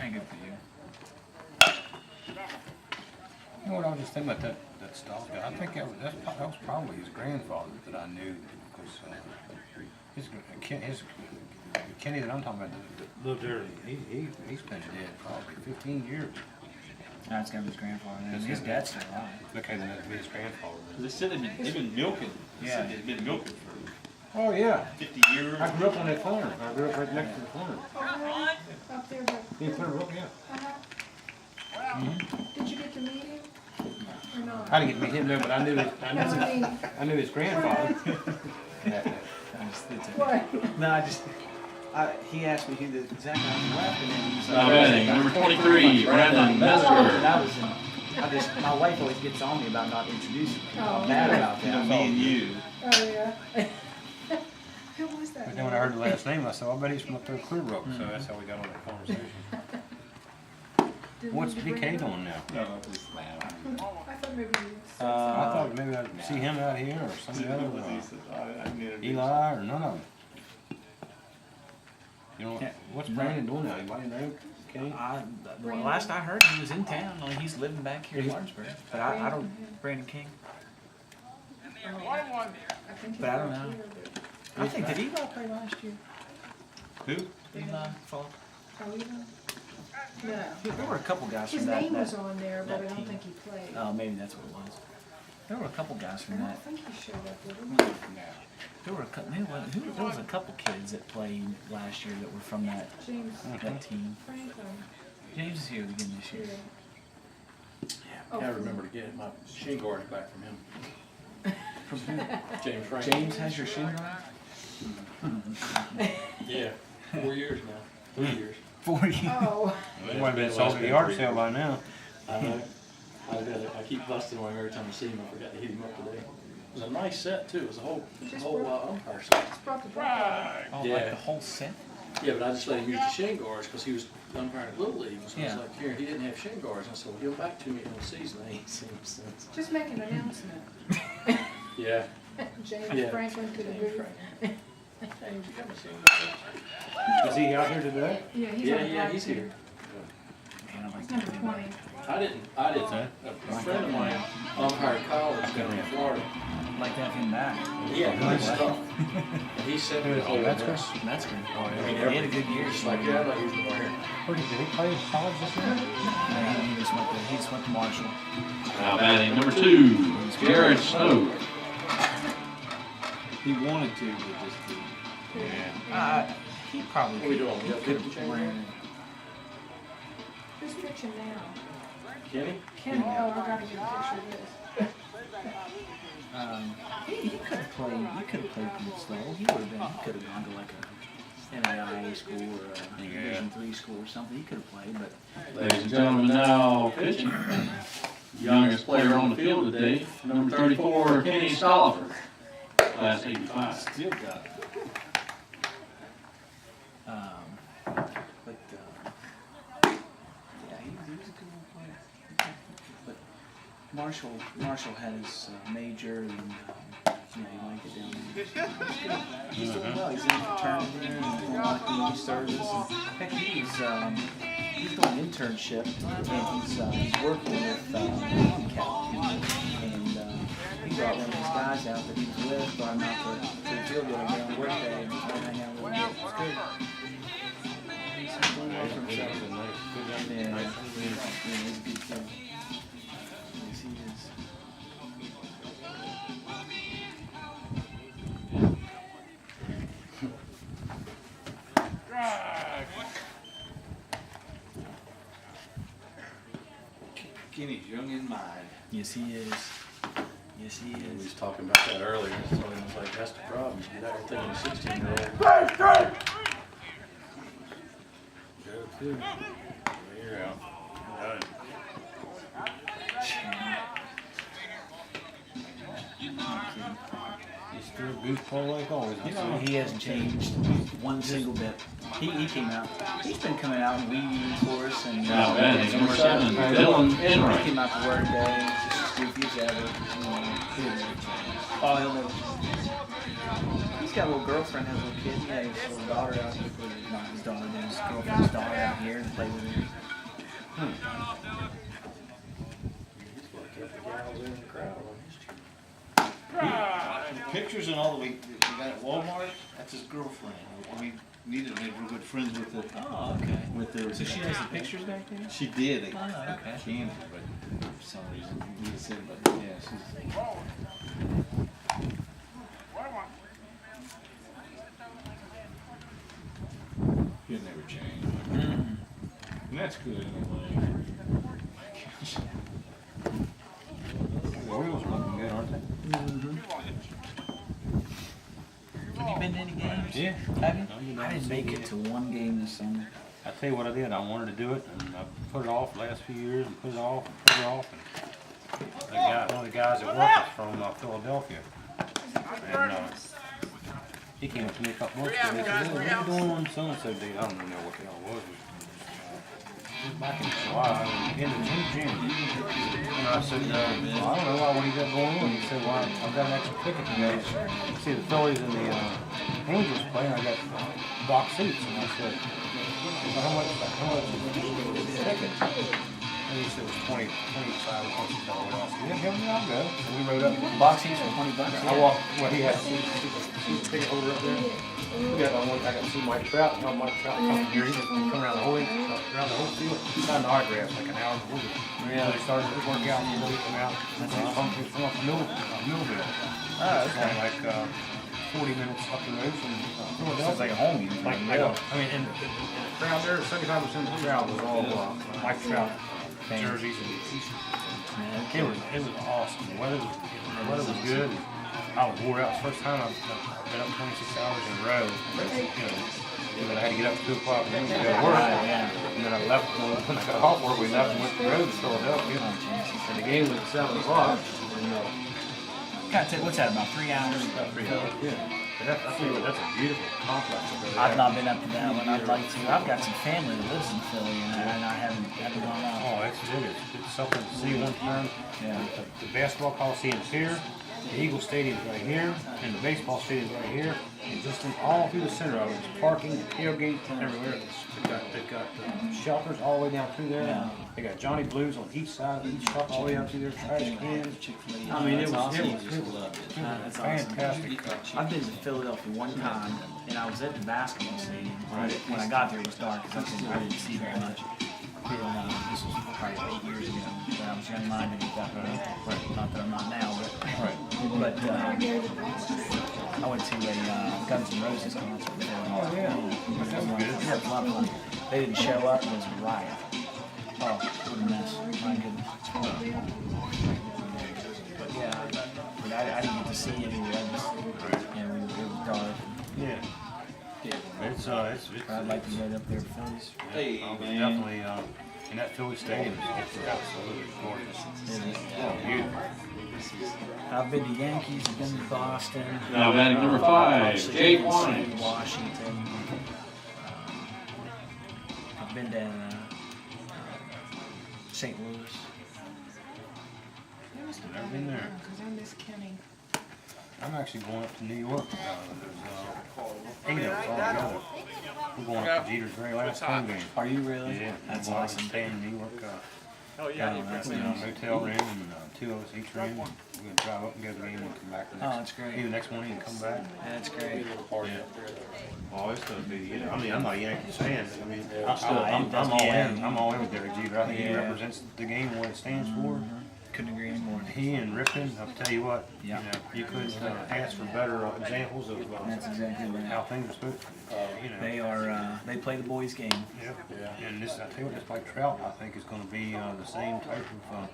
[SPEAKER 6] Ain't good for you.
[SPEAKER 15] You know what I was just thinking about that Stahl guy? I think that was probably his grandfather that I knew, because his Kenny that I'm talking about that lived there. He's been dead probably 15 years.
[SPEAKER 6] That's gotta be his grandfather. His dad's still alive.
[SPEAKER 15] Okay, then that'd be his grandfather.
[SPEAKER 2] They said they've been milking.
[SPEAKER 15] Yeah.
[SPEAKER 2] They've been milking for
[SPEAKER 15] Oh yeah.
[SPEAKER 2] 50 years.
[SPEAKER 15] I grew up on that corner. I grew up right next to the corner.
[SPEAKER 11] Up there, but,
[SPEAKER 15] In Clearbrook, yeah.
[SPEAKER 11] did you get to meet him? Or not?
[SPEAKER 15] I didn't get to meet him there, but I knew his grandfather.
[SPEAKER 11] What?
[SPEAKER 6] No, he asked me who the exact I was laughing at. So
[SPEAKER 3] Batting number 23, Brandon
[SPEAKER 6] Metzger. My wife always gets on me about not introducing me.
[SPEAKER 11] Oh.
[SPEAKER 6] I'm mad about that.
[SPEAKER 2] Me and you.
[SPEAKER 11] Oh, yeah. Who was that?
[SPEAKER 15] But then when I heard the last name, I said, I bet he's from up there at Clearbrook. So that's how we got on that conversation. What's BK doing now?
[SPEAKER 2] No, just loud.
[SPEAKER 11] I thought maybe you said
[SPEAKER 15] I thought maybe I'd see him out here or some of the other, Eli or none of them. You know, what's Brandon doing now? Anybody know? Kenny?
[SPEAKER 6] The last I heard, he was in town. Well, he's living back here in Martinsburg. But I don't, Brandon King. But I don't know. I think, did Eli play last year?
[SPEAKER 2] Who?
[SPEAKER 6] Eli Falk.
[SPEAKER 11] Oh, Eli? No.
[SPEAKER 6] There were a couple guys
[SPEAKER 11] His
[SPEAKER 6] from that.
[SPEAKER 11] name was on there, but I don't
[SPEAKER 6] team.
[SPEAKER 11] think he played.
[SPEAKER 6] Oh, maybe that's what it was. There were a couple guys from
[SPEAKER 11] I don't
[SPEAKER 6] that.
[SPEAKER 11] think he showed up, did he?
[SPEAKER 15] No.
[SPEAKER 6] There were a couple. There was a couple kids that played last year that were from that
[SPEAKER 11] James
[SPEAKER 6] that team.
[SPEAKER 11] Franklin.
[SPEAKER 6] James is here again this year.
[SPEAKER 1] Yeah, I remember to get my shin guards back from him.
[SPEAKER 6] From who?
[SPEAKER 1] James Franklin.
[SPEAKER 6] James has your shin guard?
[SPEAKER 1] Yeah, 4 years now. 3 years.
[SPEAKER 6] 4 years.
[SPEAKER 11] Oh.
[SPEAKER 15] It might have been sold at the yard sale by now.
[SPEAKER 1] I know. I keep busting on him every time I see him. I forgot to hit him up today. It was a nice set too. It was a whole umpire set.
[SPEAKER 11] Just brought the ball out.
[SPEAKER 6] Oh,
[SPEAKER 1] Yeah.
[SPEAKER 6] like the whole set?
[SPEAKER 1] Yeah, but I just let him use the shin guards because he was umpiring at Little League. So I
[SPEAKER 6] Yeah.
[SPEAKER 1] was like, here, he didn't have shin guards. I said, well, give them back to me in the season. I ain't seen him since.
[SPEAKER 11] Just make an announcement.
[SPEAKER 1] Yeah.
[SPEAKER 11] James
[SPEAKER 1] Yeah.
[SPEAKER 11] Franklin to the booth.
[SPEAKER 1] James, you got my shin guards?
[SPEAKER 15] Is he out here today?
[SPEAKER 11] Yeah, he's on the
[SPEAKER 1] Yeah,
[SPEAKER 11] black
[SPEAKER 1] he's
[SPEAKER 11] team.
[SPEAKER 1] here.
[SPEAKER 11] He's number 20.
[SPEAKER 1] I didn't. A friend of mine umpired college down in Florida.
[SPEAKER 6] I'd like to have him back.
[SPEAKER 1] Yeah, good stuff. And he sent me the whole
[SPEAKER 6] Metzger?
[SPEAKER 1] mess.
[SPEAKER 6] Metzger.
[SPEAKER 1] I mean,
[SPEAKER 6] He had a good year.
[SPEAKER 1] Just like, yeah, I'm not using more here.
[SPEAKER 15] Where did he play college this year?
[SPEAKER 6] He just went to Marshall.
[SPEAKER 3] Now batting number 2, Garrett Snow.
[SPEAKER 2] He wanted to, but just didn't.
[SPEAKER 6] He probably
[SPEAKER 1] What are we doing? We
[SPEAKER 6] he
[SPEAKER 1] got
[SPEAKER 6] could
[SPEAKER 1] 50
[SPEAKER 6] have
[SPEAKER 1] change?
[SPEAKER 6] ran.
[SPEAKER 11] Who's pitching now?
[SPEAKER 1] Kenny?
[SPEAKER 11] Kenny. Oh, I gotta get a picture of this.
[SPEAKER 6] He could have played. He could have played pretty slow. He would have been. He could have gone to like a NAIA school or a Division III school or something. He could have played, but.
[SPEAKER 3] Ladies and gentlemen, now pitching. Youngest player on the field today, number 34, Kenny Stolliver, class 85.
[SPEAKER 2] Still got it.
[SPEAKER 6] Yeah, he was a good little player. But Marshall had his major and he liked it down there. He's doing well. He's in fraternity and he's doing like community service. And heck, he's doing internship and he's working with Cal. And he brought one of his guys out that he was with, brought him out to the field with him on work day and hang out with him. It was good. He's doing well for himself. Yeah, he's a good kid. Yes, he is.
[SPEAKER 5] Kenny's young in mind.
[SPEAKER 6] Yes, he is. Yes, he
[SPEAKER 1] We was
[SPEAKER 6] is.
[SPEAKER 1] talking about that earlier. So I was like, that's the problem. You get out here thinking a 16-year-old. Good. You're out. Done.
[SPEAKER 15] He's still goofball like always.
[SPEAKER 6] You know, he hasn't changed one single bit. He came out. He's been coming out and reading for us and
[SPEAKER 3] Now batting number 7, Dylan
[SPEAKER 6] he
[SPEAKER 3] Enright.
[SPEAKER 6] came out to work day, just as goofy as ever. He'll never change. Oh, he'll never change. He's got a little girlfriend, has a little kid. He had his little daughter out here. Not his daughter, but his girlfriend's daughter out here to play with him.
[SPEAKER 1] He's got a couple gals in the crowd on his team.
[SPEAKER 5] The pictures and all that we got at Walmart, that's his girlfriend. We needed to make real good friends with the.
[SPEAKER 6] Oh, okay.
[SPEAKER 5] With the.
[SPEAKER 6] So she has the pictures back there?
[SPEAKER 5] She did. They
[SPEAKER 6] Oh, okay.
[SPEAKER 5] can't, but for some reason we just said, but yeah, she's. He'll never change. And that's good anyway.
[SPEAKER 15] The Orioles are looking good, aren't they?
[SPEAKER 6] Have you been to any games?
[SPEAKER 15] Yeah.
[SPEAKER 6] Have you? I didn't make it to one game this summer.
[SPEAKER 15] I tell you what I did. I wanted to do it, and I put it off the last few years, and put it off, and put it off. And one of the guys at work is from Philadelphia, and he came up to me a couple months ago. And he said, "Hey, what are you doing on so-and-so day?" I don't even know what the hell it was. It was back in July, in June. And I said, well, I don't know, what do you got going on? He said, well, I've got an extra ticket to go see the Phillies and the Angels play, and I got box seats. And I said, well, how much is the ticket? And he said it was 25 or something. I said, yeah, hell yeah, I'll go. So we rode up.
[SPEAKER 6] Box seats for $20.
[SPEAKER 15] I walked, well, he had a seat ticket holder up there. I got to see Mike Trout, and Mike Trout come here, he come around the whole field, signed the autographs like an hour before. Really started to work out, and he came out, and he was from Millville.
[SPEAKER 6] Oh, okay.
[SPEAKER 15] Like 40 minutes up the road from Philadelphia.
[SPEAKER 6] Sounds like a home game.
[SPEAKER 15] Like, I know. I mean, and the crowd there, 75% of the crowd was all Mike Trout jerseys and it was awesome. The weather was good. I was wore out. It's the first time I've been up 26 hours in a row. You know, I had to get up at 2 o'clock and go to work. And then I left when I got off work. We left and went to the road to Philadelphia. And the game was at 7 o'clock.
[SPEAKER 6] What's that, about 3 hours?
[SPEAKER 15] About 3 hours, yeah. I feel like that's a beautiful complex over there.
[SPEAKER 6] I've not been up to that one. I'd like to. I've got some family that lives in Philly, and I haven't gone out.
[SPEAKER 15] Oh, it's something to see one time.
[SPEAKER 6] Yeah.
[SPEAKER 15] The basketball coliseum's here, the Eagle Stadium's right here, and the baseball stadium's right here. And just all through the center of it, there's parking, tailgates, everywhere. They've got shelters all the way down through there.
[SPEAKER 6] Yeah.
[SPEAKER 15] They got Johnny Blues on each side of each truck all the way up through there. Trash cans. I mean, it was fantastic.
[SPEAKER 6] I've been to Philadelphia one time, and I was at the basketball stadium. Right. When I got there, it was dark because I didn't see very much. And, this was probably 8 years ago, but I was young-minded at that point. Right. Not that I'm not now, but I went to a Guns N' Roses concert.
[SPEAKER 15] Oh yeah, that was good.
[SPEAKER 6] It was lovely. They didn't show up. It was a riot. Oh, what a mess! My goodness. But yeah, I didn't get to see any of it. It was dark.
[SPEAKER 15] Yeah. It's
[SPEAKER 6] I'd like to get up there for Phillies.
[SPEAKER 5] Hey, man.
[SPEAKER 15] Definitely, and that Philly stadium is absolutely gorgeous. Oh, beautiful.
[SPEAKER 6] I've been to Yankees, I've been to Boston.
[SPEAKER 3] Now batting number 5, Jake Wines.
[SPEAKER 6] Washington. I've been to St. Louis.
[SPEAKER 15] I've been there.
[SPEAKER 11] Because I miss Kenny.
[SPEAKER 15] I'm actually going up to New York. There's 8 of us all together. We're going up to Jeter's very last home game.
[SPEAKER 6] Are you really?
[SPEAKER 15] Yeah,
[SPEAKER 6] That's
[SPEAKER 15] we're going
[SPEAKER 6] awesome.
[SPEAKER 15] to stay in New York.
[SPEAKER 4] Oh, yeah.
[SPEAKER 15] That's in a hotel room, and 2 of us each room. We're going to drive up and go to the game and come back the next,
[SPEAKER 6] that's great.
[SPEAKER 15] either next morning and come back.
[SPEAKER 6] That's great.
[SPEAKER 15] Yeah. Oh, it's going to be, I mean, I'm not a Yankees fan, but I mean, I'm all in. I'm all in with Derek Jeter. I think he represents the game, what it stands for.
[SPEAKER 6] Couldn't agree anymore.
[SPEAKER 15] He and Ripken, I'll tell you what,
[SPEAKER 6] Yeah.
[SPEAKER 15] you couldn't ask for better examples of
[SPEAKER 6] That's exactly right.
[SPEAKER 15] how things are supposed to,
[SPEAKER 6] They are, they play the boys' game.
[SPEAKER 15] Yeah. And this, I tell you what, this like Trout, I think is going to be the same type of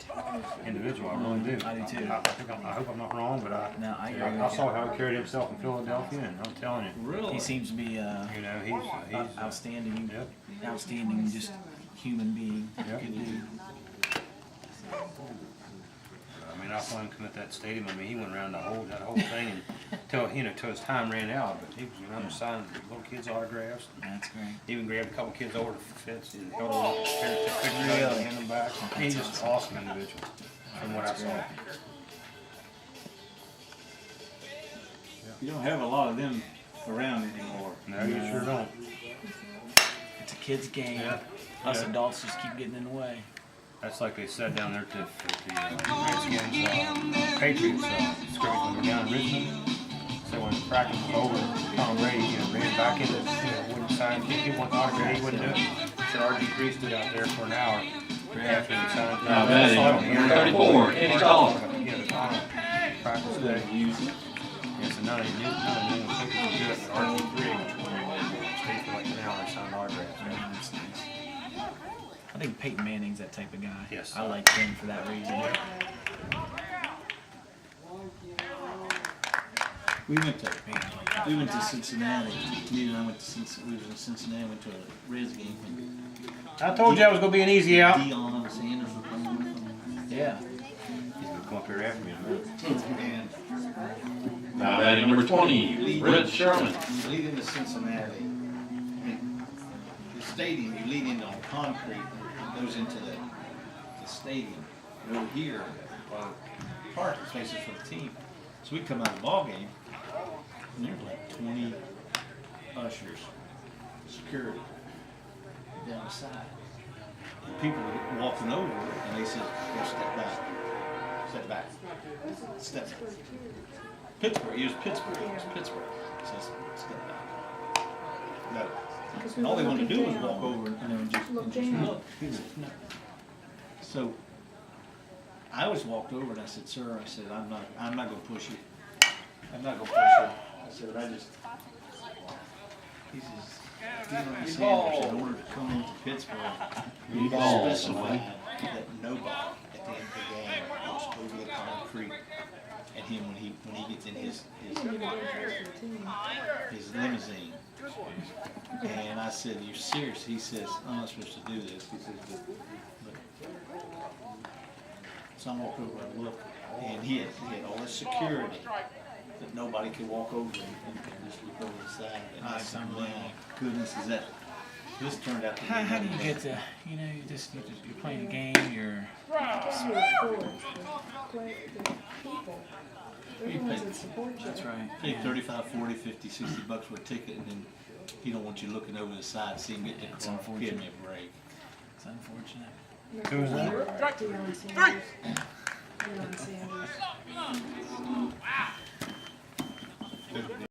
[SPEAKER 15] individual. I really do.
[SPEAKER 6] I do too.
[SPEAKER 15] I hope I'm not wrong, but
[SPEAKER 6] I agree
[SPEAKER 15] I
[SPEAKER 6] with
[SPEAKER 15] saw
[SPEAKER 6] you.
[SPEAKER 15] how he carried himself in Philadelphia, and I'm telling you,
[SPEAKER 5] Really?
[SPEAKER 6] He seems to be
[SPEAKER 15] he's
[SPEAKER 6] outstanding,
[SPEAKER 15] Yep.
[SPEAKER 6] outstanding, just human being.
[SPEAKER 15] Yep.
[SPEAKER 6] Good dude.
[SPEAKER 15] I mean, I saw him come at that stadium. I mean, he went around that whole thing until his time ran out. But he was around signing little kids' autographs.
[SPEAKER 6] That's great.
[SPEAKER 15] Even grabbed a couple kids over the fence and held them up, and hand them back. He's just an awesome individual, from what I saw.
[SPEAKER 5] You don't have a lot of them around anymore.
[SPEAKER 15] No, you sure don't.
[SPEAKER 6] It's a kid's game.
[SPEAKER 15] Yeah.
[SPEAKER 6] Us
[SPEAKER 15] Yeah.
[SPEAKER 6] adults just keep getting in the way.
[SPEAKER 15] That's like they said down there to the Redskins, Patriots scrimmage when they're down in Richmond. So when practice was over, Tom Brady ran back into wouldn't sign. He wouldn't autograph. He wouldn't do it. So RG3 stood out there for an hour after he signed.
[SPEAKER 3] Now batting number 34, Kenny Collins.
[SPEAKER 15] The final practice day. Yeah, so none of the Patriots would do it, but RG3 stayed for like an hour and signed autographs.
[SPEAKER 6] I think Peyton Manning's that type of guy.
[SPEAKER 15] Yes.
[SPEAKER 6] I like him for that reason. We went to Cincinnati. Me and I went to Cincinnati. We was in Cincinnati. Went to a Reds game.
[SPEAKER 15] I told you I was going to be an easy out.
[SPEAKER 6] Deion Sanders was playing with them. Yeah.
[SPEAKER 15] He's going to come up here after me in a minute.
[SPEAKER 3] Now batting number 20, Red Sherman.
[SPEAKER 5] You lead into Cincinnati. The stadium, you lead in on concrete. It goes into the stadium. And over here, parking spaces for the team. So we come out of the ball game, and there's like 20 ushers, security, down the side. And people were walking over, and they said, "Go step back, step back, step back." Pittsburgh, it was Pittsburgh. It says, step back. No. And all they wanted to do was walk over and just look. He said, no. So I was walked over and I said, "Sir," I said, I'm not going to push you. I'm not going to push you.
[SPEAKER 1] I said, I just,
[SPEAKER 2] He says, Deion Sanders, in order to come into Pittsburgh, he
[SPEAKER 3] Ball,
[SPEAKER 2] specified that nobody at the end of the game walks over the concrete at him when he gets in his limousine. And I said, "You're serious?" He says, "I'm not supposed to do this." He says, but so I walked over and looked, and he had all this security that nobody could walk over and just look over the side. And I said, "My goodness, is that?" This turned out to be.
[SPEAKER 6] How do you get to, you know, you're playing a game, you're.
[SPEAKER 11] Just your sports, the people. They're the ones that support you.
[SPEAKER 6] That's right.
[SPEAKER 2] Pay 35, 40, 50, 60 bucks for a ticket, and then he don't want you looking over the side, see him get the car, give me a break.
[SPEAKER 6] It's unfortunate.
[SPEAKER 15] Who was that?
[SPEAKER 11] Deion Sanders. Deion Sanders.